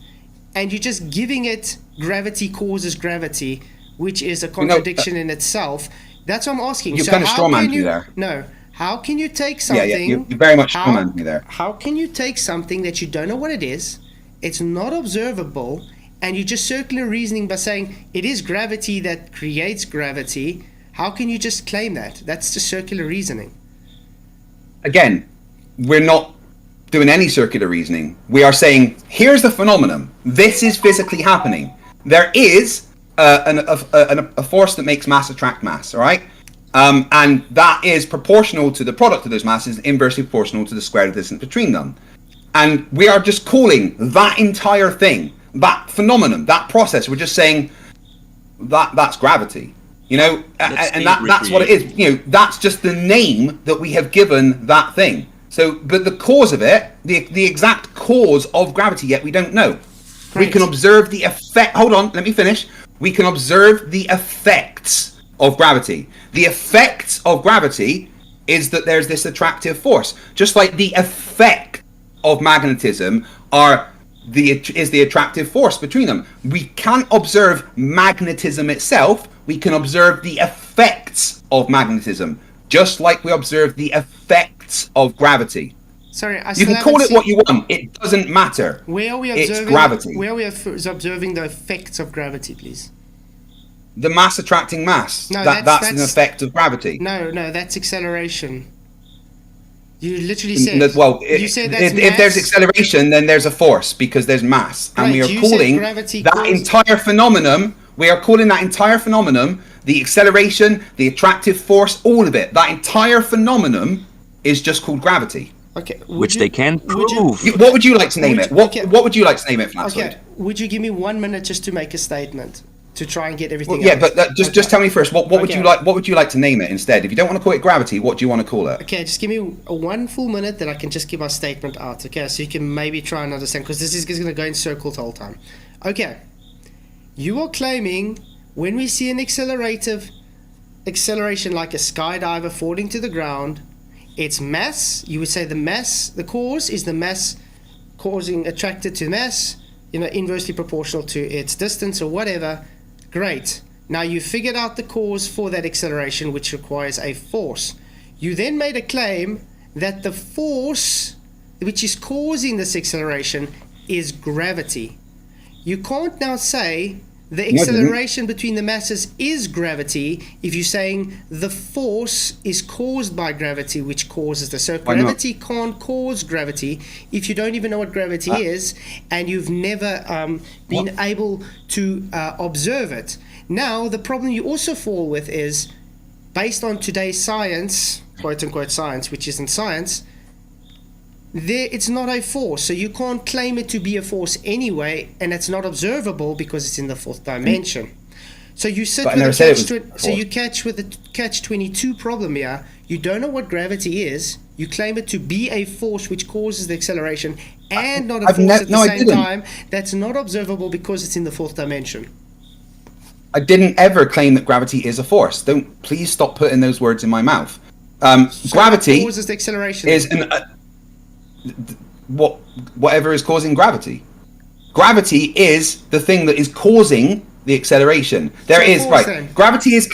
and you're just giving it gravity causes gravity, which is a contradiction in itself. That's what I'm asking. You kind of strawmanned me there. No. How can you take something... Yeah, you very much strawmanned me there. How can you take something that you don't know what it is, it's not observable, and you're just circular reasoning by saying it is gravity that creates gravity? How can you just claim that? That's just circular reasoning. Again, we're not doing any circular reasoning. We are saying, here's the phenomenon. This is physically happening. There is a force that makes mass attract mass, all right? And that is proportional to the product of those masses, inversely proportional to the square of the distance between them. And we are just calling that entire thing, that phenomenon, that process, we're just saying that's gravity. You know, that's what it is. You know, that's just the name that we have given that thing. So, but the cause of it, the exact cause of gravity, yet we don't know. Great. We can observe the effect. Hold on, let me finish. We can observe the effects of gravity. The effects of gravity is that there's this attractive force, just like the effect of magnetism is the attractive force between them. We can't observe magnetism itself. We can observe the effects of magnetism, just like we observe the effects of gravity. Sorry, you can call it what you want. It doesn't matter. Where are we observing? It's gravity. Where are we observing the effects of gravity, please? The mass attracting mass. No, that's an effect of gravity. No, that's acceleration. You literally said. Well, you said that's if there's acceleration, then there's a force because there's mass, and we are calling that entire phenomenon. We are calling that entire phenomenon the acceleration, the attractive force, all of it. That entire phenomenon is just called gravity. Okay. Which they can prove. What would you like to name it? What would you like to name it, Flatzoid? Okay. Would you give me 1 minute just to make a statement to try and get everything? Yeah, but just tell me first. What would you like? What would you like to name it instead? If you don't want to call it gravity, what do you want to call it? Okay, just give me 1 full minute that I can just give my statement out. Okay, so you can maybe try and understand, because this is going to go in circles the whole time. Okay, you are claiming when we see an acceleration like a skydiver falling to the ground, it's mass. You would say the cause is the mass causing attracted to mass, inversely proportional to its distance or whatever. Great. Now you figured out the cause for that acceleration, which requires a force. You then made a claim that the force which is causing this acceleration is gravity. You can't now say the acceleration between the masses is gravity if you're saying the force is caused by gravity, which causes this. So gravity can't cause gravity if you don't even know what gravity is, and you've never been able to observe it. Now, the problem you also fall with is, based on today's science, quote-unquote science, which isn't science, it's not a force, so you can't claim it to be a force anyway, and it's not observable because it's in the fourth dimension. So you sit with the catch-22 problem here. You don't know what gravity is. You claim it to be a force which causes the acceleration, and not a force at the same time. That's not observable because it's in the fourth dimension. I didn't ever claim that gravity is a force. Please stop putting those words in my mouth. Gravity causes the acceleration. Is whatever is causing gravity. Gravity is the thing that is causing the acceleration. Gravity is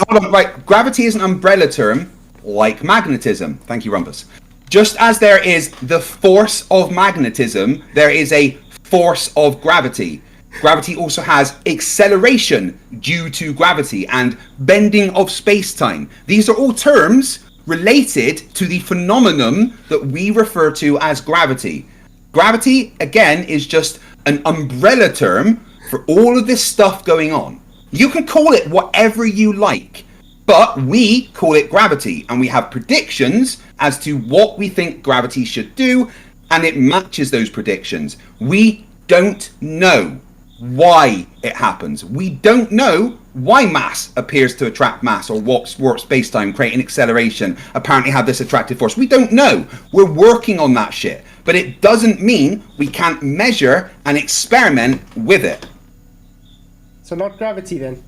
an umbrella term like magnetism. Thank you, Rumpus. Just as there is the force of magnetism, there is a force of gravity. Gravity also has acceleration due to gravity and bending of space-time. These are all terms related to the phenomenon that we refer to as gravity. Gravity, again, is just an umbrella term for all of this stuff going on. You can call it whatever you like, but we call it gravity, and we have predictions as to what we think gravity should do, and it matches those predictions. We don't know why it happens. We don't know why mass appears to attract mass, or warp space-time, creating acceleration, apparently have this attractive force. We don't know. We're working on that shit. But it doesn't mean we can't measure and experiment with it. So not gravity then?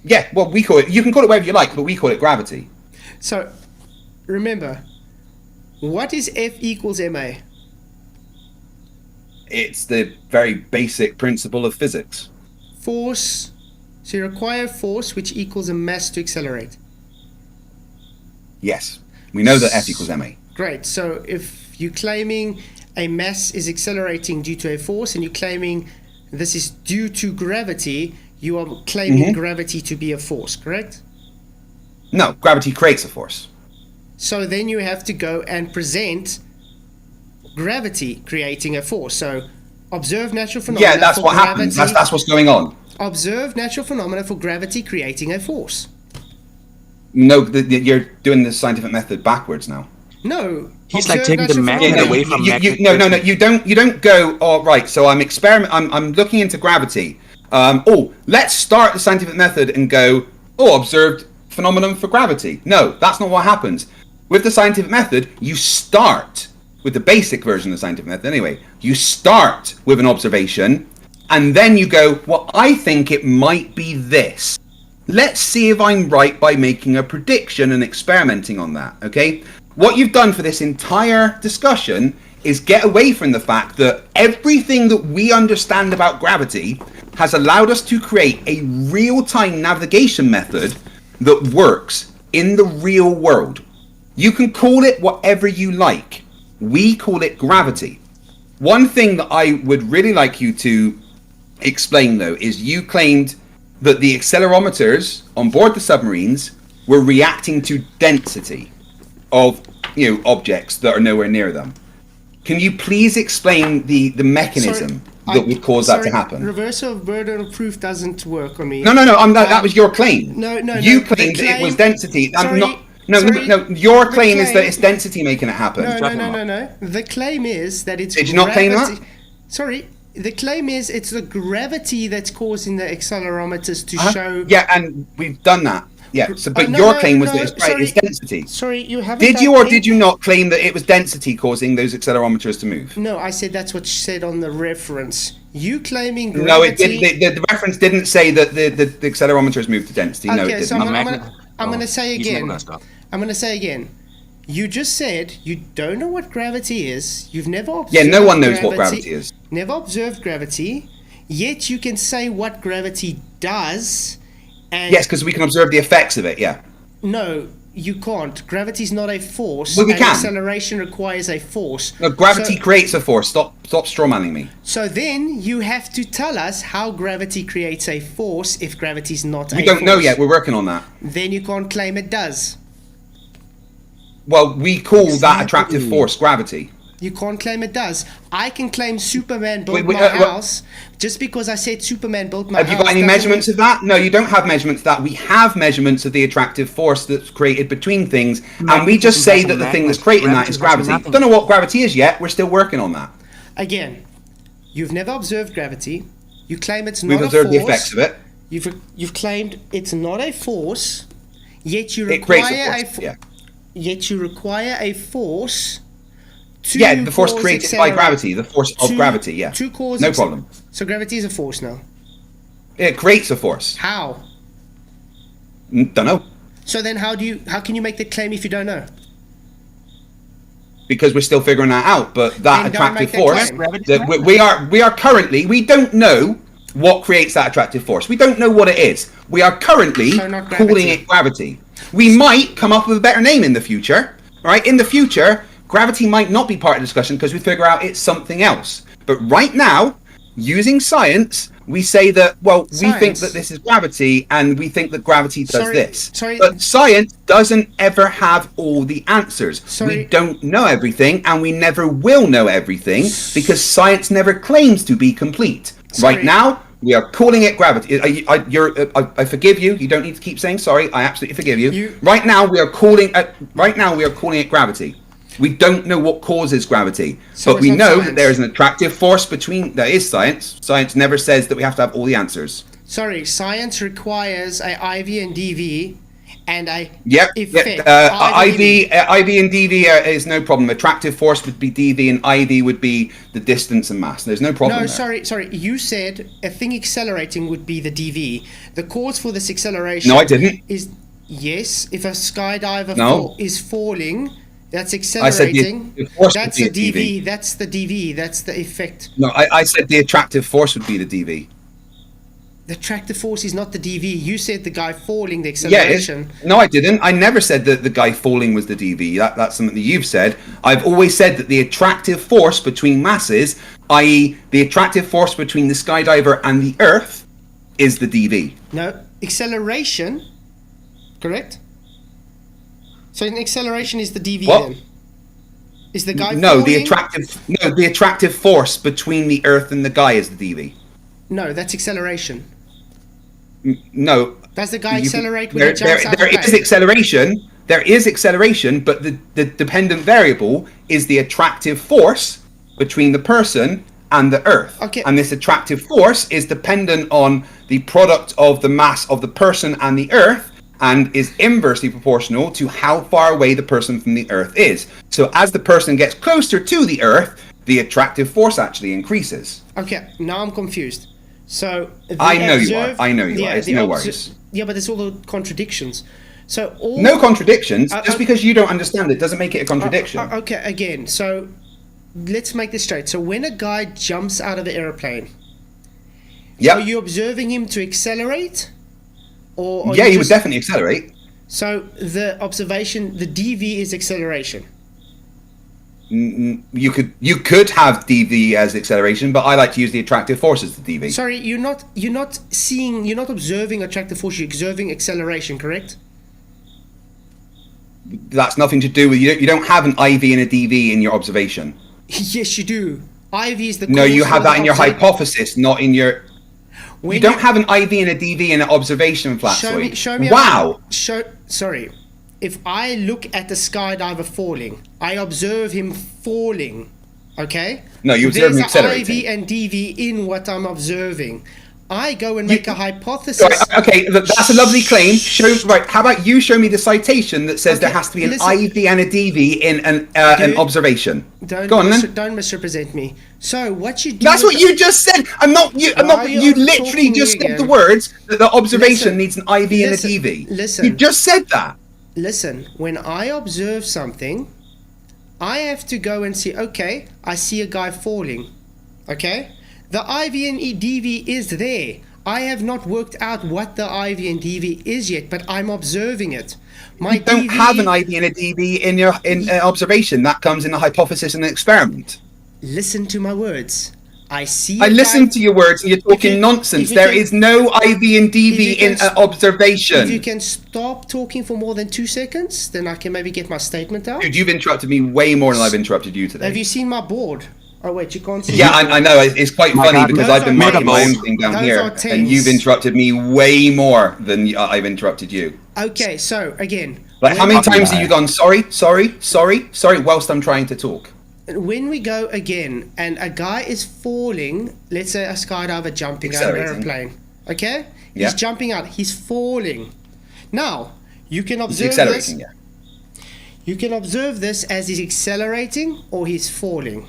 Yeah, well, we call it, you can call it whatever you like, but we call it gravity. So, remember, what is F equals ma? It's the very basic principle of physics. Force. So you require force, which equals a mass to accelerate. Yes. We know that F equals ma. Great. So if you're claiming a mass is accelerating due to a force, and you're claiming this is due to gravity, you are claiming gravity to be a force, correct? No, gravity creates a force. So then you have to go and present gravity creating a force. So Observe natural phenomena. Yeah, that's for what gravity. happens. That's what's going on. Observe natural phenomena for gravity creating a force. No, you're doing the scientific method backwards now. No. He's like observe taking the natural magnet phenomena. away from magnet. No. You don't go. Oh, right. So I'm looking into gravity. Let's start the scientific method and go. Oh, observed phenomenon for gravity. No, that's not what happens. With the scientific method, you start with the basic version of the scientific method. Anyway, you start with an observation, and then you go. Well, I think it might be this. Let's see if I'm right by making a prediction and experimenting on that. Okay. What you've done for this entire discussion is get away from the fact that everything that we understand about gravity has allowed us to create a real-time navigation method that works in the real world. You can call it whatever you like. We call it gravity. One thing that I would really like you to explain, though, is you claimed that the accelerometers on board the submarines were reacting to density of objects that are nowhere near them. Can you please explain the mechanism that would cause that to happen? Reversal of burden of proof doesn't work on me. No. That was your claim. No. You claimed that it was density. No. Your claim is that it's density making it happen. No. The claim is that it's. Did you not claim that? Sorry. The claim is it's the gravity that's causing the accelerometers to show. Yeah, and we've done that. Yeah, but your claim was that it's density. Sorry, you haven't. Did you or did you not claim that it was density causing those accelerometers to move? No, I said that's what you said on the reference. You claiming gravity. No, it didn't. The reference didn't say that the accelerometers moved to density. Okay, No, it didn't. so I'm going to say again. I'm going to say again. You just said you don't know what gravity is. You've never observed. Yeah, no one knows what gravity is. Never observed gravity, yet you can say what gravity does. And yes, because we can observe the effects of it. Yeah. No, you can't. Gravity is not a force. Well, we can. Acceleration requires a force. No, gravity creates a force. Stop strawmanning me. So then you have to tell us how gravity creates a force if gravity is not a force. We don't know yet. We're working on that. Then you can't claim it does. Well, we call that attractive force gravity. You can't claim it does. I can claim Superman built my house just because I said Superman built my house. Have you got any measurements of that? No, you don't have measurements of that. We have measurements of the attractive force that's created between things, and we just say that the thing that's creating that is gravity. Don't know what gravity is yet. We're still working on that. Again, you've never observed gravity. You claim it's not a force. We've observed the effects of it. You've claimed it's not a force, yet you require Yet you require a force. The force created by gravity, the force of gravity, yeah. To cause no problem. So gravity is a force now? It creates a force. How? Don't know. So then how can you make the claim if you don't know? Because we're still figuring that out, but that then attractive force, we are currently, we don't know what creates that attractive force. We don't know what it is. We are currently calling it gravity. We might come up with a better name in the future, right? In the future, gravity might not be part of the discussion because we figure out it's something else. But right now, using science, we say that, we think that this is gravity and we think that gravity does this. But science doesn't ever have all the answers. We don't know everything and we never will know everything because science never claims to be complete. Right now, we are calling it gravity. I forgive you. You don't need to keep saying sorry. I absolutely forgive you. Right now, we are calling it gravity. We don't know what causes gravity, but we know that there is an attractive force between. That is science. Science never says that we have to have all the answers. Sorry, science requires a IV and DV, and a effect. IV and DV is no problem. Attractive force would be DV, and IV would be the distance and mass. There's no problem. No, sorry. You said a thing accelerating would be the DV. The cause for this acceleration. No, I didn't. Yes, if a skydiver is falling. That's accelerating. That's the DV. That's the DV. That's the effect. No, I said the attractive force would be the DV. The attractive force is not the DV. You said the guy falling, the acceleration. Yeah, no, I didn't. I never said that the guy falling was the DV. That's something that you've said. I've always said that the attractive force between masses, i.e. the attractive force between the skydiver and the Earth, is the DV. No, acceleration, correct? So an acceleration is the DV then. Is the guy No, falling? the attractive force between the Earth and the guy is the DV. No, that's acceleration. No. Does the guy accelerate when There, he jumps out there of the is plane? acceleration. There is acceleration, but the dependent variable is the attractive force between the person and the Earth. Okay. And this attractive force is dependent on the product of the mass of the person and the Earth, and is inversely proportional to how far away the person from the Earth is. So as the person gets closer to the Earth, the attractive force actually increases. Okay, now I'm confused. So I know you are. It's no worries. Yeah, but there's all the contradictions. So all No contradictions. Just because you don't understand it doesn't make it a contradiction. Okay, again, so let's make this straight. So when a guy jumps out of the airplane, Yeah. are you observing him to accelerate? Or are Yeah, you he would just- definitely accelerate. So the observation, the DV is acceleration. You could have DV as acceleration, but I like to use the attractive force as the DV. Sorry, you're not observing attractive force, you're observing acceleration, correct? That's nothing to do with you don't have an IV and a DV in your observation. Yes, you do. IV is the No, cause you for have the that in your observ- hypothesis, not in your. When You don't have an IV and a DV in an observation, Flatzoid. Show me. Wow. Sorry. If I look at the skydiver falling, I observe him falling. Okay. No, you observe him There's accelerating. IV and DV in what I'm observing. I go and make a hypothesis. Right, okay, that's a lovely claim. How about you show me the citation that says there has to be an listen. IV and a DV in an Dude, observation? Don't Go on then. Don't misrepresent me. So what you do? That's with what you just said. I'm not. You you literally talking just me said again? the words that the observation Listen. needs an IV and a Listen. DV. Listen. You just said that. Listen, when I observe something, I have to go and see, okay, I see a guy falling. Okay? The IV and DV is there. I have not worked out what the IV and DV is yet, but I'm observing it. My You don't DV have an IV and a DV in your observation. That comes in a hypothesis and an experiment. Listen to my words. I see I a listened guy- to your words and you're talking you- nonsense. if you There can- is no IV and if you DV can in an If you observation. can stop talking for more than 2 seconds, then I can maybe get my statement out. Dude, you've interrupted me way more than I've interrupted you today. Have you seen my board? Oh wait, you can't see. Yeah, I know. It's quite My funny God, because those I've been are making my tens. own thing down Those here, are tens. and you've interrupted me way more than I've interrupted you. Okay, so again, Like, how when- many times have you gone, sorry, whilst I'm trying to talk? when we go again and a guy is falling, let's say a skydiver jumping out of an Accelerating. airplane, okay? Yeah. He's jumping out, he's falling. Now, you can It's observe this. accelerating, yeah. You can observe this as he's accelerating or he's falling.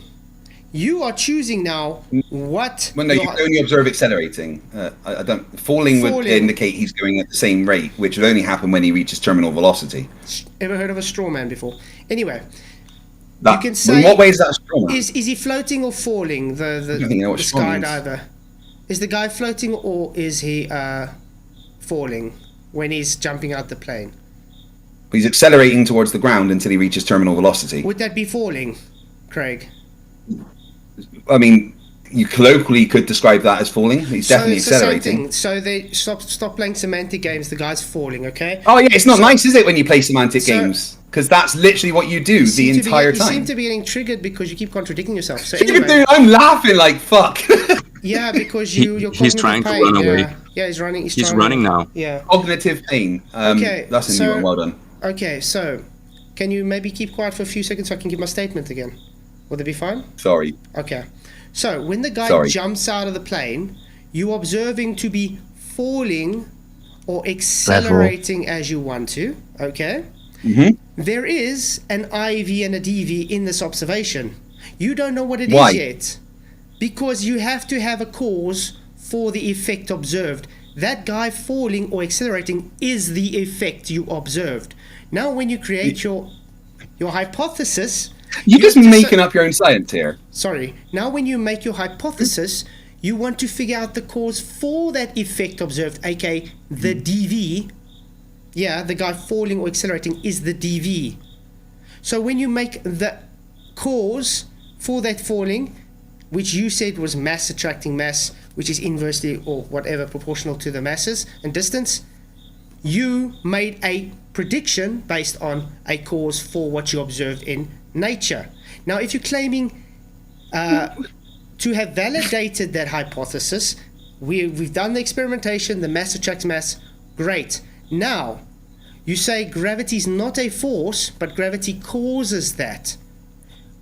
You are choosing now what. Well, no, you can only observe accelerating. I don't. Falling would Falling. indicate he's going at the same rate, which would only happen when he reaches terminal velocity. Ever heard of a straw man before? Anyway, That, can say- in what way is that strong? is he floating or falling? The don't think you know what the straw means. skydiver. Is the guy floating or is he falling when he's jumping out the plane? He's accelerating towards the ground until he reaches terminal velocity. Would that be falling, Craig? I mean, you colloquially could describe that as falling. He's definitely so same accelerating. thing. So they stop playing semantic games. The guy's falling. Okay. Oh yeah, it's not nice, is it, when you play semantic So- games? Because that's literally what you do the seem to be- entire You time. seem to be getting triggered because you keep contradicting yourself. So Dude, anyway, I'm laughing like fuck. yeah, because He- you're he's cognitive trying to pain, run yeah. away. Yeah, he's running. He's trying running to- now. Yeah. Cognitive pain. Okay, That's a new so- one. Well done. Okay, so can you maybe keep quiet for a few seconds so I can give my statement again? Would that be fine? Sorry. Okay. So when the guy Sorry. jumps out of the plane, you observe him to be falling or accelerating as you want to. Okay. Mhm. There is an IV and a DV in this observation. You don't know what it is Why? yet, because you have to have a cause for the effect observed. That guy falling or accelerating is the effect you observed. Now, when you create your hypothesis, You're just have to making say- up your own science here. Sorry. Now, when you make your hypothesis, you want to figure out the cause for that effect observed, aka the DV. Yeah, the guy falling or accelerating is the DV. So when you make the cause for that falling, which you said was mass attracting mass, which is inversely or whatever proportional to the masses and distance, you made a prediction based on a cause for what you observed in nature. Now, if you're claiming to have validated that hypothesis, we've done the experimentation, the mass attracts mass, great. Now, you say gravity is not a force, but gravity causes that.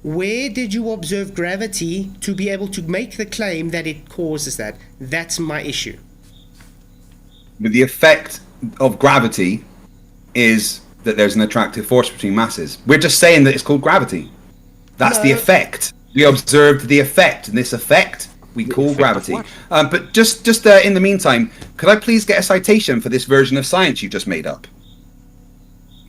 Where did you observe gravity to be able to make the claim that it causes that? That's my issue. The effect of gravity is that there's an attractive force between masses. We're just saying that it's called gravity. That's the effect. We observed the effect, and this effect we call gravity. But just in the meantime, could I please get a citation for this version of science you just made up?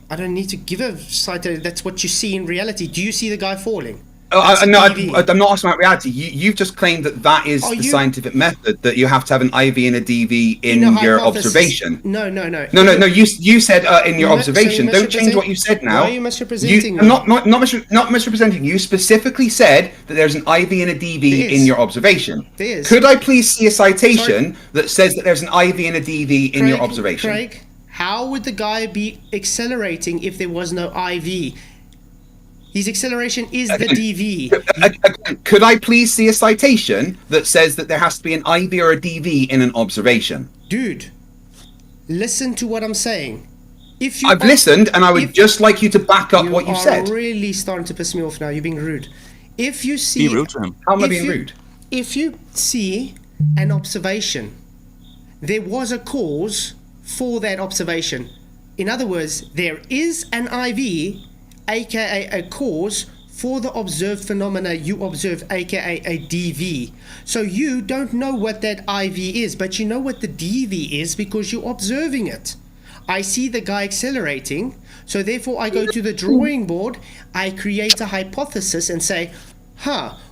I don't need to give a citation. That's what you see in reality. Do you see the guy falling? I'm not asking about reality. You've just claimed that is the scientific method, that you have to have an IV and a DV in your observation. No. You said in your observation. Don't change what you said now. Why are you misrepresenting me? Not misrepresenting. You specifically said that there's an IV and a DV in your observation. There is. Could I please see a citation that says that there's an IV and a DV in your observation? Craig, how would the guy be accelerating if there was no IV? His acceleration is the DV. Could I please see a citation that says that there has to be an IV or a DV in an observation? Dude, listen to what I'm saying. I've listened, and I would just like you to back up what you said. You're really starting to piss me off now. You're being rude. If you see... Be rude to him. How am I being rude? If you see an observation, there was a cause for that observation. In other words, there is an IV, aka a cause, for the observed phenomena you observe, aka a DV. So you don't know what that IV is, but you know what the DV is because you're observing it. I see the guy accelerating, so therefore I go to the drawing board, I create a hypothesis and say,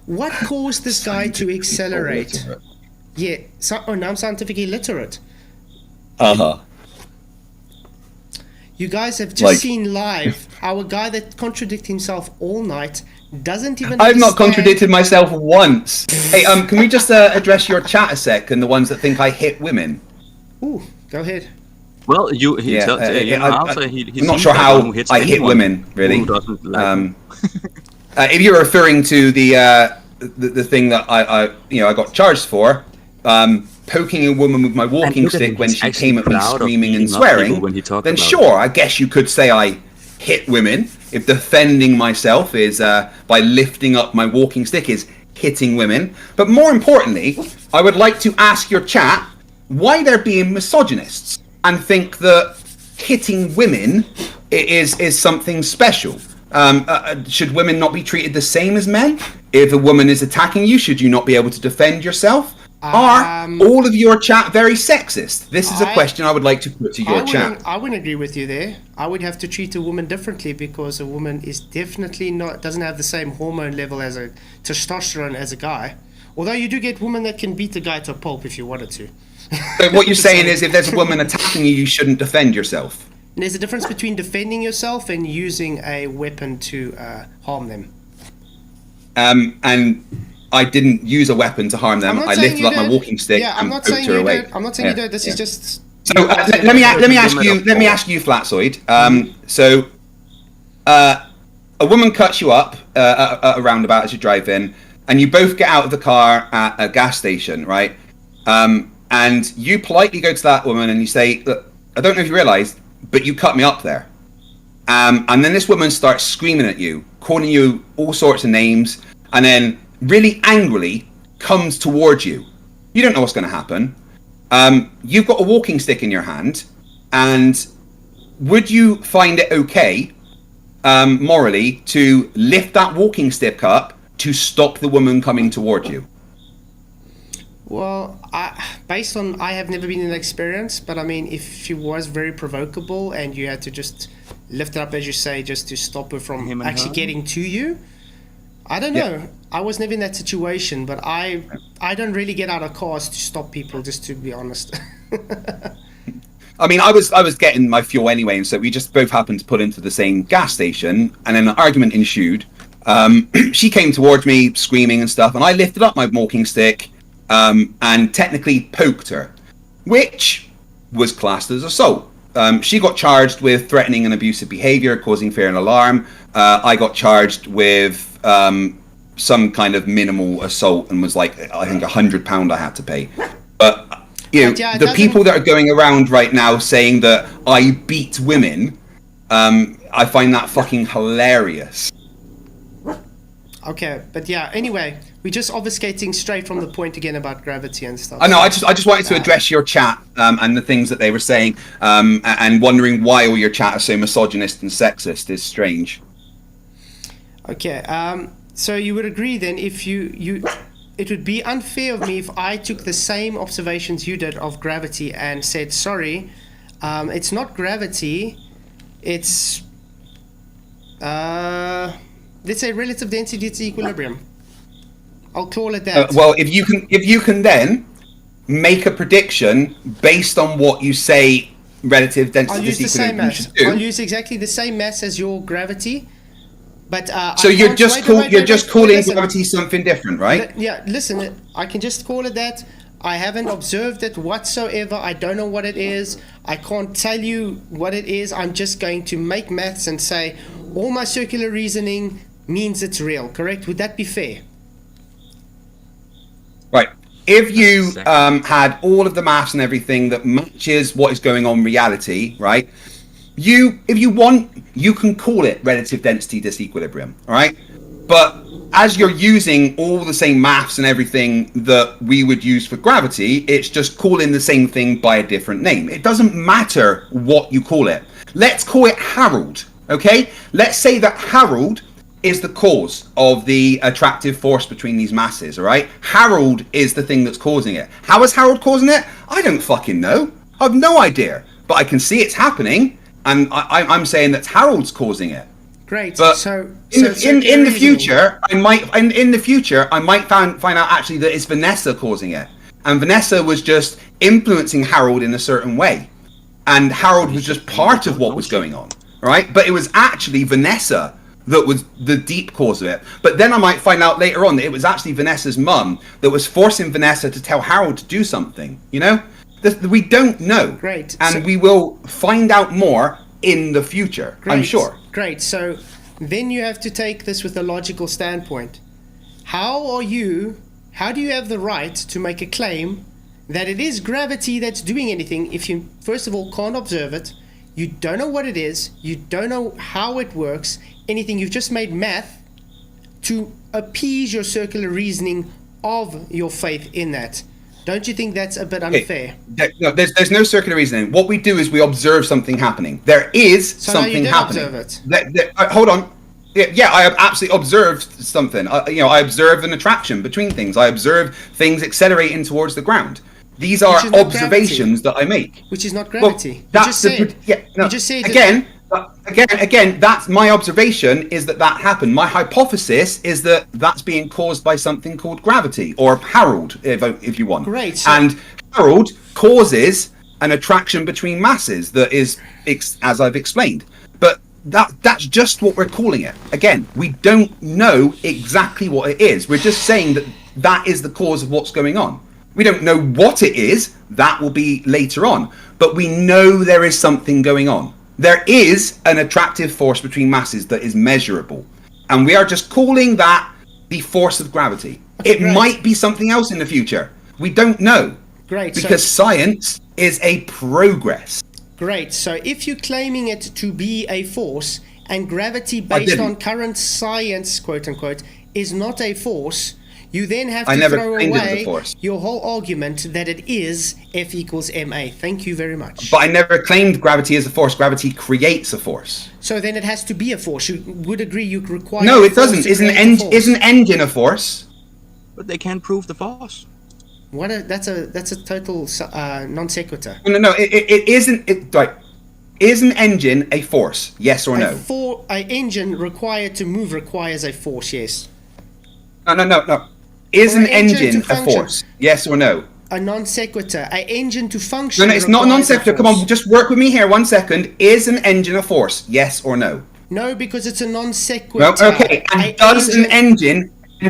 what caused this guy to accelerate? Yeah, now I'm scientifically literate. You guys have just seen live our guy that contradicted himself all night doesn't even I've not contradicted myself once. Hey, can we just address your chat a sec and the ones that think I hit women? Ooh, go ahead. Well, I'm not sure how I hit women, really. If you're referring to the thing that I got charged for, poking a woman with my walking stick when she came at me screaming and swearing, then sure, I guess you could say I hit women. If defending myself is by lifting up my walking stick is hitting women. But more importantly, I would like to ask your chat why they're being misogynists and think that hitting women is something special. Should women not be treated the same as men? If a woman is attacking you, should you not be able to defend yourself? Are all of your chat very sexist? This is a question I would like to put to your chat. I wouldn't agree with you there. I would have to treat a woman differently because a woman is definitely doesn't have the same hormone level as a testosterone as a guy. Although you do get women that can beat a guy to a pulp if you wanted to. So what you're saying is if there's a woman attacking you, you shouldn't defend yourself. There's a difference between defending yourself and using a weapon to harm them. And I didn't use a weapon to harm them. I lifted up my walking stick and poked her away. I'm not saying you did. This is just. So let me ask you, Flatzoid. So a woman cuts you up at a roundabout as you drive in, and you both get out of the car at a gas station, right? And you politely go to that woman and you say, "Look, I don't know if you realise, but you cut me up there." And then this woman starts screaming at you, calling you all sorts of names, and then really angrily comes towards you. You don't know what's going to happen. You've got a walking stick in your hand, and would you find it okay, morally, to lift that walking stick up to stop the woman coming towards you? Well, I have never been in that experience, but I mean, if she was very provocable and you had to just lift it up, as you say, just to stop her from actually getting to you, I don't know. I was never in that situation, but I don't really get out of cars to stop people, just to be honest. I mean, I was getting my fuel anyway, and so we just both happened to pull into the same gas station, and then an argument ensued. She came towards me screaming and stuff, and I lifted up my walking stick and technically poked her, which was classed as assault. she got charged with threatening and abusive behavior, causing fear and alarm. I got charged with some kind of minimal assault and was like, I think £100 I had to pay. But the people that are going around right now saying that I beat women, I find that fucking hilarious. Okay, but yeah, anyway, we're just obfuscating straight from the point again about gravity and stuff. I know, I just wanted to address your chat and the things that they were saying, and wondering why all your chat is so misogynist and sexist is strange. Okay, so you would agree then if it would be unfair of me if I took the same observations you did of gravity and said, sorry, it's not gravity, it's let's say relative density to equilibrium. I'll call it that. Well, if you can then make a prediction based on what you say relative density I'll use the same disequilibrium mass. should do. I'll use exactly the same mass as your gravity, but so you're just calling gravity something different, right? Yeah, listen, I can just call it that. I haven't observed it whatsoever. I don't know what it is. I can't tell you what it is. I'm just going to make maths and say all my circular reasoning means it's real. Correct? Would that be fair? Right. If you had all of the maths and everything that matches what is going on in reality, right? If you want, you can call it relative density disequilibrium, all right? But as you're using all the same maths and everything that we would use for gravity, it's just calling the same thing by a different name. It doesn't matter what you call it. Let's call it Harold, okay? Let's say that Harold is the cause of the attractive force between these masses, all right? Harold is the thing that's causing it. How is Harold causing it? I don't fucking know. I have no idea. But I can see it's happening, and I'm saying that Harold's causing it. Great. But in the future, I might find out actually that it's Vanessa causing it, and Vanessa was just influencing Harold in a certain way, and Harold was just part of what was going on, right? But it was actually Vanessa that was the deep cause of it. But then I might find out later on that it was actually Vanessa's mum that was forcing Vanessa to tell Harold to do something. You know, we don't know. Great. And we will find out more in the future. Great. I'm sure. Great. So then you have to take this with a logical standpoint. How do you have the right to make a claim that it is gravity that's doing anything if you, first of all, can't observe it, you don't know what it is, you don't know how it works, anything, you've just made math to appease your circular reasoning of your faith in that. Don't you think that's a bit unfair? No, there's no circular reasoning. What we do is we observe something happening. There is something happening. Observe it. Hold on. Yeah, I have absolutely observed something. I observe an attraction between things. I observe things accelerating towards the ground. These are observations that I make. Which is not gravity. Well, you just said again, that's my observation, is that happened. My hypothesis is that that's being caused by something called gravity, or Harold, if you want. Great. And Harold causes an attraction between masses that is, as I've explained. But that's just what we're calling it. Again, we don't know exactly what it is. We're just saying that is the cause of what's going on. We don't know what it is. That will be later on. But we know there is something going on. There is an attractive force between masses that is measurable. And we are just calling that the force of gravity. It might be something else in the future. We don't know. Great. Because science is a progress. Great. So if you're claiming it to be a force, and gravity based on current science, quote unquote, is not a force, you then have to throw away your whole argument that it is F equals ma. Thank you very much. But I never claimed gravity is a force. Gravity creates a force. So then it has to be a force. You would agree you require... No, it doesn't. Is an engine a force? But they can't prove the force. That's a total non sequitur. No. It isn't. Right. Is an engine a force? Yes or no? An engine required to move requires a force. Yes. No. Is an engine a force? Yes or no? A non sequitur. An engine to function. No, it's not a non sequitur. Come on, just work with me here 1 second. Is an engine a force? Yes or no? No, because it's a non sequitur. Well, okay. And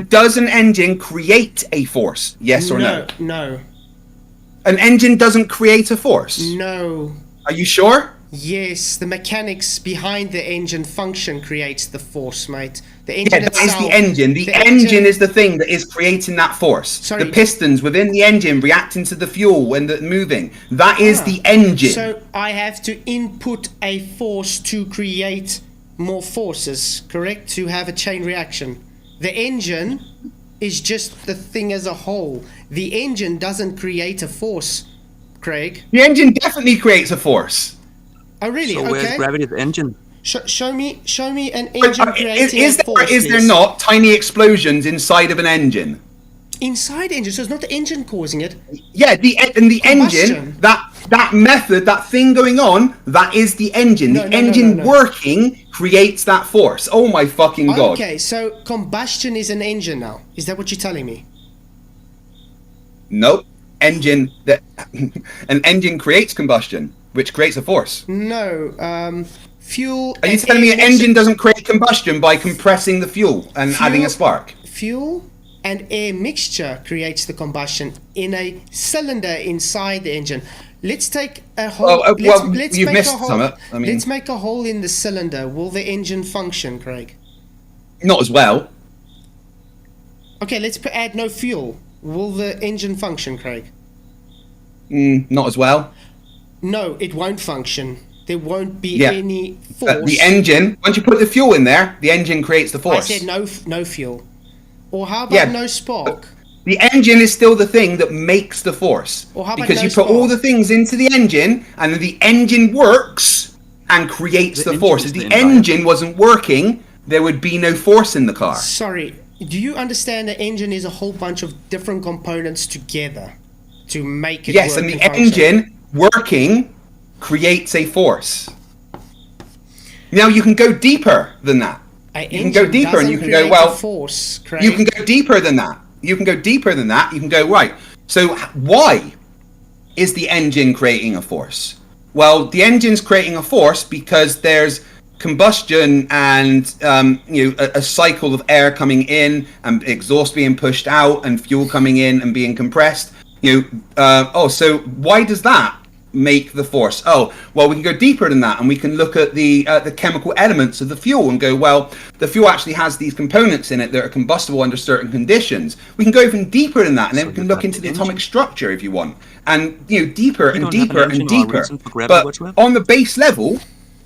does an engine create a force? Yes or no? No. An engine doesn't create a force? No. Are you sure? Yes, the mechanics behind the engine function creates the force, mate. The engine Yeah, that is itself, the engine. The engine is the thing that is creating that force. Sorry. The pistons within the engine reacting to the fuel when they're moving. That is the engine. So I have to input a force to create more forces, correct? To have a chain reaction. The engine is just the thing as a whole. The engine doesn't create a force, Craig. The engine definitely creates a force. Oh, really? So where's Okay. gravity's engine? Show me an engine creating Is a force, there please. not tiny explosions inside of an engine? Inside engine, so it's not the engine causing it. Yeah, the Combustion. engine, that method, that thing going on, that is the engine. No, The no, engine no. working creates that force. Oh my fucking god. Okay, so combustion is an engine now. Is that what you're telling me? Nope. An engine creates combustion, which creates a force. No, fuel. Are you and telling me air an engine doesn't create combustion by compressing the fuel and adding a spark? Fuel and air mixture creates the combustion in a cylinder inside the engine. Let's take a hole. Let's you've make missed a hole. some. I mean, Let's make a hole in the cylinder. Will the engine function, Craig? not as well. Okay, let's add no fuel. Will the engine function, Craig? Not as well. No, it won't function. There won't be any force. The engine, once you put the fuel in there, the engine creates the force. I said no fuel. Or how about no spark? The engine is still the thing that makes the force. Or how about because no you put all the things into the engine, and then the engine works and creates the force. If the engine wasn't working, there would be no force in the car. Sorry, do you understand the engine is a whole bunch of different components together to make it work? Yes, and the engine working creates a force. Now you can go deeper than that. You can go deeper and you can go, well, force, you can go deeper than that. You can go deeper than that. You can go, right. So why is the engine creating a force? Well, the engine's creating a force because there's combustion and a cycle of air coming in and exhaust being pushed out and fuel coming in and being compressed. So why does that make the force? Oh, well, we can go deeper than that and we can look at the chemical elements of the fuel and go, well, the fuel actually has these components in it that are combustible under certain conditions. We can go even deeper than that, and then we can look into the atomic structure if you want, and deeper and deeper and deeper. But on the base level,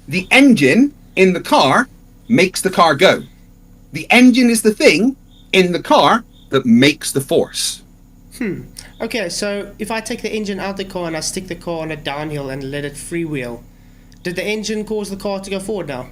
the engine in the car makes the car go. The engine is the thing in the car that makes the force. Okay, so if I take the engine out of the car and I stick the car on a downhill and let it freewheel, did the engine cause the car to go forward now?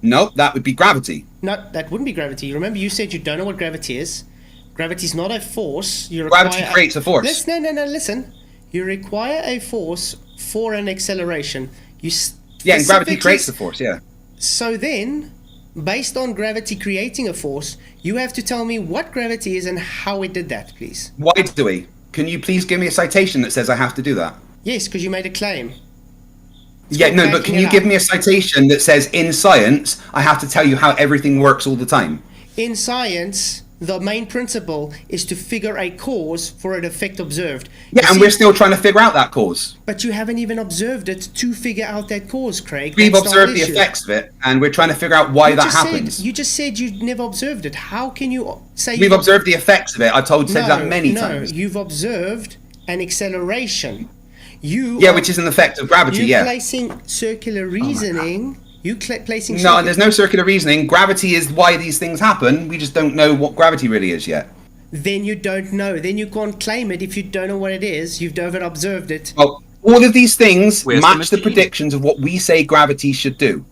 No, that would be gravity. No, that wouldn't be gravity. Remember, you said you don't know what gravity is. Gravity is not a force. Gravity creates a force. Listen. You require a force for an acceleration. And gravity creates the force, yeah. So then, based on gravity creating a force, you have to tell me what gravity is and how it did that, please. Why do we? Can you please give me a citation that says I have to do that? Yes, because you made a claim. But can you give me a citation that says in science I have to tell you how everything works all the time? In science, the main principle is to figure a cause for an effect observed. We're still trying to figure out that cause. But you haven't even observed it to figure out that cause, Craig. We've observed the effects of it, and we're trying to figure out why that happens. You just said you never observed it. How can you say... We've observed the effects of it. I've said that many times. No, you've observed an acceleration. Which is an effect of gravity, You're placing circular reasoning... No, there's no circular reasoning. Gravity is why these things happen. We just don't know what gravity really is yet. Then you don't know. Then you can't claim it if you don't know what it is. You've never observed it. Well, all of these things match the predictions of what we say gravity should do.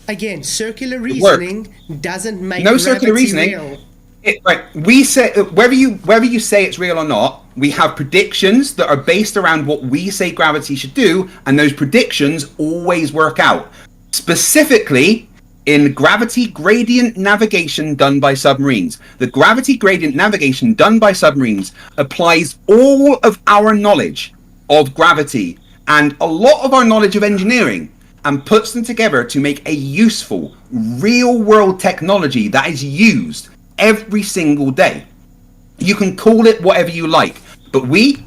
Again, circular reasoning doesn't make no circular reasoning. Real. We say whether you say it's real or not, we have predictions that are based around what we say gravity should do, and those predictions always work out. Specifically, in gravity gradient navigation done by submarines. The gravity gradient navigation done by submarines applies all of our knowledge of gravity and a lot of our knowledge of engineering and puts them together to make a useful, real-world technology that is used every single day. You can call it whatever you like, but we,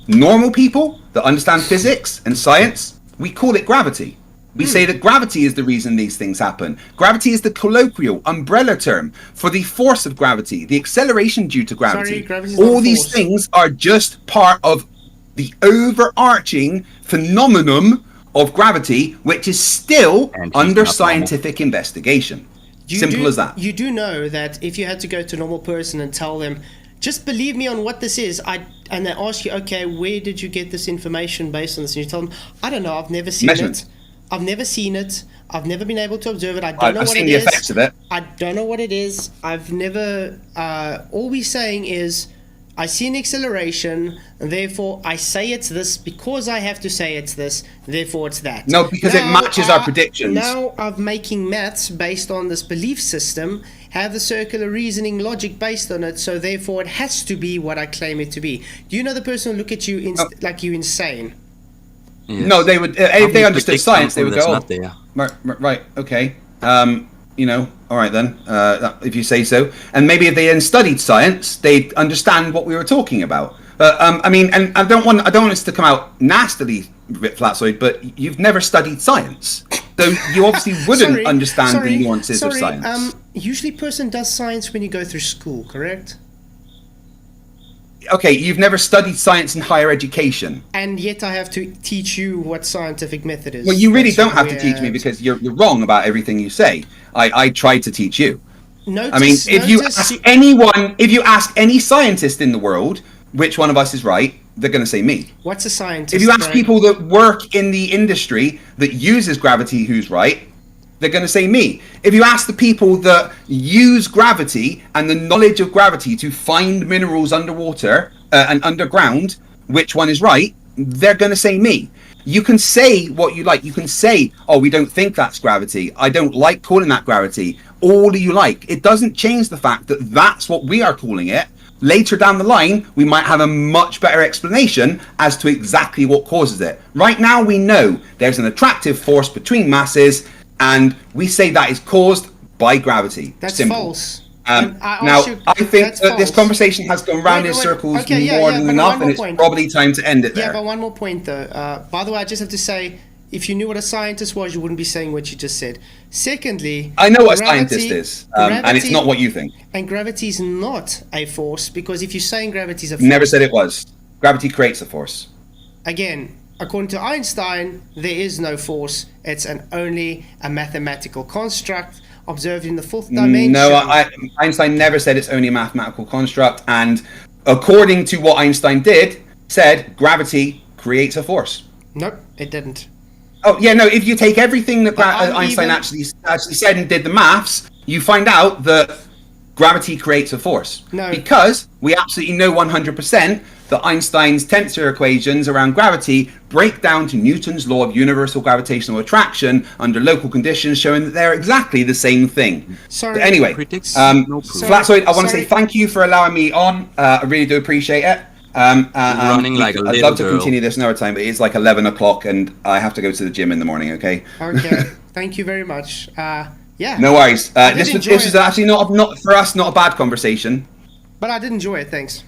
normal people that understand physics and science, we call it gravity. We say that gravity is the reason these things happen. Gravity is the colloquial umbrella term for the force of gravity, the acceleration due to gravity. gravity's All not a these force. things are just part of the overarching phenomenon of gravity, which is still And he's under not scientific investigation. Simple as that. You do know that if you had to go to a normal person and tell them, just believe me on what this is, and they ask you, okay, where did you get this information based on this? And you tell them, I don't know, I've never seen Measurements. it. I've never seen it. I've never been able to observe it. I don't know I've what seen it the is. effects of it. I don't know what it is. I've never. All we're saying is, I see an acceleration, and therefore I say it's this because I have to say it's this. Therefore it's that. No, because it matches our predictions. Now I'm making maths based on this belief system, have the circular reasoning logic based on it, so therefore it has to be what I claim it to be. Do you know the person will look at you like you're insane? Yes. No, they would. If they understood science, they would go, Not there. right, okay. All right then, if you say so. And maybe if they then studied science, they'd understand what we were talking about. I mean, and I don't want us to come out nastily, Flatzoid, but you've never studied science, so you obviously wouldn't understand the nuances of science. Usually, person does science when you go through school, correct? Okay, you've never studied science in higher education. And yet I have to teach you what scientific method is. Well, you really That's don't have to teach me weird. because you're wrong about everything you say. I tried to teach you. Notice, I mean, if you ask any scientist in the world which one of us is right, they're going to say me. What's a scientist? If you ask Greg? people that work in the industry that uses gravity who's right, they're going to say me. If you ask the people that use gravity and the knowledge of gravity to find minerals underwater and underground, which one is right, they're going to say me. You can say what you like. You can say, oh, we don't think that's gravity. I don't like calling that gravity. All you like. It doesn't change the fact that that's what we are calling it. Later down the line, we might have a much better explanation as to exactly what causes it. Right now, we know there's an attractive force between masses, and we say that is caused by gravity. That's Simple. False. Now, I think that this conversation has gone round in circles more than enough, and it's probably time to end it there. Yeah, but one more point, though. By the way, I just have to say, if you knew what a scientist was, you wouldn't be saying what you just said. Secondly, I know what a scientist is, and it's not what you think. And gravity is not a force, because if you're saying gravity is a force... Never said it was. Gravity creates a force. Again, according to Einstein, there is no force. It's only a mathematical construct observed in the fourth dimension. No, Einstein never said it's only a mathematical construct, and according to what Einstein said gravity creates a force. Nope, it didn't. Oh yeah, no. If you take everything that Einstein actually said and did the maths, you find out that gravity creates a force. No. Because we absolutely know 100% that Einstein's tensor equations around gravity break down to Newton's law of universal gravitational attraction under local conditions, showing that they're exactly the same thing. Sorry. But anyway, Flatzoid, I want to say thank you for allowing me on. I really do appreciate it. Running like a I'd little love to girl. continue this another time, but it's like 11 o'clock and I have to go to the gym in the morning, okay? Okay, thank you very much. Yeah. No worries. did This enjoy was it. actually not for us, not a bad conversation. But I did enjoy it, thanks.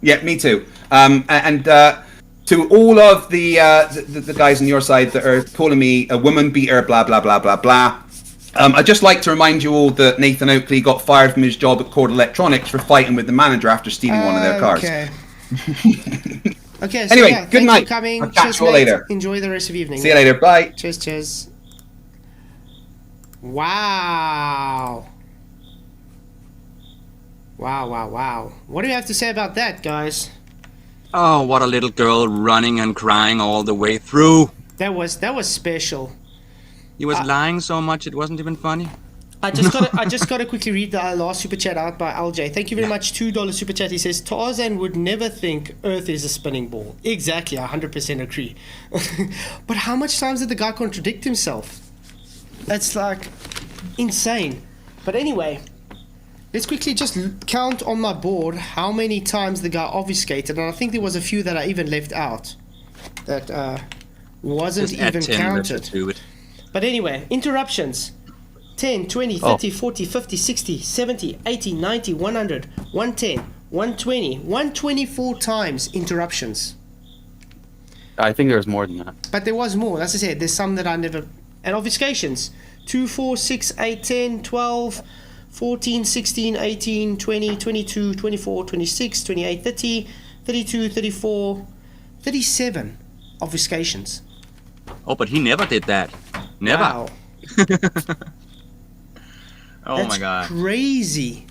Yeah, me too. And to all of the guys on your side that are calling me a woman beater, blah, blah, blah, blah, blah. I'd just like to remind you all that Nathan Oakley got fired from his job at Cord Electronics for fighting with the manager after stealing one of their cars. Okay. Okay, so Anyway, yeah, good thanks night. for coming. I'll catch Cheers, you all mate. later. Enjoy the rest of the evening. See you later. Bye. Cheers, cheers. Wow. Wow. What do you have to say about that, guys? Oh, what a little girl running and crying all the way through. That was special. He was lying so much it wasn't even funny. I just gotta quickly read the last super chat out by LJ. Thank you very much. $2 super chat. He says Tarzan would never think Earth is a spinning ball. Exactly, I 100% agree. But how much times did the guy contradict himself? That's like insane. But anyway, let's quickly just count on my board how many times the guy obfuscated, and I think there was a few that I even left out that wasn't Just add even 10 counted. to it. But anyway, interruptions. 10, 20, 30, 40, 50, 60, 70, 80, 90, 100, 110, 120, 124 times interruptions. I think there's more than that. But there was more. As I said, there's some that I never... And obfuscations. 2, 4, 6, 8, 10, 12, 14, 16, 18, 20, 22, 24, 26, 28, 30, 32, 34, 37 obfuscations. Oh, but he never did that. Never. Wow. Oh That's my god. crazy.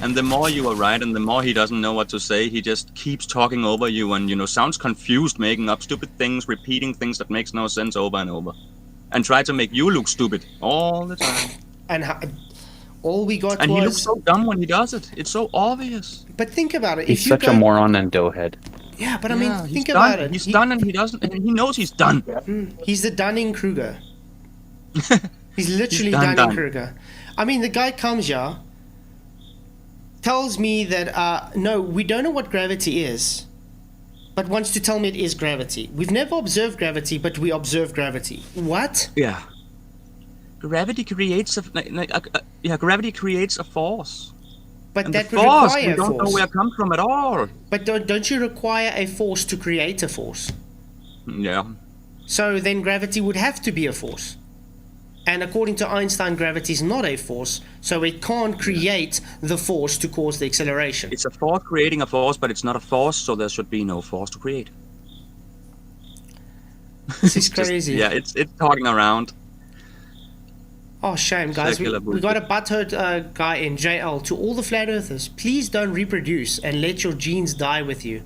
And the more you are right, and the more he doesn't know what to say, he just keeps talking over you and, you know, sounds confused, making up stupid things, repeating things that makes no sense over and over. And try to make you look stupid all the time. And all we got And was... he looks so dumb when he does it. It's so obvious. But think about it. He's if you such go... a moron and doughhead. Yeah, but I mean, He's think done. about it. He's done, and he doesn't. And he knows he's done. He's the Dunning-Kruger. He's literally done. Dunning-Kruger. I mean, the guy comes here, tells me that, no, we don't know what gravity is, but wants to tell me it is gravity. We've never observed gravity, but we observe gravity. What? Yeah. Gravity creates gravity creates a force. But And that the would force, require we a don't know force. where it comes from at all. But don't you require a force to create a force? Yeah. So then gravity would have to be a force. And according to Einstein, gravity is not a force, so it can't create the force to cause the acceleration. It's a force creating a force, but it's not a force, so there should be no force to create. This is crazy. It's talking around. Oh, shame, guys. Circular We got a butthurt guy in JL. To all the flat earthers, please don't reproduce and let your genes die with you.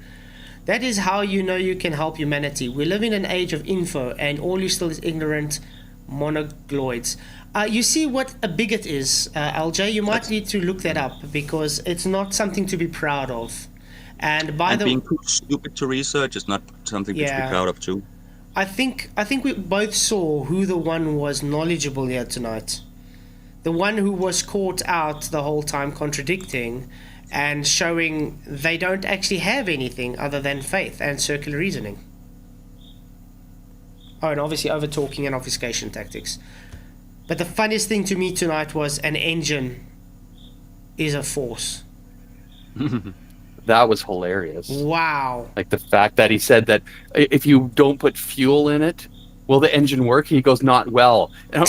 That is how you know you can help humanity. We live in an age of info, and all you still is ignorant monogloids. You see what a bigot is, LJ? You might need to look that up, because it's not something to be proud of. And Being too stupid to research is not something to be proud of too. I think we both saw who the one was knowledgeable here tonight. The one who was caught out the whole time contradicting and showing they don't actually have anything other than faith and circular reasoning. Oh, and obviously over-talking and obfuscation tactics. But the funniest thing to me tonight was an engine is a force. That was hilarious. Wow. Like the fact that he said that if you don't put fuel in it, will the engine work? He goes, not well. And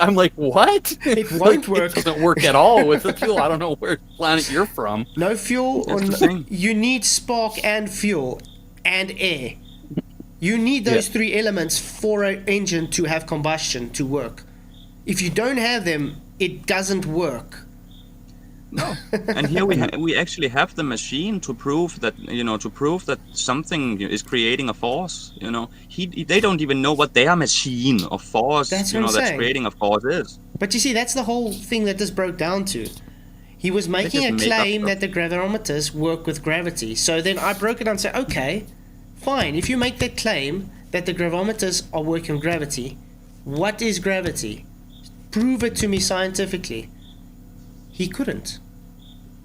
I'm like, what? It won't work. It doesn't work at all with the fuel. I don't know where planet you're from. No fuel. Or you need spark and fuel and air. You need those three elements for an engine to have combustion to work. If you don't have them, it doesn't work. No. And here we actually have the machine to prove that something is creating a force. You know, they don't even know what their machine or force That's creating a force is. But you see, that's the whole thing that this broke down to. He was making a claim that the gravimeters work with gravity. So then I broke it down and said, okay, fine. If you make that claim that the gravimeters are working with gravity, what is gravity? Prove it to me scientifically. He couldn't.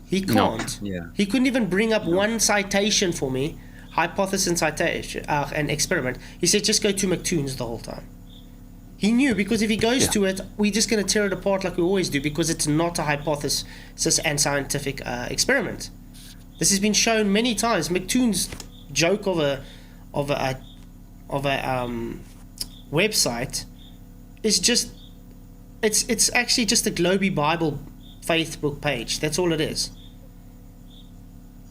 He can't. No. Yeah. He couldn't even bring up one citation for me, hypothesis and citation, an experiment. He said just go to McToon's the whole time. He knew, because if he goes to it, we're just going to tear it apart like we always do, because it's not a hypothesis and scientific experiment. This has been shown many times. McToon's joke of a website is just it's actually just a Globy Bible faith book page. That's all it is.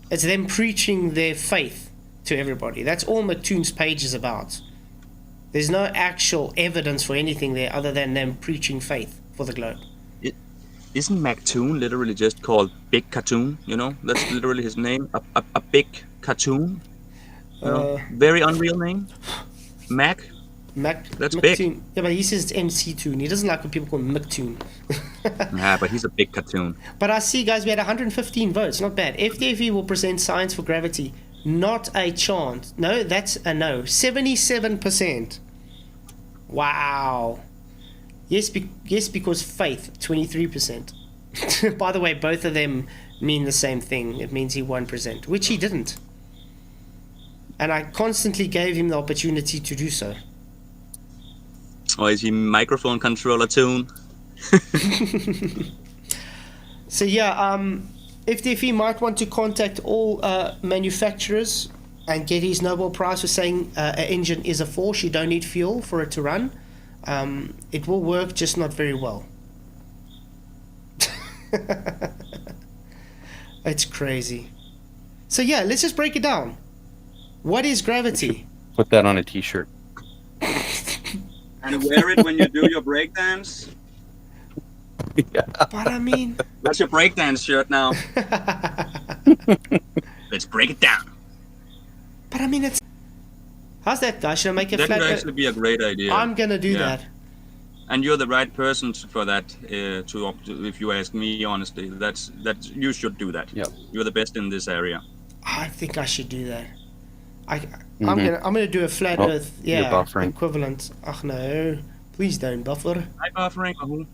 It's them preaching their faith to everybody. That's all McToon's page is about. There's no actual evidence for anything there other than them preaching faith for the globe. Isn't McToon literally just called Big Cartoon? You know, that's literally his name. A big cartoon. You know? Very unreal name. Mac. That's McToon. big. Yeah, but he says it's MC-Toon. He doesn't like when people call him McToon. Yeah, but he's a big cartoon. But I see, guys, we had 115 votes. Not bad. FTFE will present science for gravity. Not a chance. No, that's a no. 77%. Wow. Yes, because faith, 23%. By the way, both of them mean the same thing. It means he won't present, which he didn't. And I constantly gave him the opportunity to do so. Or is he microphone controller tune? So yeah, FTFE might want to contact all manufacturers and get his Nobel Prize for saying an engine is a force. You don't need fuel for it to run. It will work, just not very well. It's crazy. So yeah, let's just break it down. What is gravity? Put that on a t-shirt. And wear it when you do your breakdance. Yeah. But I mean... That's your breakdance shirt now. Let's break it down. But I mean, it's... How's that, guys? Should I make a That flat... would actually be a great idea. I'm gonna do that. And you're the right person for that. If you ask me honestly, that you should do that. Yep. You're the best in this area. I think I should do that. I'm gonna do a flat Earth, you're buffering. equivalent. Ach no, please don't buffer. Hi, buffering.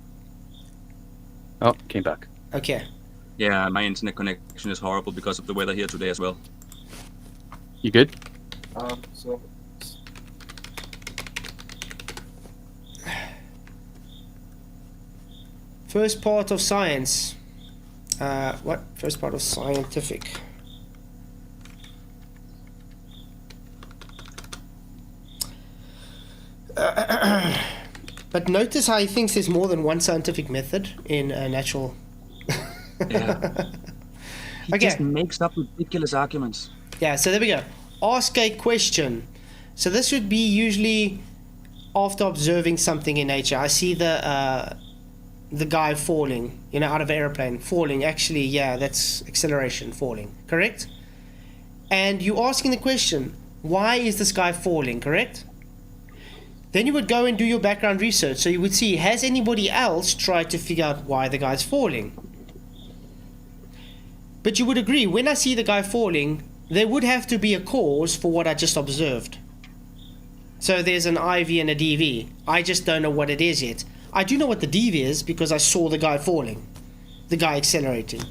Oh, came back. Okay. Yeah, my internet connection is horrible because of the weather here today as well. You good? First part of science. What? First part of scientific. But notice how he thinks there's more than one scientific method in natural. Yeah. He just makes up ridiculous arguments. Yeah, so there we go. Ask a question. So this would be usually after observing something in nature. I see the guy falling, out of an airplane, falling. Actually, yeah, that's acceleration, falling, correct? And you're asking the question, why is this guy falling, correct? Then you would go and do your background research. So you would see, has anybody else tried to figure out why the guy's falling? But you would agree, when I see the guy falling, there would have to be a cause for what I just observed. So there's an IV and a DV. I just don't know what it is yet. I do know what the DV is because I saw the guy falling, the guy accelerating.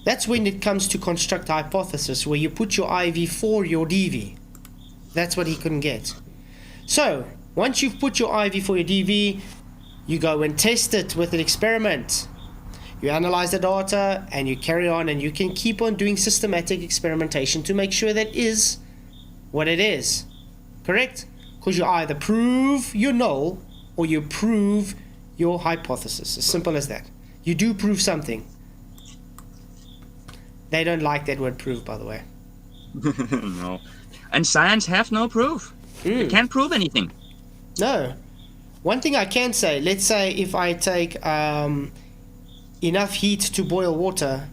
That's when it comes to construct a hypothesis, where you put your IV for your DV. That's what he couldn't get. So, once you've put your IV for your DV, you go and test it with an experiment. You analyze the data and you carry on, and you can keep on doing systematic experimentation to make sure that is what it is. Correct? Because you either prove your null or you prove your hypothesis. As simple as that. You do prove something. They don't like that word prove, by the way. No. And science have no proof. You can't prove anything. No. One thing I can say, let's say if I take enough heat to boil water,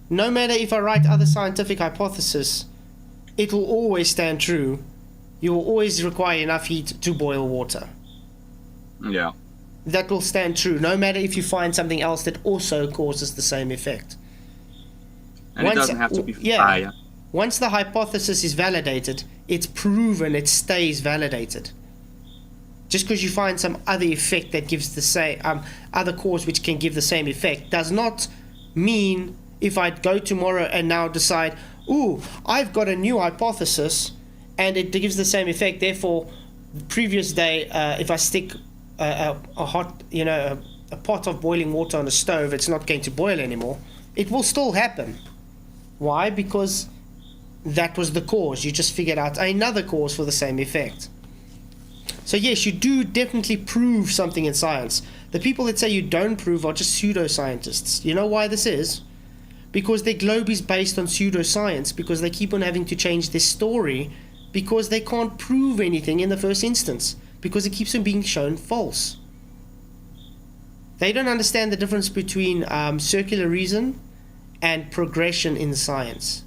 no matter if I write other scientific hypotheses, it will always stand true. You will always require enough heat to boil water. Yeah. That will stand true, no matter if you find something else that also causes the same effect. And it doesn't have to be fire. Once the hypothesis is validated, it's proven, it stays validated. Just because you find some other effect that gives the same, other cause which can give the same effect, does not mean if I go tomorrow and now decide, ooh, I've got a new hypothesis and it gives the same effect, therefore, the previous day, if I stick a hot, a pot of boiling water on a stove, it's not going to boil anymore. It will still happen. Why? Because that was the cause. You just figured out another cause for the same effect. So yes, you do definitely prove something in science. The people that say you don't prove are just pseudoscientists. You know why this is? Because their globe is based on pseudoscience, because they keep on having to change their story because they can't prove anything in the first instance, because it keeps on being shown false. They don't understand the difference between circular reason and progression in science.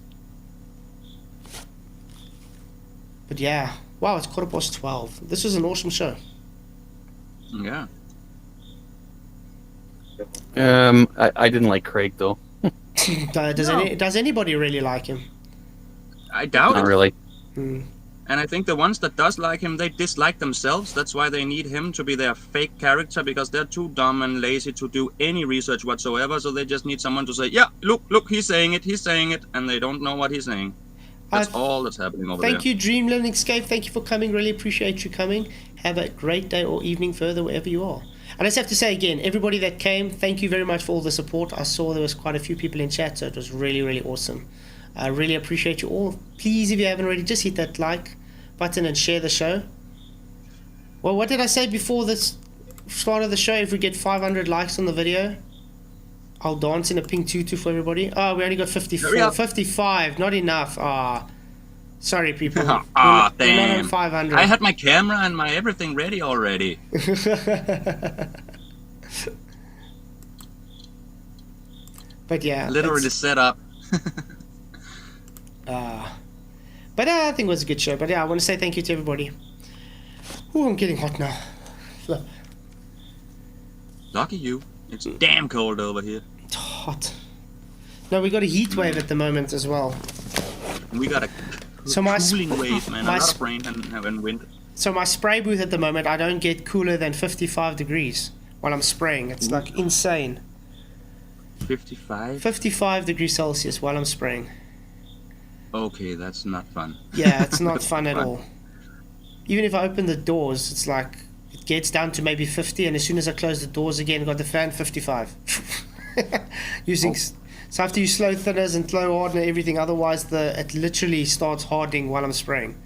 But yeah, wow, it's 12:15. This was an awesome show. Yeah. I didn't like Craig though. Does anybody really like him? I doubt Not it. really. And I think the ones that does like him, they dislike themselves. That's why they need him to be their fake character, because they're too dumb and lazy to do any research whatsoever. So they just need someone to say, yeah, look, he's saying it, and they don't know what he's saying. That's all that's happening over there. Thank you, Dreamland Escape. Thank you for coming. Really appreciate you coming. Have a great day or evening further, wherever you are. And I just have to say again, everybody that came, thank you very much for all the support. I saw there was quite a few people in chat, so it was really, really awesome. I really appreciate you all. Please, if you haven't already, just hit that like button and share the show. Well, what did I say before this start of the show? If we get 500 likes on the video, I'll dance in a pink tutu for everybody. Oh, we only got 54. 55, not enough. Sorry, people. We're not on 500. I had my camera and my everything ready already. But yeah. Literally set up. But I think it was a good show. But yeah, I want to say thank you to everybody. Ooh, I'm getting hot now. Flip. Lucky you. It's damn cold over here. It's hot. No, we got a heat wave at the moment as well. We got a cooling wave, man. A lot of rain and wind. So my spray booth at the moment, I don't get cooler than 55 degrees while I'm spraying. It's like insane. 55? 55 degrees Celsius while I'm spraying. Okay, that's not fun. Yeah, it's not fun at all. Even if I open the doors, it's like it gets down to maybe 50, and as soon as I close the doors again, got the fan 55. So I have to use slow thinners and slow hardener, everything. Otherwise, it literally starts hardening while I'm spraying.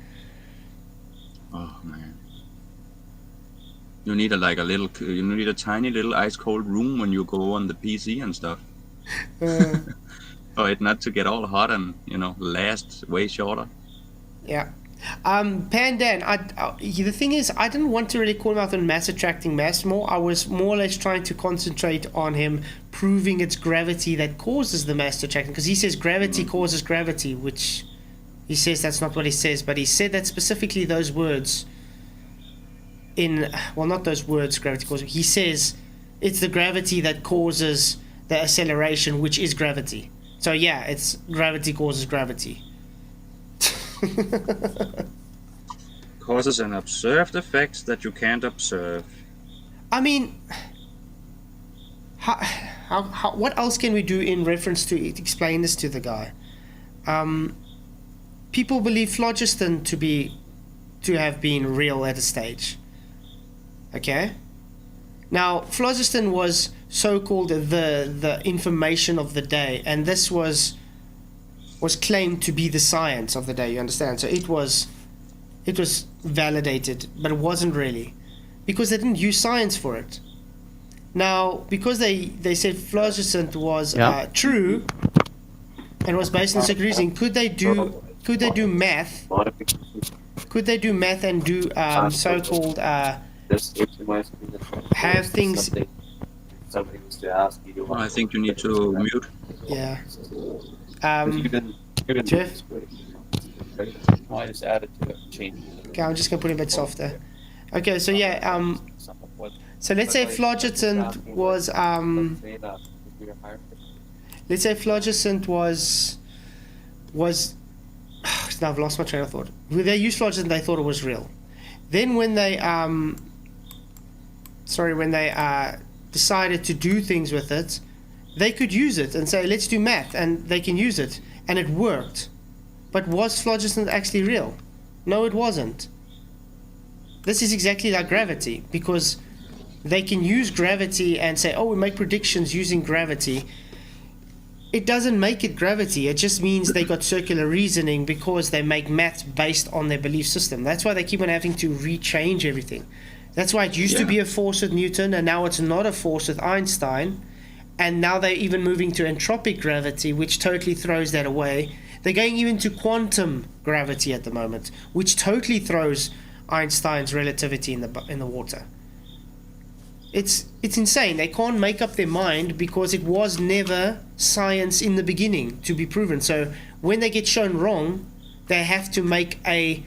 Oh man, you need you need a tiny little ice cold room when you go on the PC and stuff. For it not to get all hot and last way shorter. Yeah. Pandan, the thing is, I didn't want to really call him out on mass attracting mass more. I was more or less trying to concentrate on him proving it's gravity that causes the mass attracting, because he says gravity causes gravity, which he says that's not what he says, but he said that specifically those words not those words, gravity causes. He says it's the gravity that causes the acceleration, which is gravity. So yeah, it's gravity causes gravity. Causes an observed effect that you can't observe. I mean, how what else can we do in reference to explain this to the guy? People believe phlogiston to have been real at a stage. Okay? Now, phlogiston was so-called the information of the day, and this was claimed to be the science of the day, you understand? So it was validated, but it wasn't really, because they didn't use science for it. Now, because they said phlogiston was true and was based on sacred reasoning, could they do math? Could they do math and do so-called have things? Somebody was to ask you. I think you need to mute. Yeah. Jeff? I just added to it, change. Okay, I'm just gonna put it a bit softer. Okay, so yeah, so let's say phlogiston was let's say phlogiston was now I've lost my train of thought. When they used phlogiston, they thought it was real. Then when they decided to do things with it, they could use it and say, let's do math, and they can use it, and it worked. But was phlogiston actually real? No, it wasn't. This is exactly like gravity, because they can use gravity and say, oh, we make predictions using gravity. It doesn't make it gravity. It just means they got circular reasoning because they make math based on their belief system. That's why they keep on having to rechange everything. That's why it used to be a force with Newton, and now it's not a force with Einstein. And now they're even moving to entropic gravity, which totally throws that away. They're going even to quantum gravity at the moment, which totally throws Einstein's relativity in the water. It's insane. They can't make up their mind because it was never science in the beginning to be proven. So when they get shown wrong, they have to make a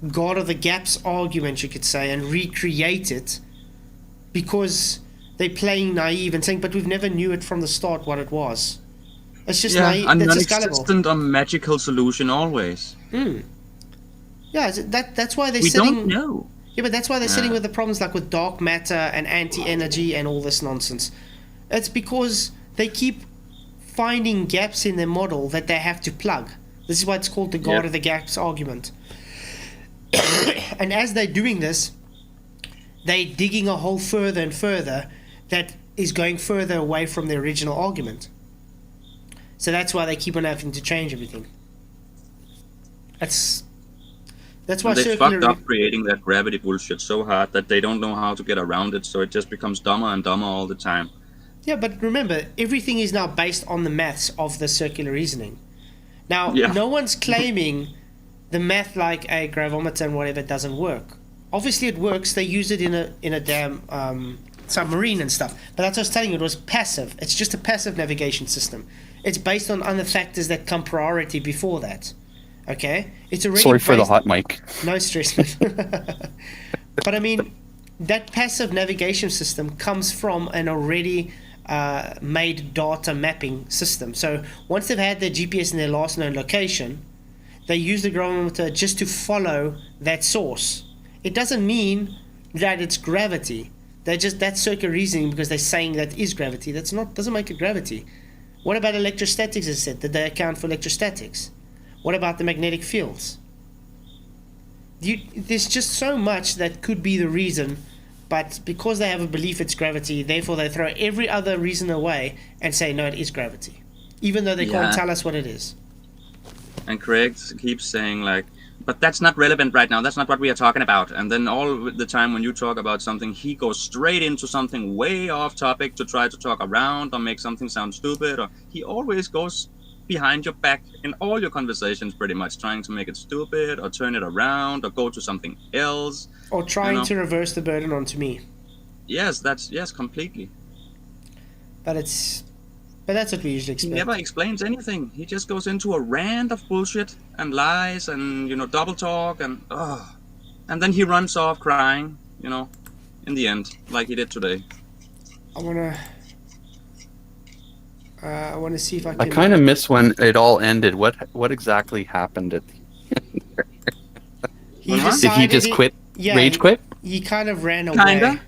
God of the gaps argument, you could say, and recreate it because they're playing naive and saying, but we've never knew it from the start what it was. It's just naive. A That's just non-existent or magical solution always. Yeah, that's why they're we sitting... don't know. Yeah, but that's why they're sitting with the problems like with dark matter and anti-energy and all this nonsense. It's because they keep finding gaps in their model that they have to plug. This is why it's called the God of the gaps argument. And as they're doing this, they're digging a hole further and further that is going further away from the original argument. So that's why they keep on having to change everything. That's why And they circular. fucked up creating that gravity bullshit so hard that they don't know how to get around it, so it just becomes dumber and dumber all the time. Yeah, but remember, everything is now based on the maths of the circular reasoning. Now, Yeah. no one's claiming the math like a gravimeter and whatever doesn't work. Obviously, it works. They use it in a damn submarine and stuff. But that's what I was telling you. It was passive. It's just a passive navigation system. It's based on other factors that come priority before that. Okay? It's already Sorry for the based- hot mic. No stress. But I mean, that passive navigation system comes from an already made data mapping system. So once they've had their GPS in their last known location, they use the gravimeter just to follow that source. It doesn't mean that it's gravity. That's circular reasoning because they're saying that is gravity. Doesn't make it gravity. What about electrostatics? As I said, did they account for electrostatics? What about the magnetic fields? There's just so much that could be the reason, but because they have a belief it's gravity, therefore they throw every other reason away and say no, it is gravity, even though they can't tell us what it is. And Craig keeps saying like, but that's not relevant right now. That's not what we are talking about. And then all the time when you talk about something, he goes straight into something way off topic to try to talk around or make something sound stupid. Or he always goes behind your back in all your conversations, pretty much trying to make it stupid or turn it around or go to something else. Or trying to reverse the burden onto me. Yes, completely. But that's what we usually expect. He never explains anything. He just goes into a rant of bullshit and lies and, double talk and then he runs off crying, in the end, like he did today. I want to see if I can... I kind of miss when it all ended. What exactly happened at the end there? Did he just quit? Rage quit? He kind of ran away. Kinda.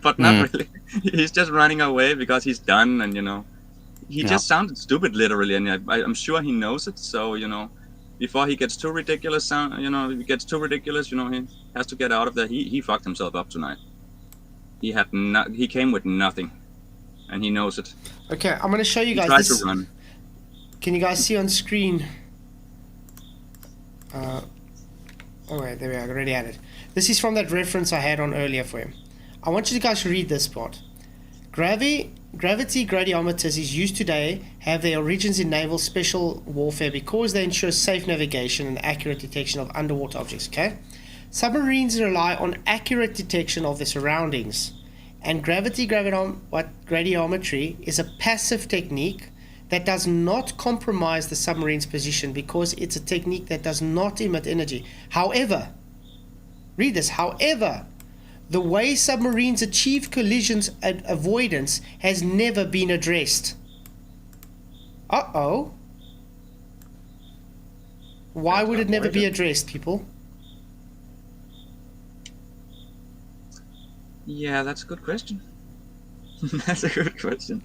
But not really. He's just running away because he's done, and he just sounded stupid, literally, and I'm sure he knows it. So before he gets too ridiculous, he has to get out of there. He fucked himself up tonight. He came with nothing, and he knows it. Okay, I'm going to show you guys Try this. to run. Can you guys see on screen? Oh wait, there we are. I already had it. This is from that reference I had on earlier for him. I want you guys to read this part. Gravity gradiometers is used today have their origins in naval special warfare because they ensure safe navigation and accurate detection of underwater objects. Okay, submarines rely on accurate detection of their surroundings, and gradiometry is a passive technique that does not compromise the submarine's position because it's a technique that does not emit energy. However, read this. However, the way submarines achieve collisions and avoidance has never been addressed. Uh-oh. Why would it never be addressed, people? Yeah, that's a good question. That's a good question.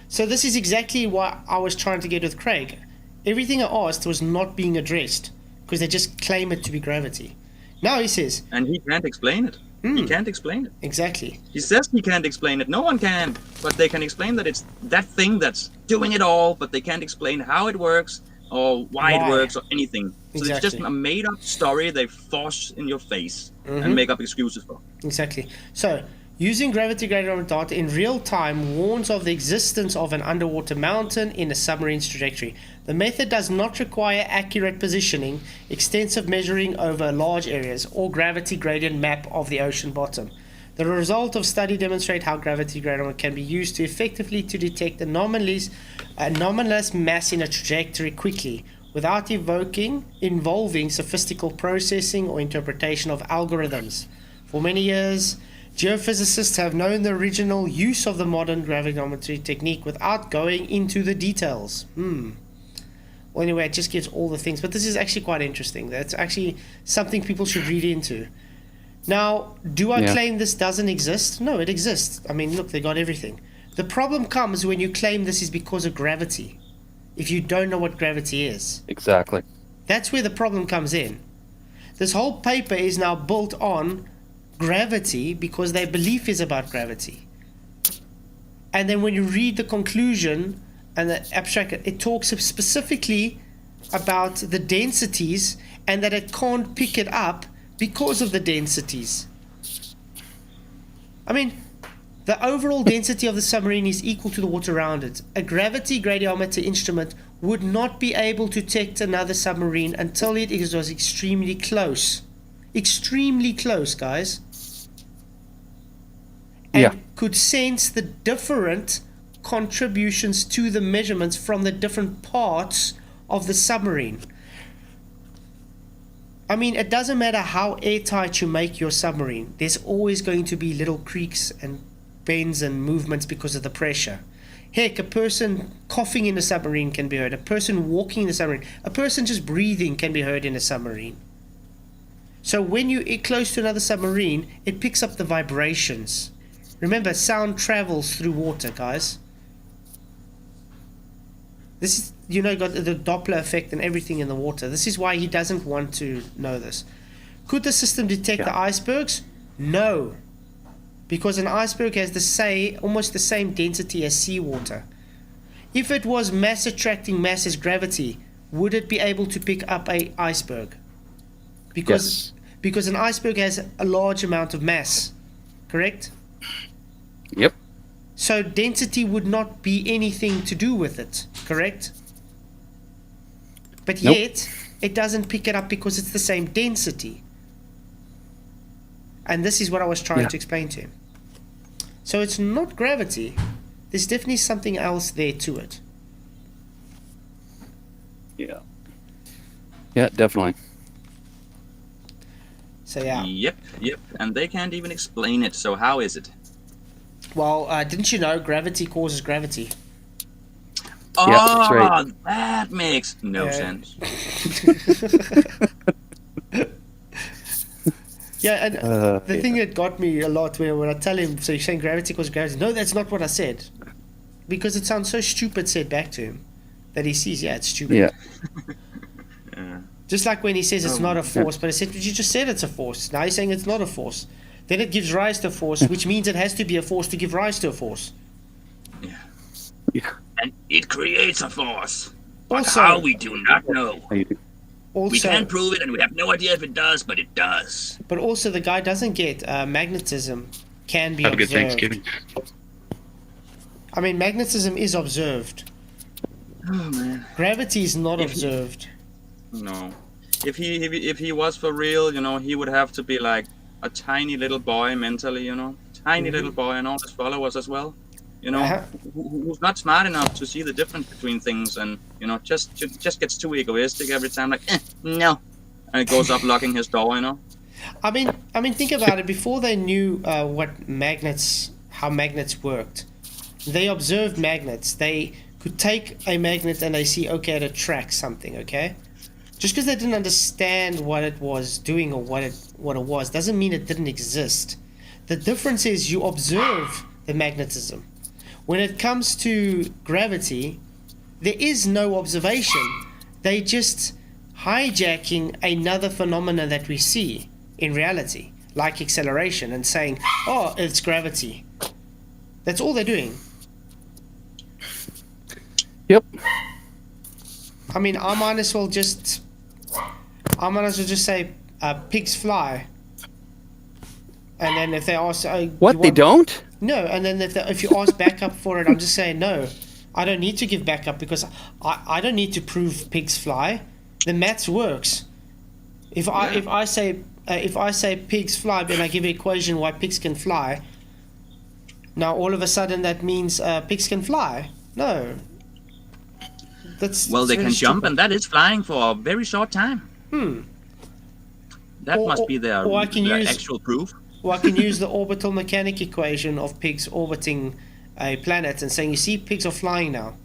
So this is exactly what I was trying to get with Craig. Everything I asked was not being addressed because they just claim it to be gravity. Now he says... And he can't explain it. He can't explain it. Exactly. He says he can't explain it. No one can. But they can explain that it's that thing that's doing it all, but they can't explain how it works or why it works or anything. So it's just a made-up story they force in your face and make up excuses for. Exactly. So, using gravity gradiometer data in real time warns of the existence of an underwater mountain in a submarine's trajectory. The method does not require accurate positioning, extensive measuring over large areas, or gravity gradient map of the ocean bottom. The result of study demonstrate how gravity gradiometer can be used to effectively detect anomalous mass in a trajectory quickly, without involving sophistical processing or interpretation of algorithms. For many years, geophysicists have known the original use of the modern gravitometry technique without going into the details. Well, anyway, it just gives all the things. But this is actually quite interesting. That's actually something people should read into. Now, do I claim this doesn't exist? No, it exists. I mean, look, they got everything. The problem comes when you claim this is because of gravity. If you don't know what gravity is. Exactly. That's where the problem comes in. This whole paper is now built on gravity because their belief is about gravity. And then when you read the conclusion and the abstract, it talks specifically about the densities and that it can't pick it up because of the densities. I mean, the overall density of the submarine is equal to the water around it. A gravity gradiometer instrument would not be able to detect another submarine until it was extremely close. Extremely close, guys. And could sense the different contributions to the measurements from the different parts of the submarine. I mean, it doesn't matter how airtight you make your submarine. There's always going to be little creaks and bends and movements because of the pressure. Heck, a person coughing in a submarine can be heard. A person walking in a submarine. A person just breathing can be heard in a submarine. So when you're close to another submarine, it picks up the vibrations. Remember, sound travels through water, guys. This is, you know, got the Doppler effect and everything in the water. This is why he doesn't want to know this. Could the system detect the icebergs? No. Because an iceberg has almost the same density as seawater. If it was mass attracting mass as gravity, would it be able to pick up an iceberg? Because an iceberg has a large amount of mass, correct? Yep. So density would not be anything to do with it, correct? But yet, it doesn't pick it up because it's the same density. And this is what I was trying to explain to him. So it's not gravity. There's definitely something else there to it. Yeah. Yeah, definitely. So yeah. Yep. And they can't even explain it, so how is it? Well, didn't you know gravity causes gravity? Oh, Yeah, that's right. that makes no sense. Yeah, and the thing that got me a lot when I tell him, so you're saying gravity causes gravity? No, that's not what I said. Because it sounds so stupid said back to him that he sees, it's stupid. Yeah. Just like when he says it's not a force, but I said, but you just said it's a force. Now you're saying it's not a force. Then it gives rise to a force, which means it has to be a force to give rise to a force. Yeah. And it creates a force. But Also, how, we do not know. Also, We can't prove it, and we have no idea if it does, but it does. But also, the guy doesn't get magnetism can be Have a observed. good Thanksgiving. I mean, magnetism is observed. Oh man. Gravity is not observed. No. If he was for real, you know, he would have to be like a tiny little boy mentally, you know, tiny little boy, and all his followers as well, you know, who's not smart enough to see the difference between things, and you know, just gets too egoistic every time, like no, and it goes up locking his door, you know. I mean, think about it. Before they knew how magnets worked, they observed magnets. They could take a magnet and they see, okay, it attracts something, okay. Just because they didn't understand what it was doing or what it was doesn't mean it didn't exist. The difference is you observe the magnetism. When it comes to gravity, there is no observation. They just hijacking another phenomena that we see in reality, like acceleration, and saying, oh, it's gravity. That's all they're doing. Yep. I mean, I might as well just say pigs fly. And then if they ask, What, they don't? No, and then if you ask backup for it, I'm just saying no. I don't need to give backup because I don't need to prove pigs fly. The maths works. If I say pigs fly, then I give an equation why pigs can fly. Now all of a sudden that means pigs can fly. No. Well, they can jump, and that is flying for a very short time. That must be their actual proof. Or I can use the orbital mechanic equation of pigs orbiting a planet and saying, you see, pigs are flying now.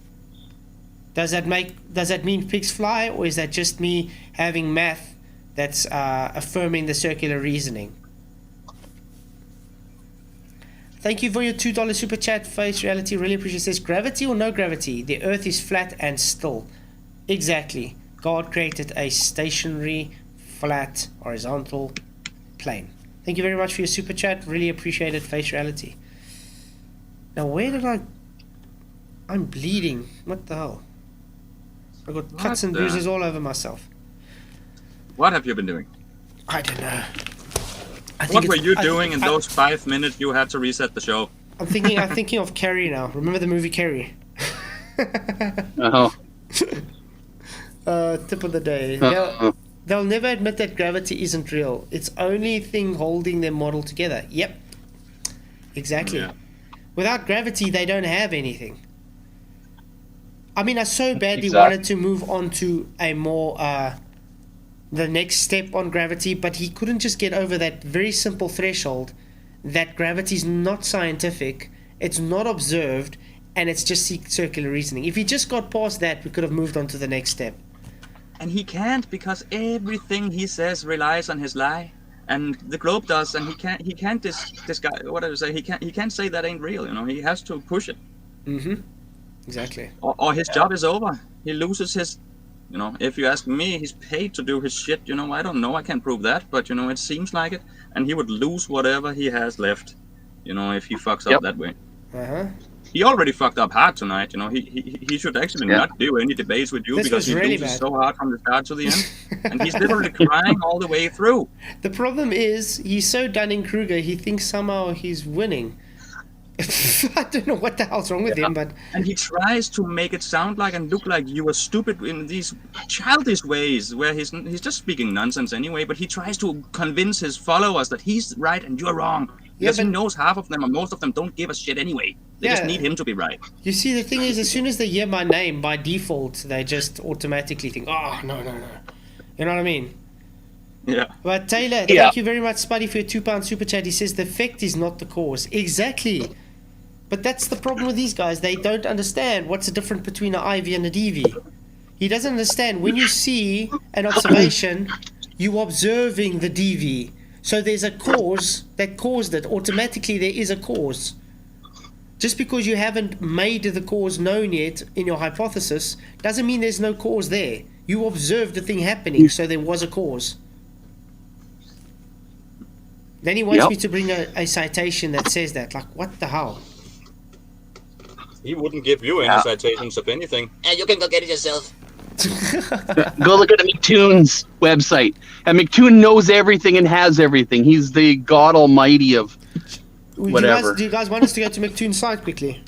Does that mean pigs fly, or is that just me having math that's affirming the circular reasoning? Thank you for your $2 super chat, Face Reality. Really appreciate it. It says, gravity or no gravity? The Earth is flat and still. Exactly. God created a stationary, flat, horizontal plane. Thank you very much for your super chat. Really appreciate it, Face Reality. Now, where did I'm bleeding. What the hell? I got cuts and bruises all over myself. What have you been doing? I don't know. What were you doing in those 5 minutes you had to reset the show? I'm thinking of Carrie now. Remember the movie Carrie? Oh. Tip of the day. They'll never admit that gravity isn't real. It's only thing holding their model together. Yep. Exactly. Yeah. Without gravity, they don't have anything. I mean, I so badly wanted to move on to a more the next step on gravity, but he couldn't just get over that very simple threshold that gravity is not scientific, it's not observed, and it's just circular reasoning. If he just got past that, we could have moved on to the next step. And he can't, because everything he says relies on his lie, and the globe does, and he can't this guy, what do I say? He can't say that ain't real. You know, he has to push it. Exactly. Or his job is over. He loses his. You know, if you ask me, he's paid to do his shit. You know, I don't know. I can't prove that, but you know, it seems like it, and he would lose whatever he has left. You know, if he fucks up that way. He already fucked up hard tonight. You know, he should actually not do any debates with you because he really loses so hard from the start to the end, and he's literally crying all the way through. The problem is he's so Dunning-Kruger. He thinks somehow he's winning. I don't know what the hell's wrong with him, but and he tries to make it sound like and look like you are stupid in these childish ways, where he's just speaking nonsense anyway. But he tries to convince his followers that he's right and you're wrong. Because he knows half of them or most of them don't give a shit anyway. They just need him to be right. You see, the thing is, as soon as they hear my name, by default, they just automatically think, oh, no. You know what I mean? Yeah. But Taylor, thank you very much, Spuddy, for your £2 super chat. He says the effect is not the cause. Exactly. But that's the problem with these guys. They don't understand what's the difference between an IV and a DV. He doesn't understand. When you see an observation, you're observing the DV. So there's a cause that caused it. Automatically, there is a cause. Just because you haven't made the cause known yet in your hypothesis doesn't mean there's no cause there. You observed the thing happening, so there was a cause. Then he wants me to bring a citation that says that. Like, what the hell? He wouldn't give you any citations of anything. You can go get it yourself. Go look at the McToon's website. And McToon knows everything and has everything. He's the God Almighty of whatever. Do you guys want us to go to McToon's site quickly?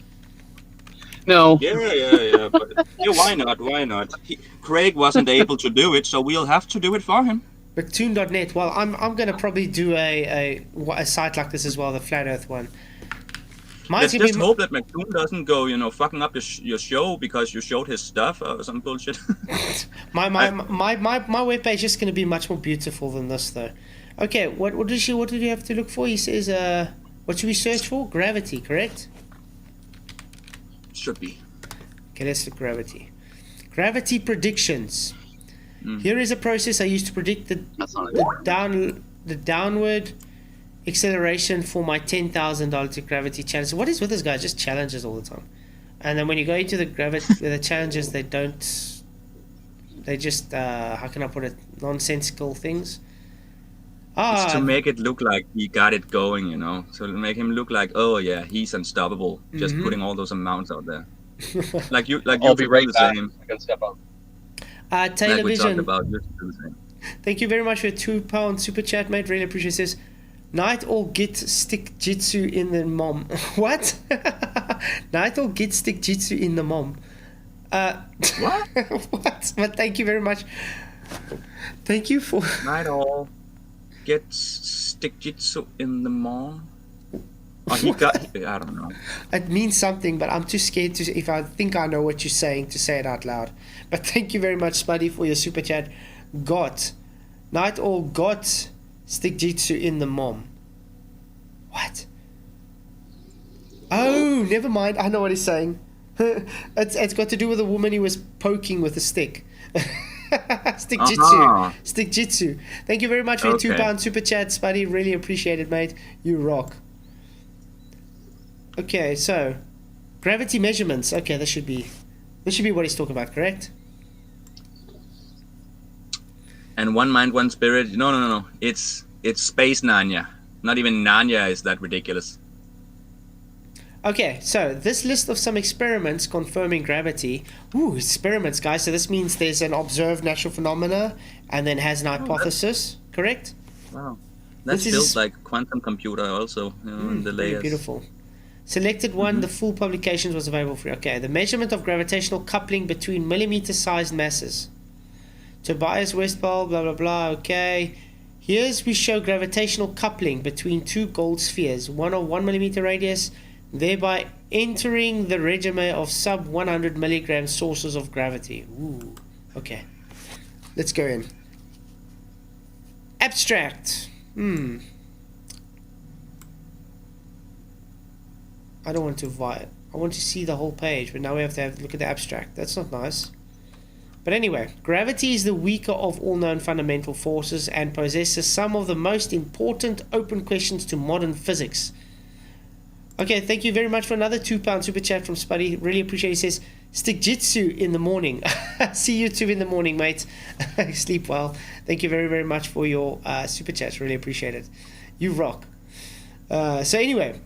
No. Yeah. But why not? Why not? Craig wasn't able to do it, so we'll have to do it for him. McToon.net. Well, I'm going to probably do a site like this as well, the Flat Earth one. Let's just hope that McToon doesn't go, fucking up your show because you showed his stuff or some bullshit. my webpage is just going to be much more beautiful than this, though. Okay, what did you have to look for? He says, what should we search for? Gravity, correct? Should be. Okay, let's look gravity. Gravity predictions. Here is a process I use to predict the downward acceleration for my $10,000 gravity challenge. What is with this guy? Just challenges all the time. And then when you go into the challenges, they just how can I put it, nonsensical things. It's to make it look like he got it going, so to make him look like, oh yeah, he's unstoppable, just putting all those amounts out there. like you'll be right the same. I gotta step up. Television. Thank you very much for your £2 super chat, mate. Really appreciate this. Night or get stick jitsu in the mom. What? Night or get stick jitsu in the mom. What? What? But thank you very much. Thank you for. Night or get stick jitsu in the mom. Oh, I don't know. It means something, but I'm too scared to. If I think I know what you're saying, to say it out loud. But thank you very much, Spuddy, for your super chat. Night or got stick jitsu in the mom. What? Oh, never mind. I know what he's saying. It's got to do with a woman he was poking with a stick. Stick jitsu. Stick jitsu. Thank you very much for your £2 super chat, Spuddy. Really appreciate it, mate. You rock. Okay, so gravity measurements. Okay, this should be what he's talking about, correct? And one mind, one spirit. No. It's Space Narnia. Not even Narnia is that ridiculous. Okay, so this list of some experiments confirming gravity. Ooh, experiments, guys. So this means there's an observed natural phenomena and then has an hypothesis, correct? Wow. That's This built is like quantum computer also, in the very layers. beautiful. Selected one, the full publications was available for you. Okay, the measurement of gravitational coupling between millimeter-sized masses. Tobias Westphal, blah, blah, blah, okay. Here's we show gravitational coupling between two gold spheres, one of 1 millimeter radius, thereby entering the regime of sub 100 milligram sources of gravity. Ooh, okay. Let's go in. Abstract. I don't want to I want to see the whole page, but now we have to look at the abstract. That's not nice. But anyway, gravity is the weaker of all known fundamental forces and possesses some of the most important open questions to modern physics. Okay, thank you very much for another £2 super chat from Spuddy. Really appreciate it. He says, stick jitsu in the morning. See you two in the morning, mate. Sleep well. Thank you very, very much for your super chats. Really appreciate it. You rock. So anyway,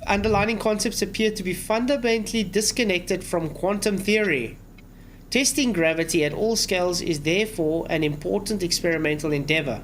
underlying concepts appear to be fundamentally disconnected from quantum theory. Testing gravity at all scales is therefore an important experimental endeavor.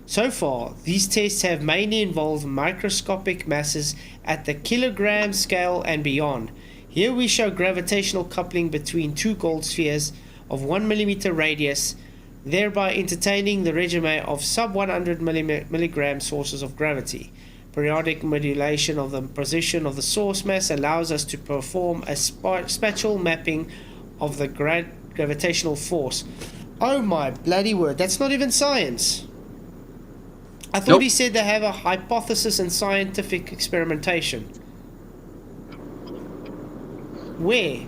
So far, these tests have mainly involved microscopic masses at the kilogram scale and beyond. Here we show gravitational coupling between two gold spheres of 1 millimeter radius, thereby entertaining the regime of sub 100 milligram sources of gravity. Periodic modulation of the position of the source mass allows us to perform a spatial mapping of the gravitational force. Oh my bloody word, that's not even science. I thought he said they have a hypothesis and scientific experimentation. Where?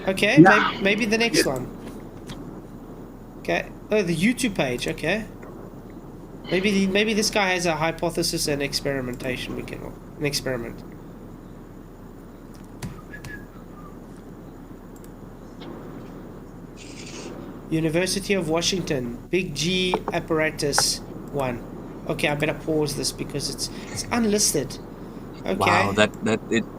Okay, maybe the next one. Okay, oh, the YouTube page, okay. Maybe this guy has a hypothesis and experimentation. An experiment. University of Washington, Big G apparatus 1. Okay, I better pause this because it's unlisted. Okay. Wow,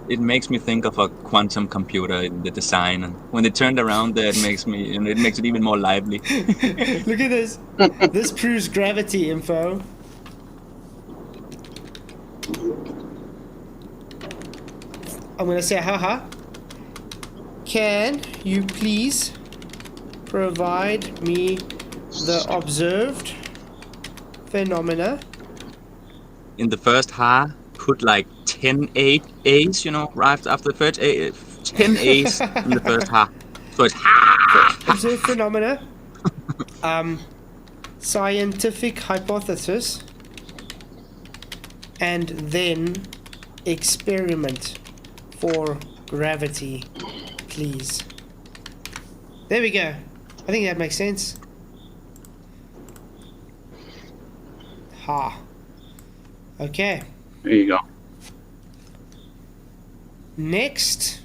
it makes me think of a quantum computer in the design, and when it turned around there, it makes it even more lively. Look at this. This proves gravity info. I'm gonna say haha. Can you please provide me the observed phenomena? In the first ha, put like 10 A's, right after the first 10 A's in the first ha. So it's ha! Observed phenomena. Scientific hypothesis. And then experiment for gravity, please. There we go. I think that makes sense. Ha. Okay. There you go. Next,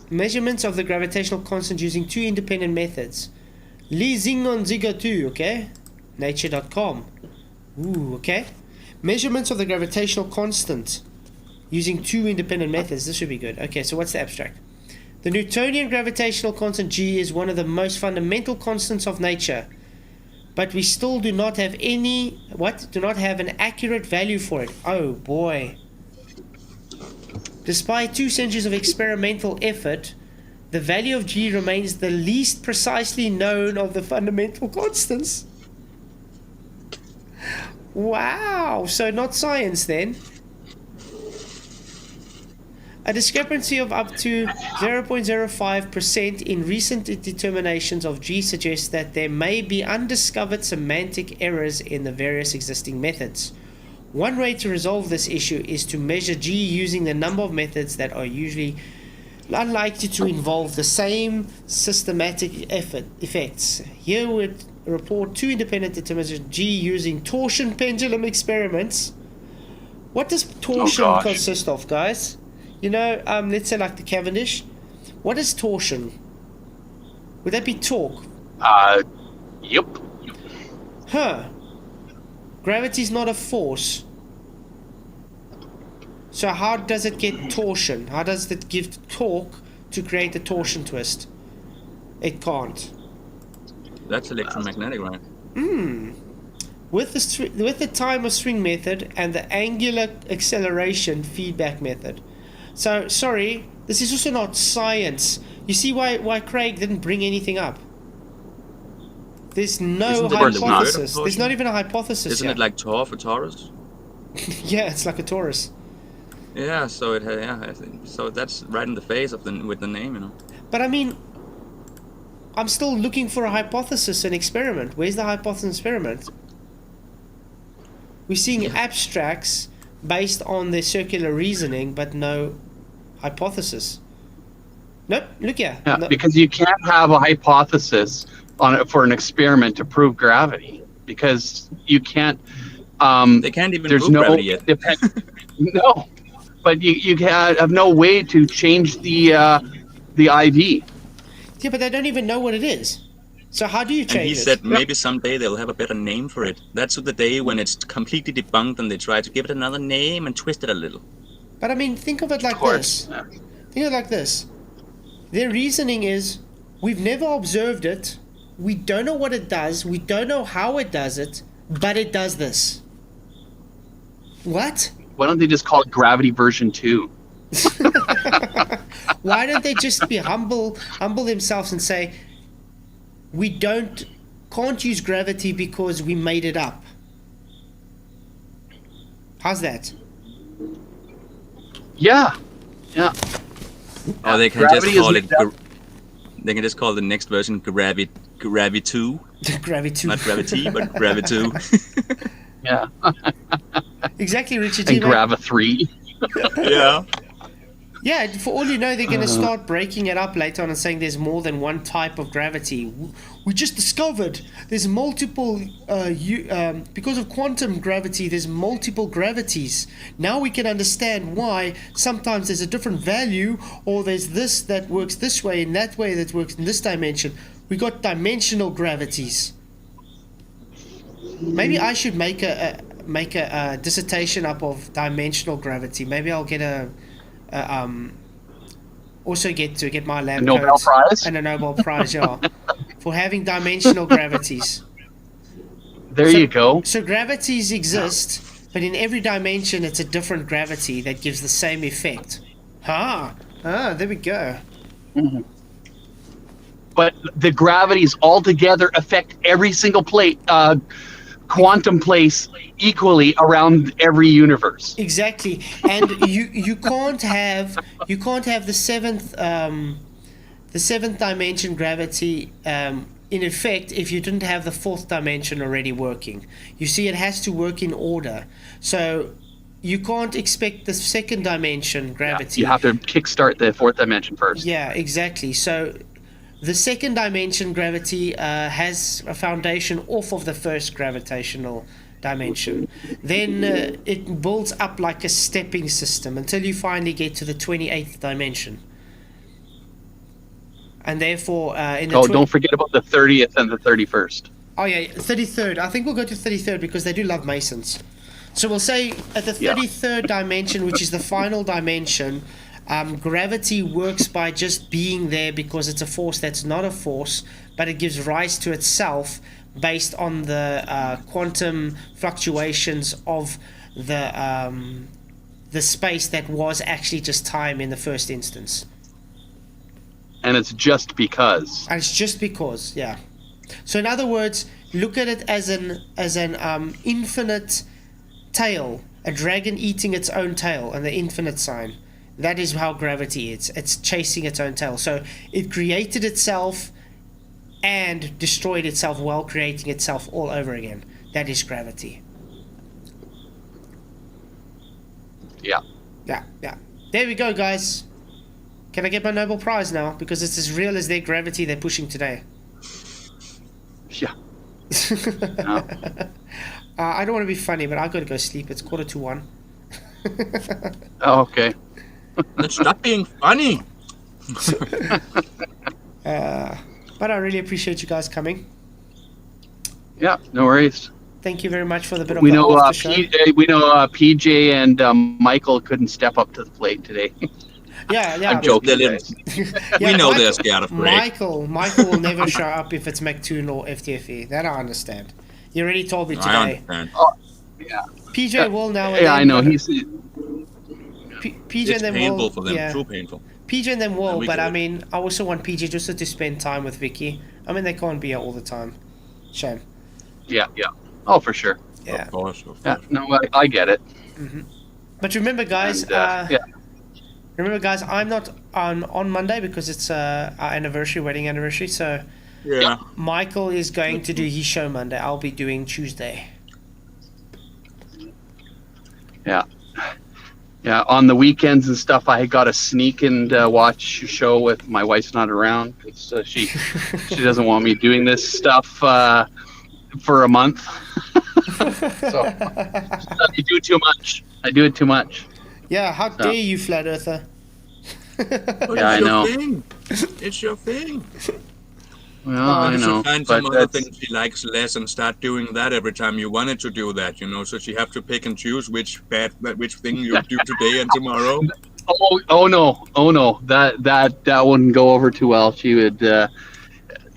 measurements of the gravitational constant using two independent methods. Li Xingon Ziga 2, okay? Nature.com. Ooh, okay. Measurements of the gravitational constant using two independent methods. This should be good. Okay, so what's the abstract? The Newtonian gravitational constant G is one of the most fundamental constants of nature, but we still do not have an accurate value for it. Oh boy. Despite 2 centuries of experimental effort, the value of G remains the least precisely known of the fundamental constants. Wow, so not science then. A discrepancy of up to 0.05% in recent determinations of G suggests that there may be undiscovered semantic errors in the various existing methods. One way to resolve this issue is to measure G using the number of methods that are usually unlikely to involve the same systematic effects. Here we report 2 independent determinations of G using torsion pendulum experiments. What does torsion consist of, guys? Let's say like the Cavendish. What is torsion? Would that be torque? Yep. Huh. Gravity's not a force. So how does it get torsion? How does it give torque to create the torsion twist? It can't. That's electromagnetic, right? With the time of swing method and the angular acceleration feedback method. So, sorry, this is also not science. You see why Craig didn't bring anything up? There's no hypothesis. There's not even a hypothesis. Isn't it like Tor for Taurus? Yeah, it's like a Taurus. Yeah, so it I think so. That's right in the face of with the name, you know. But I mean, I'm still looking for a hypothesis and experiment. Where's the hypothesis and experiment? We're seeing abstracts based on their circular reasoning, but no hypothesis. Nope, look here. Yeah, No. because you can't have a hypothesis on it for an experiment to prove gravity, because you can't. They can't even there's prove no gravity yet. no, but you have no way to change the IV. Yeah, but they don't even know what it is. So how do you change And he it? said maybe someday they'll have a better name for it. That's the day when it's completely debunked and they try to give it another name and twist it a little. But I mean, think of it like this. Think of it like this. Their reasoning is, we've never observed it, we don't know what it does, we don't know how it does it, but it does this. What? Why don't they just call it gravity version 2? Why don't they just be humble themselves and say, we can't use gravity because we made it up? How's that? Yeah. Or they can Gravity just call is it. They can just call the next version Gravi 2. Gravity. Not Gravity, but Gravi 2. Yeah. Exactly, Richard. And Grava 3. Yeah. Yeah, for all you know, they're going to start breaking it up later on and saying there's more than one type of gravity. We just discovered there's multiple, because of quantum gravity, there's multiple gravities. Now we can understand why sometimes there's a different value, or there's this that works this way and that way that works in this dimension. We got dimensional gravities. Maybe I should make a dissertation up of dimensional gravity. Maybe I'll get also get my lab Nobel coat Prize? and a Nobel Prize, yeah, for having dimensional gravities. There you go. So gravities exist, but in every dimension it's a different gravity that gives the same effect. There we go. But the gravities altogether affect every single quantum place equally around every universe. Exactly, and you can't have the seventh dimension gravity in effect if you didn't have the fourth dimension already working. You see, it has to work in order. So you can't expect the second dimension gravity. You have to kickstart the fourth dimension first. Yeah, exactly. So the second dimension gravity has a foundation off of the first gravitational dimension. Then it builds up like a stepping system until you finally get to the 28th dimension. And therefore, don't forget about the 30th and the 31st. Oh yeah, 33rd. I think we'll go to 33rd because they do love Masons. So we'll say at the 33rd dimension, which is the final dimension, gravity works by just being there because it's a force that's not a force, but it gives rise to itself based on the quantum fluctuations of the space that was actually just time in the first instance. And it's just because. And it's just because, yeah. So in other words, look at it as an infinite tail, a dragon eating its own tail, and the infinite sign. That is how gravity is. It's chasing its own tail. So it created itself and destroyed itself while creating itself all over again. That is gravity. Yeah. Yeah. There we go, guys. Can I get my Nobel Prize now? Because it's as real as their gravity they're pushing today. Yeah. No. I don't want to be funny, but I've got to go sleep. It's 1:45. Oh, okay. Stop being funny. But I really appreciate you guys coming. Yeah, no worries. Thank you very much for the bit of We the know after show. PJ and Michael couldn't step up to the plate today. Yeah. I'm joking. They're Guys. We know they're Michael, scared of Greg. Michael will never show up if it's Mechtoon or FTFE. That I understand. You already told me I today. understand. Yeah, PJ will now and yeah, then, I know. but He's PJ It's and them painful will. for them. Yeah. Too painful. PJ and them will, And we but get I it. mean, I also want PJ just to spend time with Vicky. I mean, they can't be here all the time. Shame. yeah. Oh, for sure. Yeah. Of course. Yeah, no, I get it. But remember, guys. And, yeah. Remember, guys. I'm not on Monday because it's our anniversary, wedding anniversary. So Yeah. Michael is going to do his show Monday. I'll be doing Tuesday. Yeah. Yeah, on the weekends and stuff, I got to sneak and watch a show with my wife's not around because she doesn't want me doing this stuff for a month. So I do it too much. I do it too much. Yeah. How dare you, flat earther? Yeah, I know. Thing. It's your thing. Well, I You know. should find But some other that's- thing she likes less and start doing that every time you wanted to do that, so she have to pick and choose which thing you do today and tomorrow. oh no, that wouldn't go over too well. She would,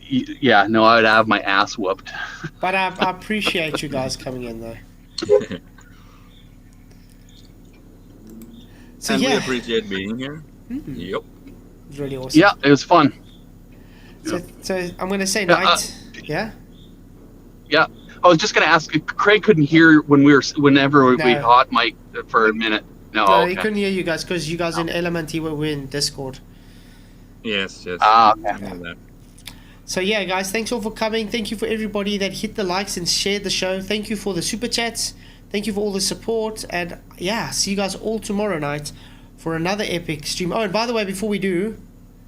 yeah, no, I would have my ass whooped. But I appreciate you guys coming in though. So And we yeah, appreciate being here. Yep. it's really awesome. Yeah, it was fun. So I'm gonna say Yeah, night. Yeah. Yeah, I was just gonna ask. Craig couldn't hear whenever we No. hot mic for a minute. No, No, okay. he couldn't hear you guys because you guys in Element, we're in Discord. Yes. Ah, okay. I know that. So yeah, guys, thanks all for coming. Thank you for everybody that hit the likes and shared the show. Thank you for the super chats. Thank you for all the support. And yeah, see you guys all tomorrow night for another epic stream. Oh, and by the way, before we do,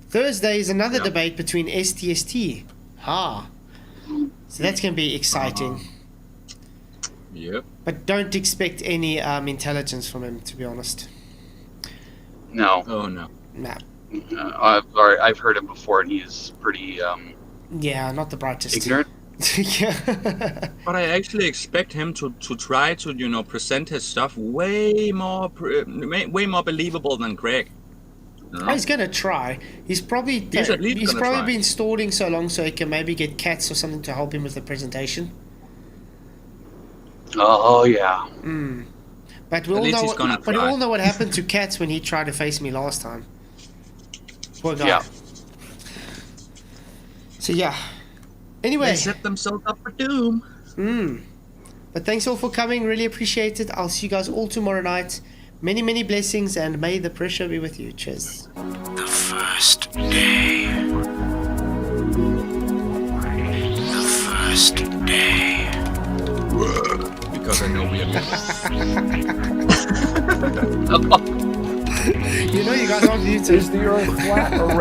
Thursday is another debate between STST. So that's going to be exciting. Yep. But don't expect any intelligence from him, to be honest. No, Oh no. Nah. I've heard him before, and he's pretty Yeah, not the brightest. ignorant. Yeah. But I actually expect him to try to present his stuff way more believable than Greg. He's gonna try. He's probably He's at least gonna try. been stalling so long so he can maybe get cats or something to help him with the presentation. Oh yeah. But we At all least know. he's gonna But we try. all know what happened to cats when he tried to face me last time. Poor guy. Yeah. So yeah. They Anyway. set themselves up for doom. But thanks all for coming. Really appreciate it. I'll see you guys all tomorrow night. Many, many blessings, and may the pressure be with you. Cheers. The first day. The first day. Because I know we are. You know you guys aren't YouTube. Is the earth flat or round?